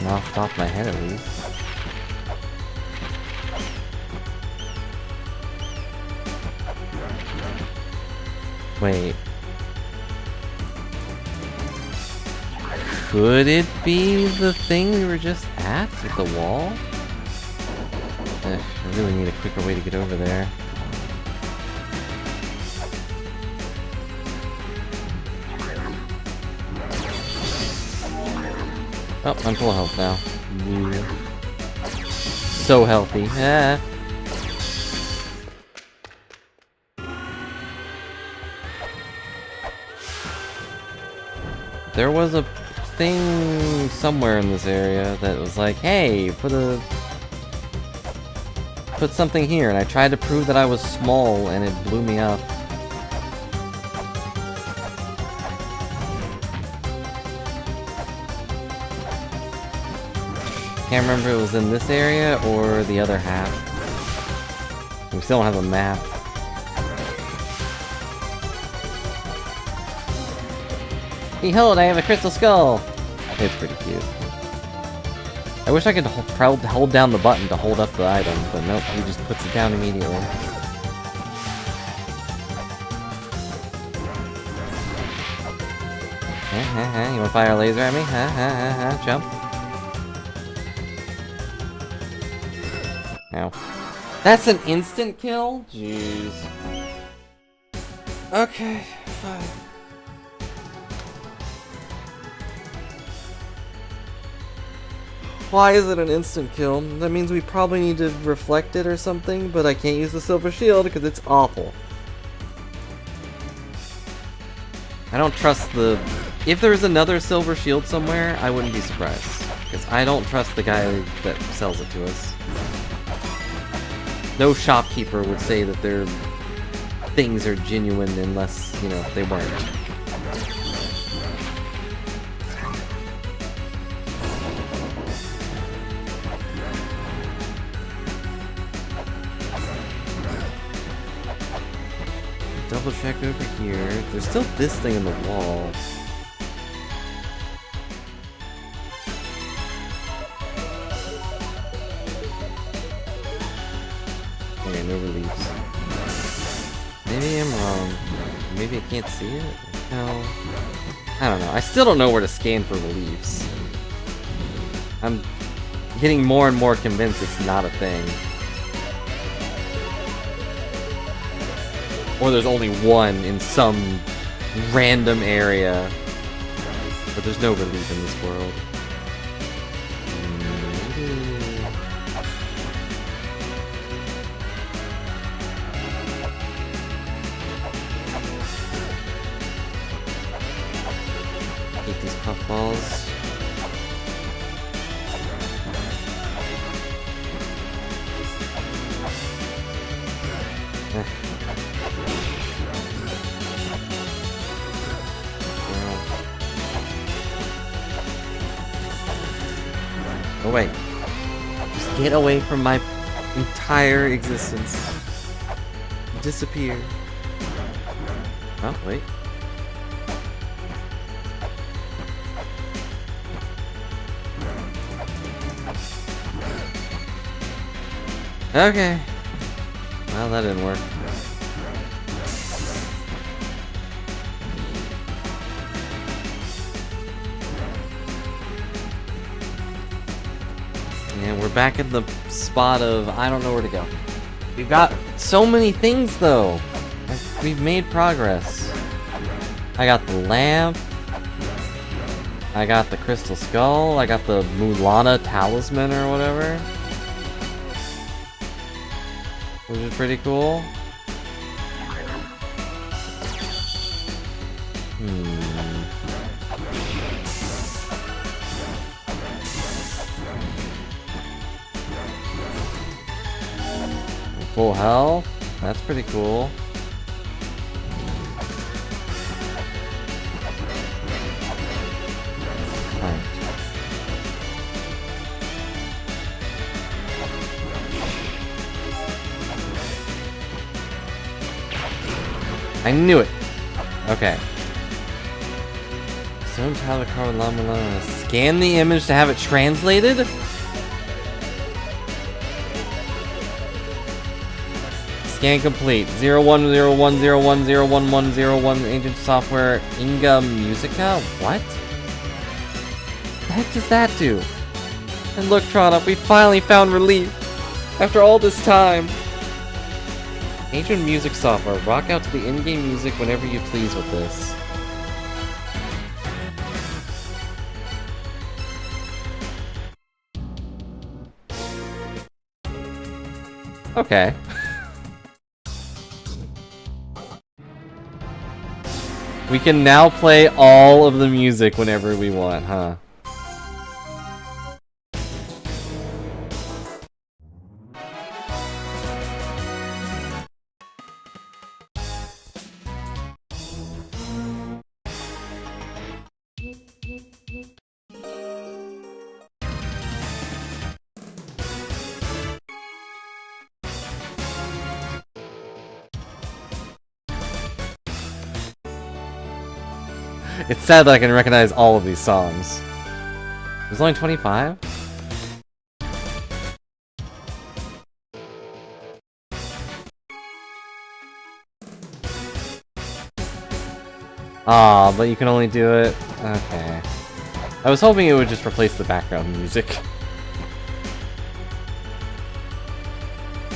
Not off the top of my head, at least. Wait. Could it be the thing we were just at with the wall? I really need a quicker way to get over there. Oh, I'm full of health now. Yeah. So healthy. Ah. There was a thing somewhere in this area that was like, hey, put something here, and I tried to prove that I was small, and it blew me up. Can't remember if it was in this area or the other half. We still don't have a map. Behold, I have a crystal skull! It's pretty cute. I wish I could hold down the button to hold up the item, but nope, he just puts it down immediately. You wanna fire a laser at me? Jump. Ow. That's an instant kill? Jeez. Okay, fine. Why is it an instant kill? That means we probably need to reflect it or something, but I can't use the silver shield because it's awful. I don't trust the... If there's another silver shield somewhere, I wouldn't be surprised. Because I don't trust the guy that sells it to us. No shopkeeper would say that their things are genuine unless, you know, they weren't. Double check over here. There's still this thing in the wall. Okay, no reliefs. Maybe I'm wrong. Maybe I can't see it? No. I don't know. I still don't know where to scan for reliefs. I'm getting more and more convinced it's not a thing. Or there's only one in some random area. But there's no relief in this world. Eat these puffballs. Oh wait. Just get away from my entire existence. Disappear. Oh, wait. Okay. Well, that didn't work. And we're back in the spot of I don't know where to go. We've got so many things though. We've made progress. I got the lamp. I got the crystal skull. I got the La-Mulana talisman or whatever. Which is pretty cool. Full health? That's pretty cool. Right. I knew it! Okay. Stone Tyler Carbon La-Mulana. Scan the image to have it translated? Scan complete. 0101010101 Agent Software Inga Musica? What? The heck does that do? And look, Trana, we finally found relief! After all this time! Ancient Music Software. Rock out to the in-game music whenever you please with this. Okay. We can now play all of the music whenever we want, huh? It's sad that I can recognize all of these songs. There's only 25? Aw, but you can only do it? Okay. I was hoping it would just replace the background music.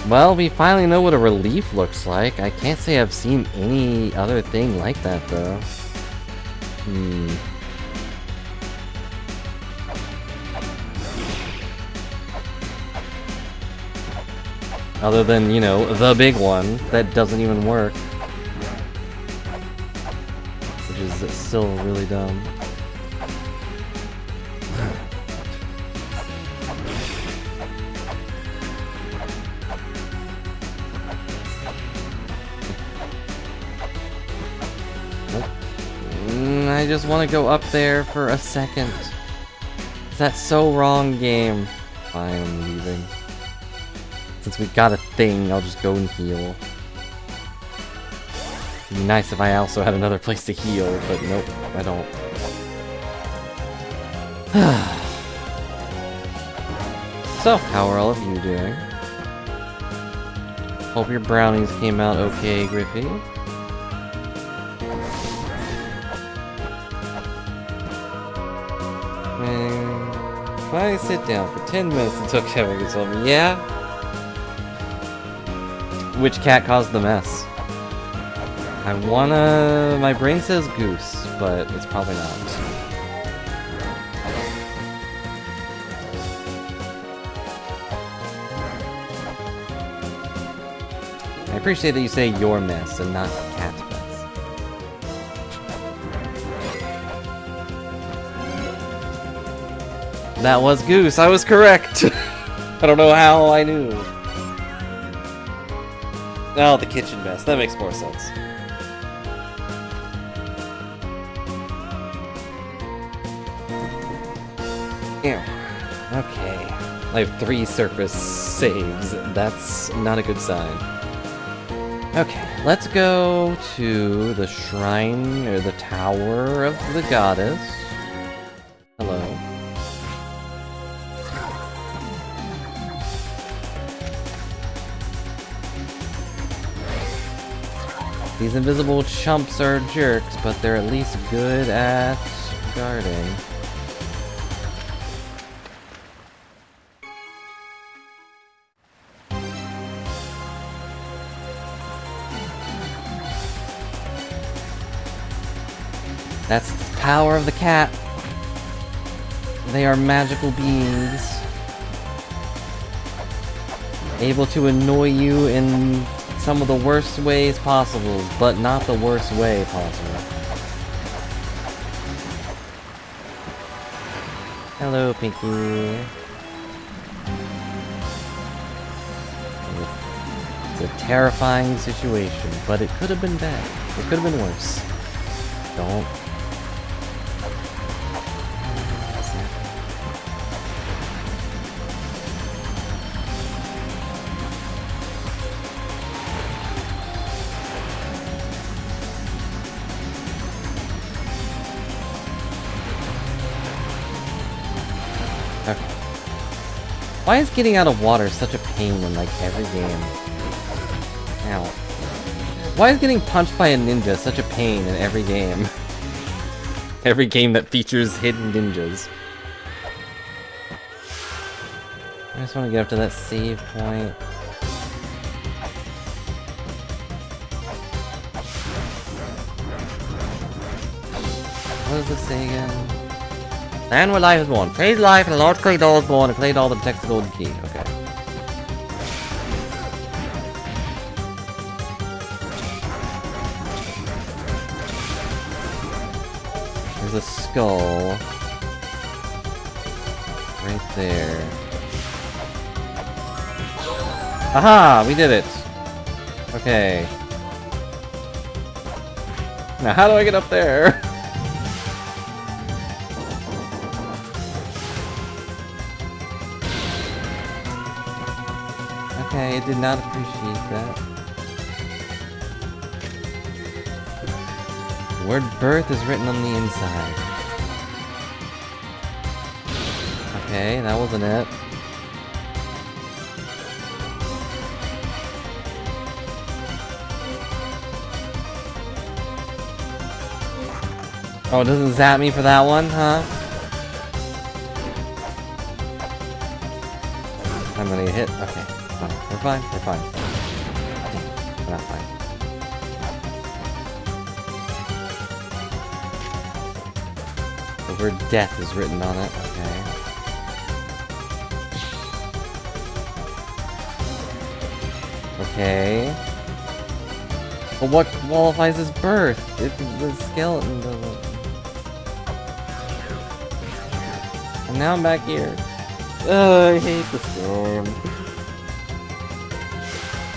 Well, we finally know what a relief looks like. I can't say I've seen any other thing like that, though. Other than, you know, the big one that doesn't even work. Which is still really dumb. I just want to go up there for a second. Is that so wrong, game? Fine, I'm leaving. Since we got a thing, I'll just go and heal. It'd be nice if I also had another place to heal, but nope, I don't. So, how are all of you doing? Hope your brownies came out okay, Griffey. If I sit down for 10 minutes until Kevin can tell me, yeah? Which cat caused the mess? I wanna... My brain says Goose, but it's probably not. I appreciate that you say your mess and not cat's mess. That was Goose. I was correct. I don't know how I knew. Oh, the kitchen mess. That makes more sense. Ew. Okay. I have 3 surface saves. That's not a good sign. Okay, let's go to the shrine, or the tower of the goddess. Hello. These invisible chumps are jerks, but they're at least good at guarding. That's the power of the cat. They are magical beings. Able to annoy you in some of the worst ways possible, but not the worst way possible. Hello, Pinky. It's a terrifying situation, but it could have been bad. It could have been worse. Don't. Okay. Why is getting out of water such a pain in, like, every game? Ow. Why is getting punched by a ninja such a pain in every game? Every game that features hidden ninjas. I just want to get up to that save point. What does this say again? And where life is born. Praise life, and the Lord Clay Doll is born, and Clay Doll that protects the golden key. Okay. There's a skull. Right there. Aha! We did it! Okay. Now how do I get up there? Okay, I did not appreciate that. The word birth is written on the inside. Okay, that wasn't it. Oh, it doesn't zap me for that one, huh? I'm gonna get hit. Okay. We're fine, we're fine. We're not fine. The word death is written on it, okay. Okay. But what qualifies as birth if the skeleton doesn't? And now I'm back here. I hate this game.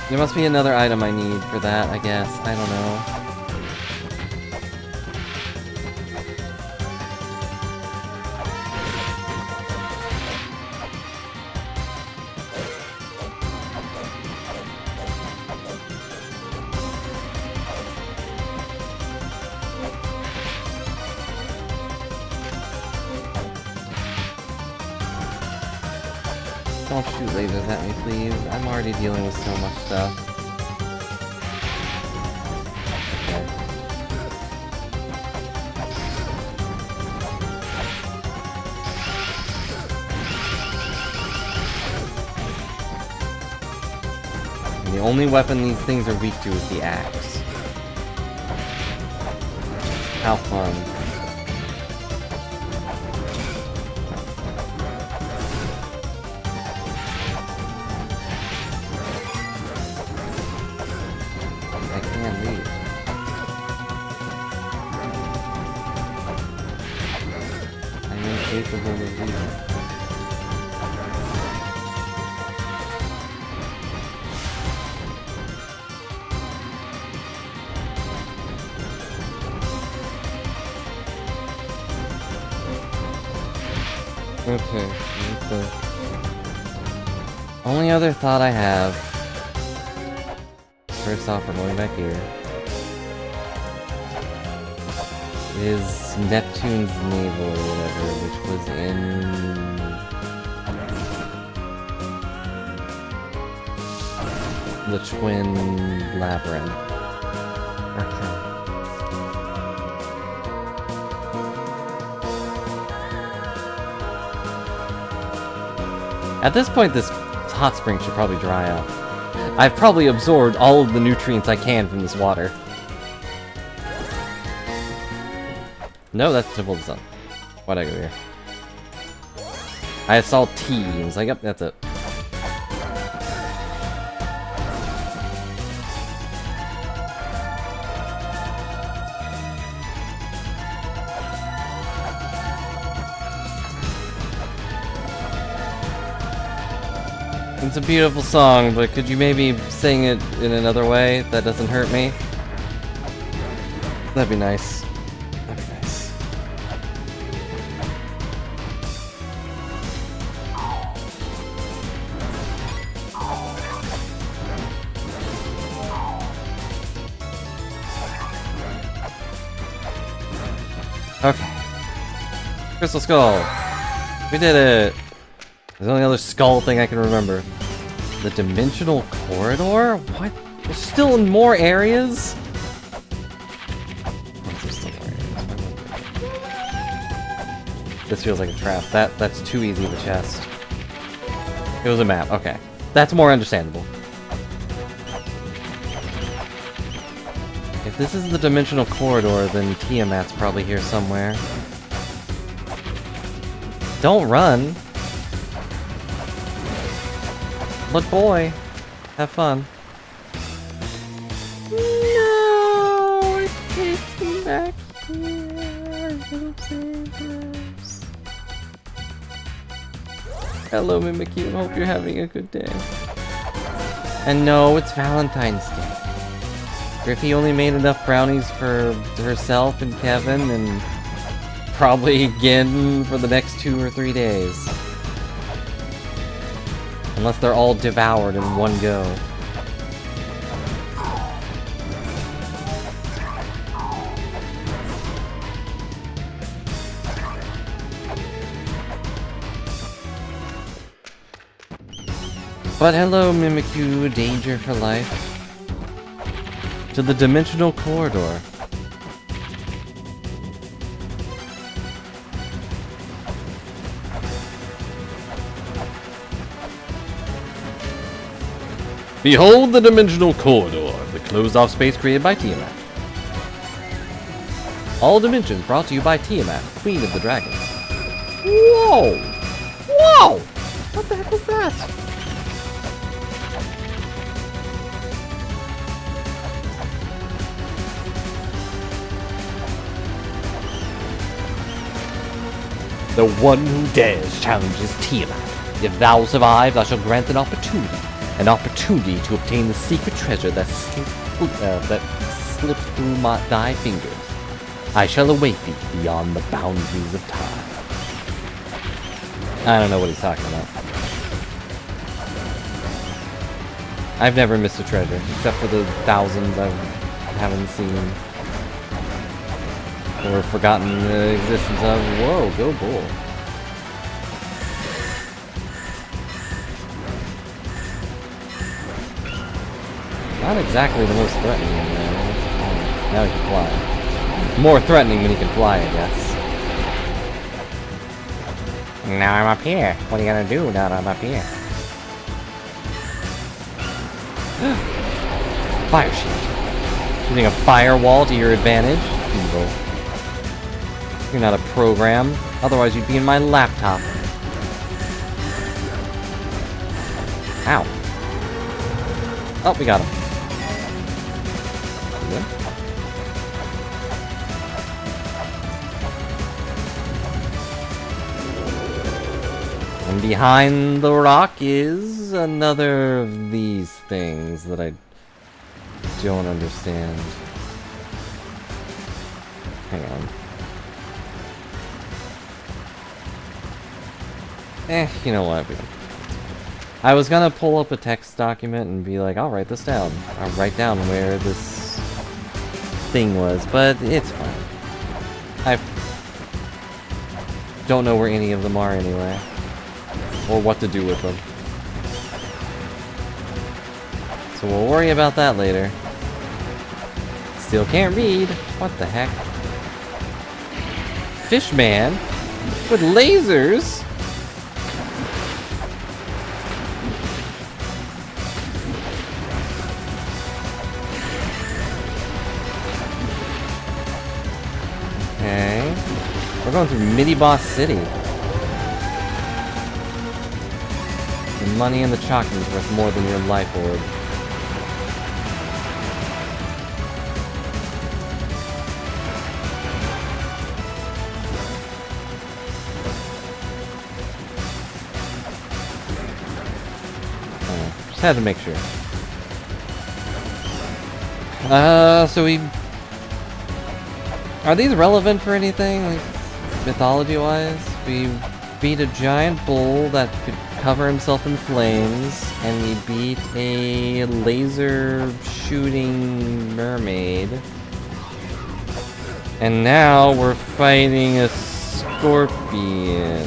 There must be another item I need for that, I guess. I don't know. Don't shoot lasers at me, please. I'm already dealing with so much stuff. And the only weapon these things are weak to is the axe. How fun. Capable of leaving. Okay, the only other thought I have. First off, we're going back here. Is Neptune's navel or whatever, which was in the Twin Labyrinth. Okay. At this point, this hot spring should probably dry up. I've probably absorbed all of the nutrients I can from this water. No, that's the Temple of the Sun. Why'd I go here? I saw T and was like, yep, that's it. It's a beautiful song, but could you maybe sing it in another way that doesn't hurt me? That'd be nice. Okay. Crystal Skull. We did it. There's the only other skull thing I can remember. The Dimensional Corridor? What? There's still more areas? There's still more areas. This feels like a trap. That's too easy of a chest. It was a map. Okay. That's more understandable. If this is the Dimensional Corridor, then Tiamat's probably here somewhere. Don't run! But boy, have fun. No, it takes me back here. Hello, Mimikyu. Hope you're having a good day. And no, it's Valentine's Day. Griffy only made enough brownies for herself and Kevin, and probably again for the next 2 or 3 days. Unless they're all devoured in one go. But hello, Mimikyu, danger for life. To the Dimensional Corridor. Behold the Dimensional Corridor, the closed-off space created by Tiamat. All dimensions brought to you by Tiamat, Queen of the Dragons. Whoa! Whoa! What the heck was that? The one who dares challenges Tiamat. If thou survive, I shall grant an opportunity to obtain the secret treasure that slipped through thy fingers. I shall await thee beyond the boundaries of time. I don't know what he's talking about. I've never missed a treasure, except for the thousands I haven't seen. Or forgotten the existence of. Whoa, go bull. Not exactly the most threatening. Now he can fly. More threatening when he can fly, I guess. Now I'm up here. What are you gonna do now that I'm up here? Fire shield. Using a firewall to your advantage? Evil. You're not a program. Otherwise you'd be in my laptop. Ow. Oh, we got him. Good. And behind the rock is another of these things that I don't understand. Hang on. You know what? I was gonna pull up a text document and be like, I'll write this down. I'll write down where this thing was, but it's fine. I don't know where any of them are anyway. Or what to do with them. So we'll worry about that later. Still can't read. What the heck? Fishman? With lasers? Okay. We're going through Mini-Boss City. The money and the chocolate is worth more than your life orb. Just had to make sure. So we... Are these relevant for anything, like, mythology-wise? We beat a giant bull that could cover himself in flames, and we beat a laser-shooting mermaid. And now we're fighting a scorpion.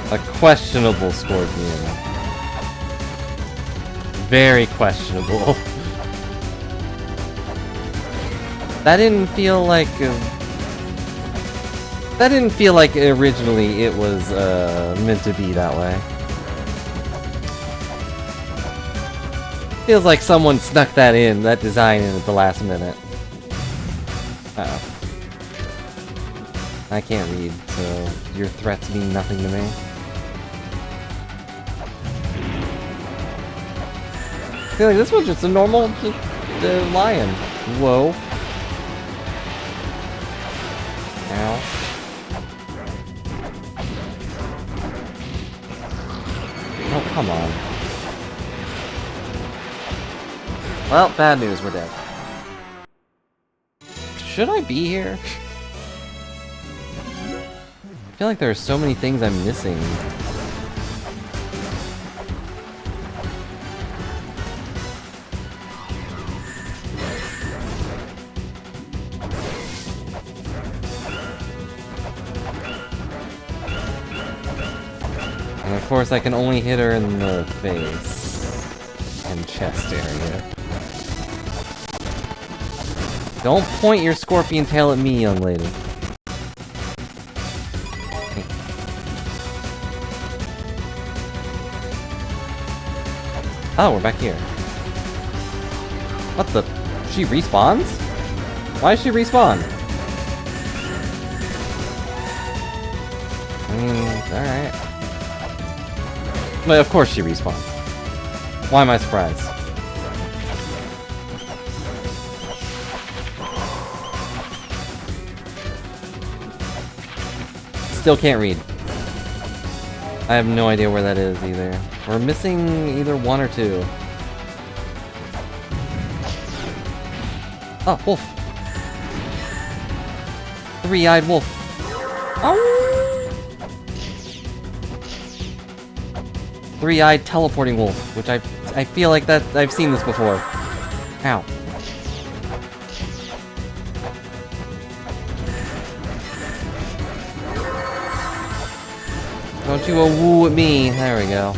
A questionable scorpion. Very questionable. That didn't feel like... that didn't feel like originally it was meant to be that way. Feels like someone snuck that in, that design in at the last minute. Uh-oh. I can't read, so your threats mean nothing to me. I feel like this one's just a normal lion. Whoa. Ow. Oh, come on. Well, bad news, we're dead. Should I be here? I feel like there are so many things I'm missing. And of course I can only hit her in the face and chest area. Don't point your scorpion tail at me, young lady. Oh, we're back here. What the? She respawns? Why does she respawn? I mean, alright. But of course she respawns. Why am I surprised? Still can't read. I have no idea where that is either. We're missing either one or two. Oh, wolf. Three-eyed wolf. Oh. Three-eyed teleporting wolf, which I feel like that I've seen this before. Ow. Don't you woo at me. There we go.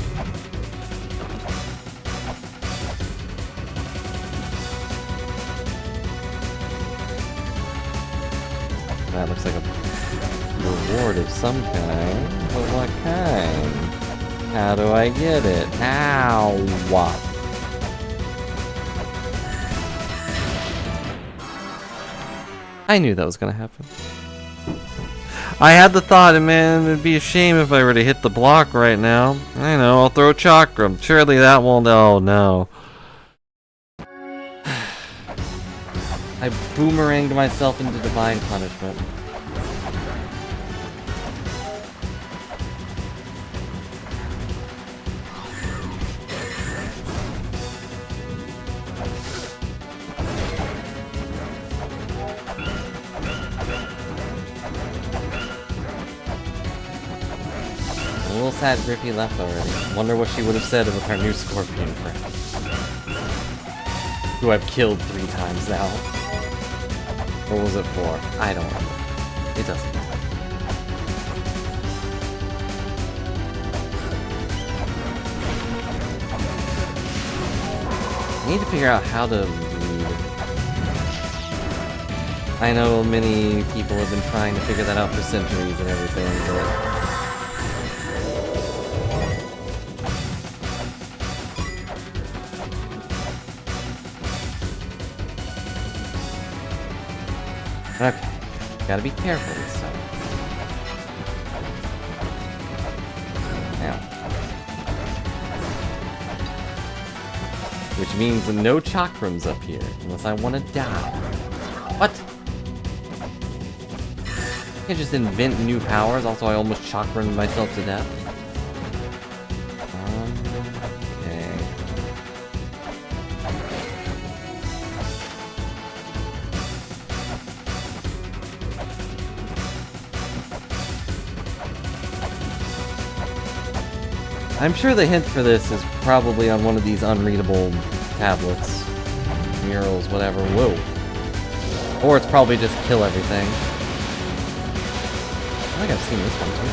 That looks like a reward of some kind. But what kind? How do I get it? Ow! I knew that was gonna happen. I had the thought, and man, it'd be a shame if I were to hit the block right now. I know, I'll throw Chakram. Surely that won't. Oh no. I boomeranged myself into divine punishment. A little sad Griffy left already. Wonder what she would have said with our new scorpion friend. Who I've killed 3 times now. Or was it 4? I don't know. It doesn't matter. I need to figure out how to read. I know many people have been trying to figure that out for centuries and everything, but... Okay, gotta be careful this time. Now. Which means no chakrams up here, unless I want to die. What? I can't just invent new powers, also I almost chakrammed myself to death. Okay. I'm sure the hint for this is probably on one of these unreadable tablets. Murals, whatever. Whoa. Or it's probably just kill everything. I think I've seen this one too.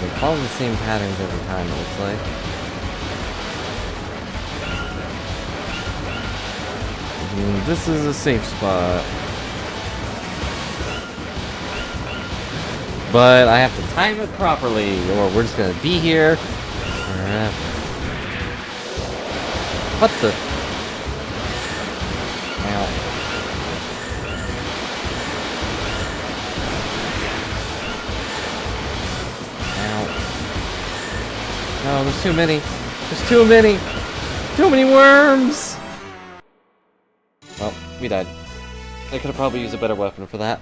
They follow the same patterns every time, it looks like. This is a safe spot. But I have to time it properly, or we're just gonna be here forever. What the? Ow. Ow. No, there's too many. There's too many. Too many worms! Well, we died. I could have probably used a better weapon for that.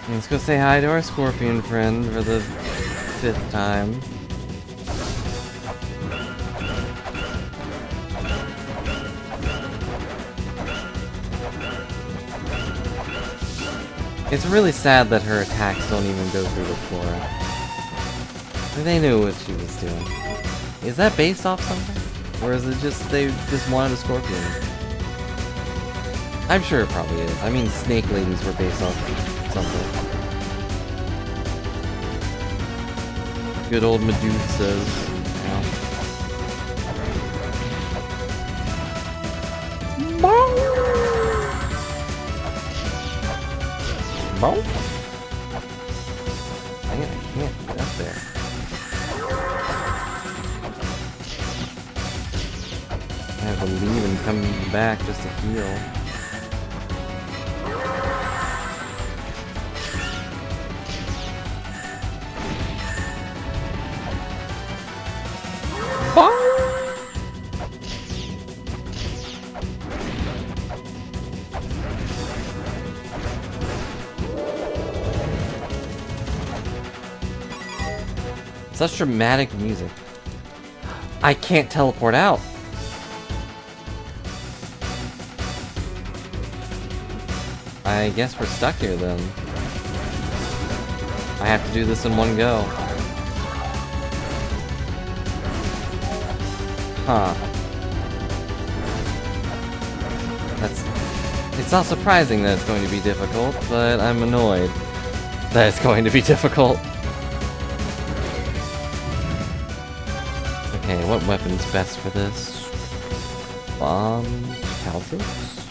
Let's go say hi to our scorpion friend for the 5th time. It's really sad that her attacks don't even go through the floor. They knew what she was doing. Is that based off something? Or is it just they just wanted a scorpion? I'm sure it probably is. I mean, snake ladies were based off something. Good old Medusas. Dang it, I can't get up there. I have to leave and come back just to heal. Such dramatic music. I can't teleport out. I guess we're stuck here then. I have to do this in one go. Huh. It's not surprising that it's going to be difficult, but I'm annoyed that it's going to be difficult. Okay, what weapon's best for this? Bombs? Caltrops?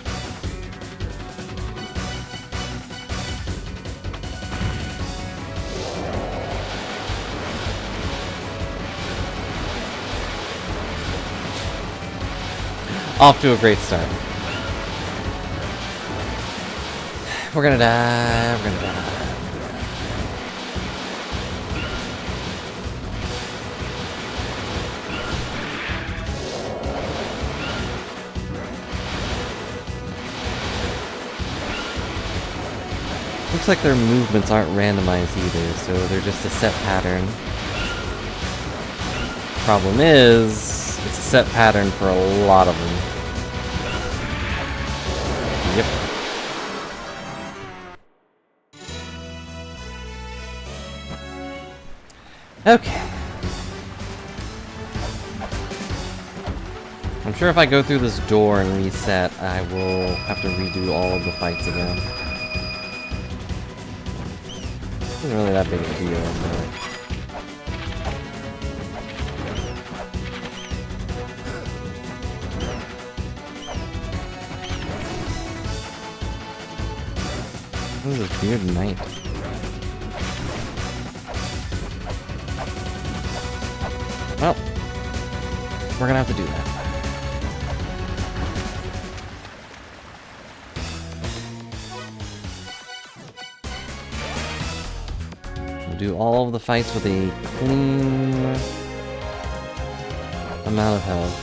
Off to a great start. We're gonna die, we're gonna die. Looks like their movements aren't randomized either, so they're just a set pattern. Problem is, it's a set pattern for a lot of them. Yep. Okay. I'm sure if I go through this door and reset, I will have to redo all of the fights again. Isn't really that big a deal, but... What is this weird knight? Well, we're gonna have to do that. We'll do all of the fights with a clean amount of health.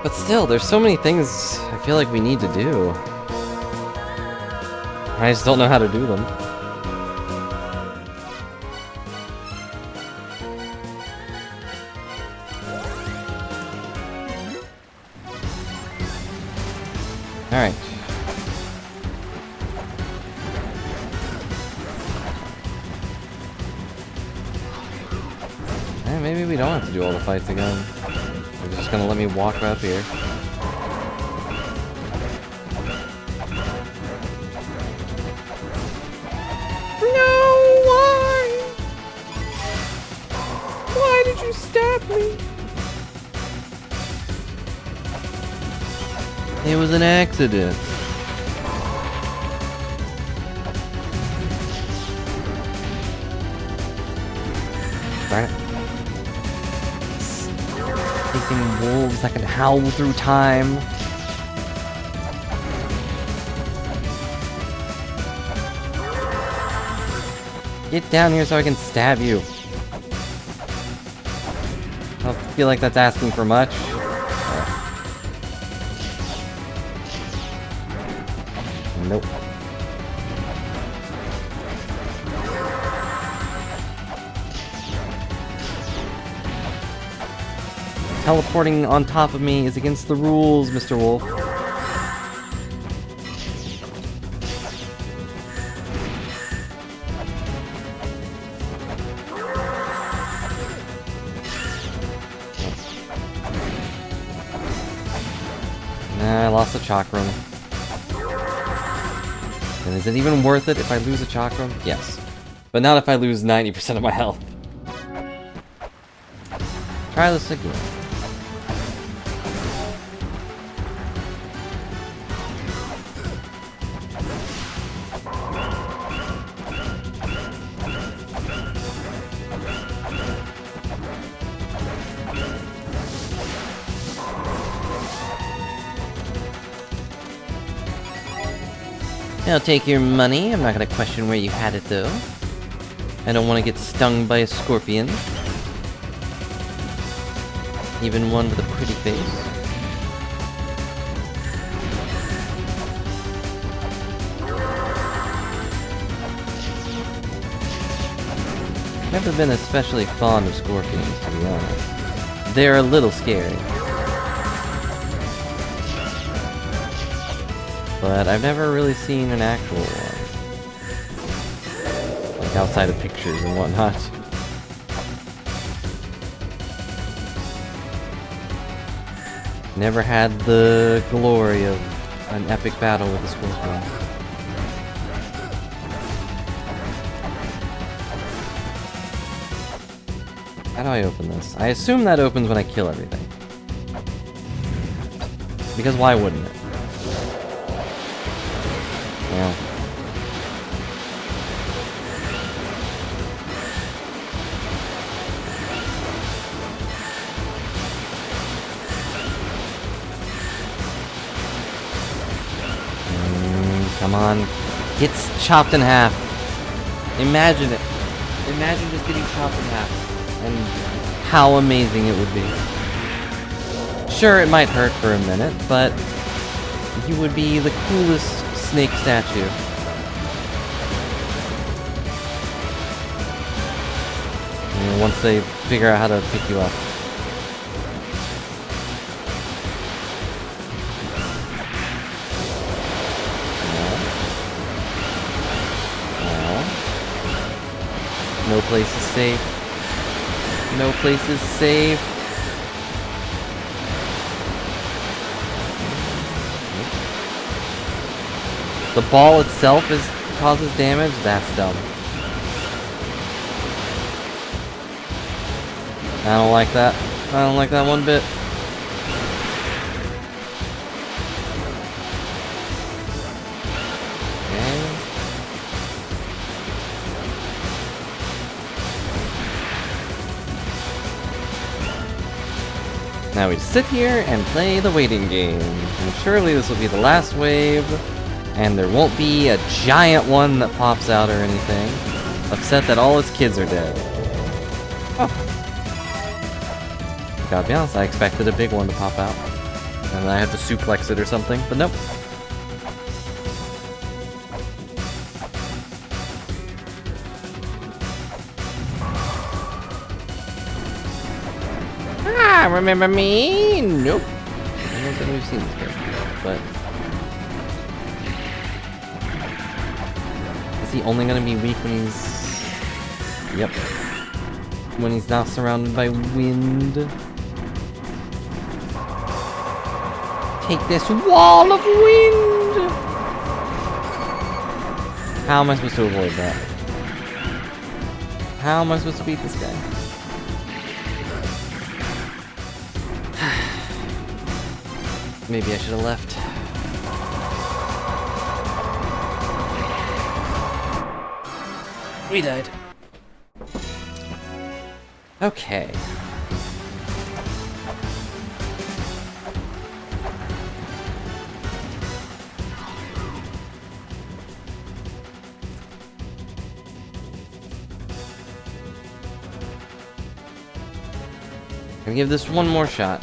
But still, there's so many things I feel like we need to do. I just don't know how to do them. Alright. Maybe we don't have to do all the fights again. They're just gonna let me walk up here. No, why? Why did you stab me? It was an accident. Darn it. Freaking wolves that can howl through time. Get down here so I can stab you. I don't feel like that's asking for much. Nope. Teleporting on top of me is against the rules, Mr. Wolf. Nah, I lost a chakram. And is it even worth it if I lose a chakram? Yes. But not if I lose 90% of my health. Try this again. I'll take your money. I'm not gonna question where you had it, though. I don't want to get stung by a scorpion. Even one with a pretty face. Never been especially fond of scorpions, to be honest. They're a little scary. But I've never really seen an actual one. Like outside of pictures and whatnot. Never had the glory of an epic battle with a scorpion. How do I open this? I assume that opens when I kill everything. Because why wouldn't it? Yeah. Come on. Gets chopped in half. Imagine it. Imagine just getting chopped in half. And how amazing it would be. Sure, it might hurt for a minute, but you would be the coolest snake statue. You know, once they figure out how to pick you up. No place is safe. No place is safe. The ball itself causes damage? That's dumb. I don't like that. I don't like that one bit. Now we sit here and play the waiting game. And surely this will be the last wave, and there won't be a giant one that pops out or anything. Upset that all its kids are dead. Oh. Gotta be honest, I expected a big one to pop out. And I have to suplex it or something, but nope. Remember me? Nope. I don't think we've seen this character, but... Is he only gonna be weak when he's... Yep. When he's not surrounded by wind. Take this wall of wind! How am I supposed to avoid that? How am I supposed to beat this guy? Maybe I should have left. We died. Okay. I'm gonna give this one more shot.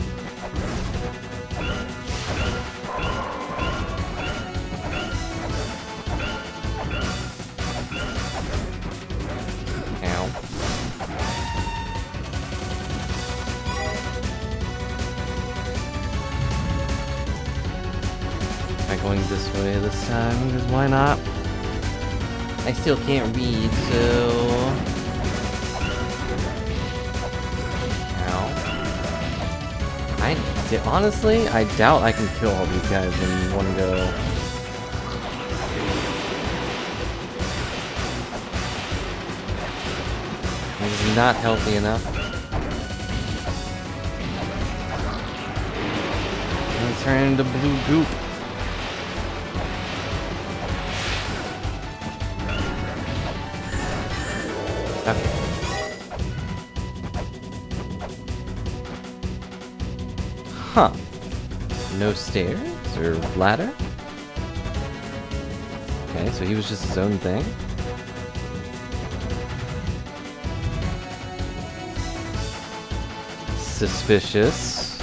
Going this way this time, because why not? I still can't read, so... Ow. Honestly, I doubt I can kill all these guys in one go. He's not healthy enough. Let's turn into blue goop. Okay. Huh. No stairs or ladder? Okay, so he was just his own thing? Suspicious.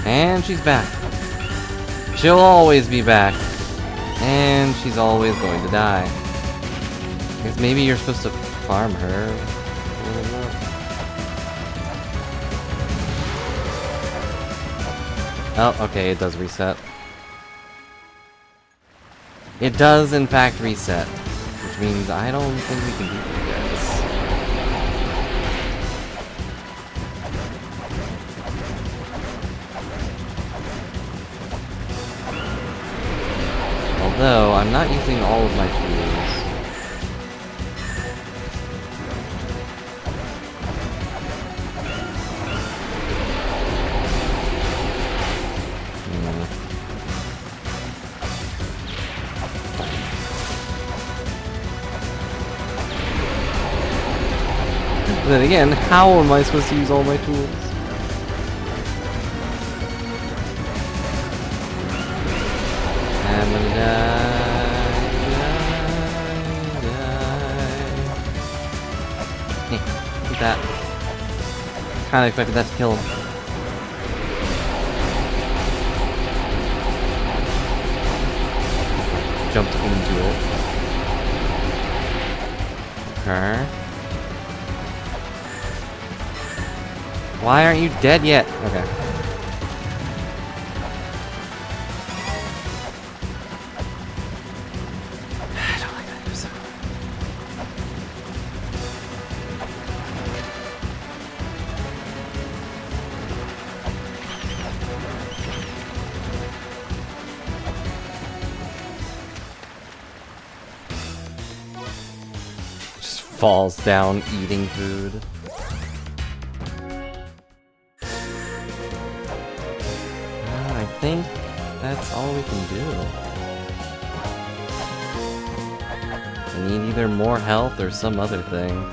And she's back. She'll always be back. And she's always going to die. I guess maybe you're supposed to farm her. Oh, okay, it does reset. It does, in fact, reset. Which means I don't think we can beat these guys. Although, I'm not using all of my tools. Then again, how am I supposed to use all my tools? I'm gonna die. Hey, eat that. Kinda expected that to kill him. Jumped into it. Okay. Why aren't you dead yet? Okay. I don't like that episode. Just falls down eating food. I think that's all we can do. I need either more health or some other thing.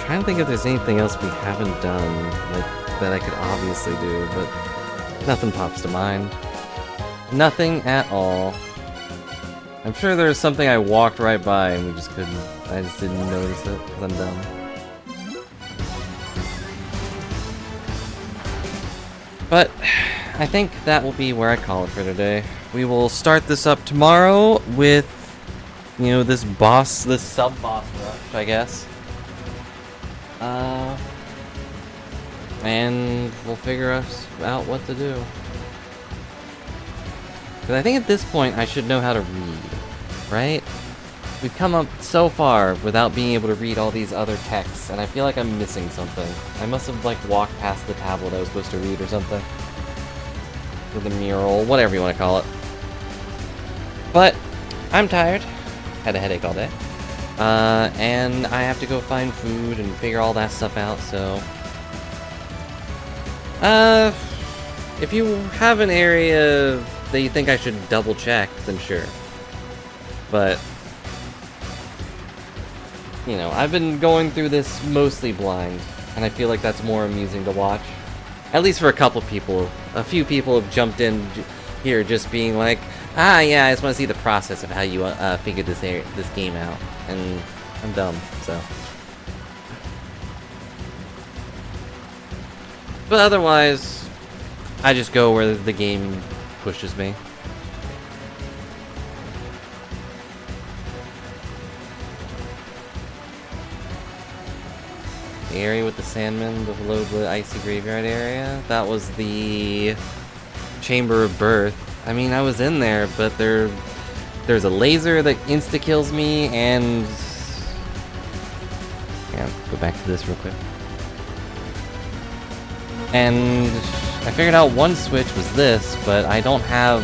Trying to think if there's anything else we haven't done, like, that I could obviously do, but nothing pops to mind. Nothing at all. I'm sure there's something I walked right by and we just couldn't, I just didn't notice it, because I'm dumb. But, I think that will be where I call it for today. We will start this up tomorrow with, you know, this sub-boss rush, I guess. And we'll figure out what to do. Because I think at this point I should know how to read, right? We've come up so far without being able to read all these other texts, and I feel like I'm missing something. I must have, like, walked past the tablet I was supposed to read or something. Or the mural, whatever you want to call it. But, I'm tired. Had a headache all day. And I have to go find food and figure all that stuff out, so... if you have an area that you think I should double check, then sure. But, you know, I've been going through this mostly blind, and I feel like that's more amusing to watch. At least for a couple people. A few people have jumped in here just being like, ah, yeah, I just want to see the process of how you figured this game out. And I'm dumb, so. But otherwise, I just go where the game pushes me. The area with the Sandmen, the below the icy graveyard area. That was the Chamber of Birth. I mean, I was in there, but there's a laser that insta-kills me, and... Yeah, go back to this real quick. And I figured out one switch was this, but I don't have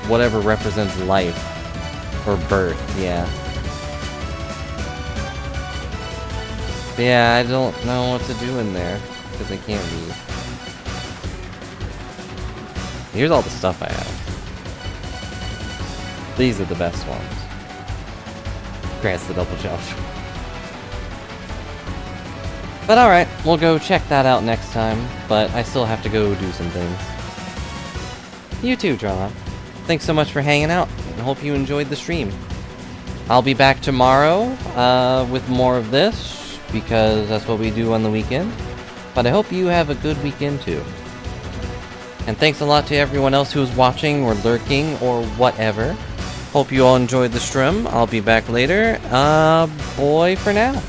whatever represents life. Or birth, yeah. But yeah, I don't know what to do in there, because I can't leave. Here's all the stuff I have. These are the best ones. Grants the double jump. But alright, we'll go check that out next time, but I still have to go do some things. You too, Drawn. Thanks so much for hanging out, and hope you enjoyed the stream. I'll be back tomorrow with more of this, because that's what we do on the weekend. But I hope you have a good weekend too. And thanks a lot to everyone else who's watching, or lurking, or whatever. Hope you all enjoyed the stream. I'll be back later. Boy for now.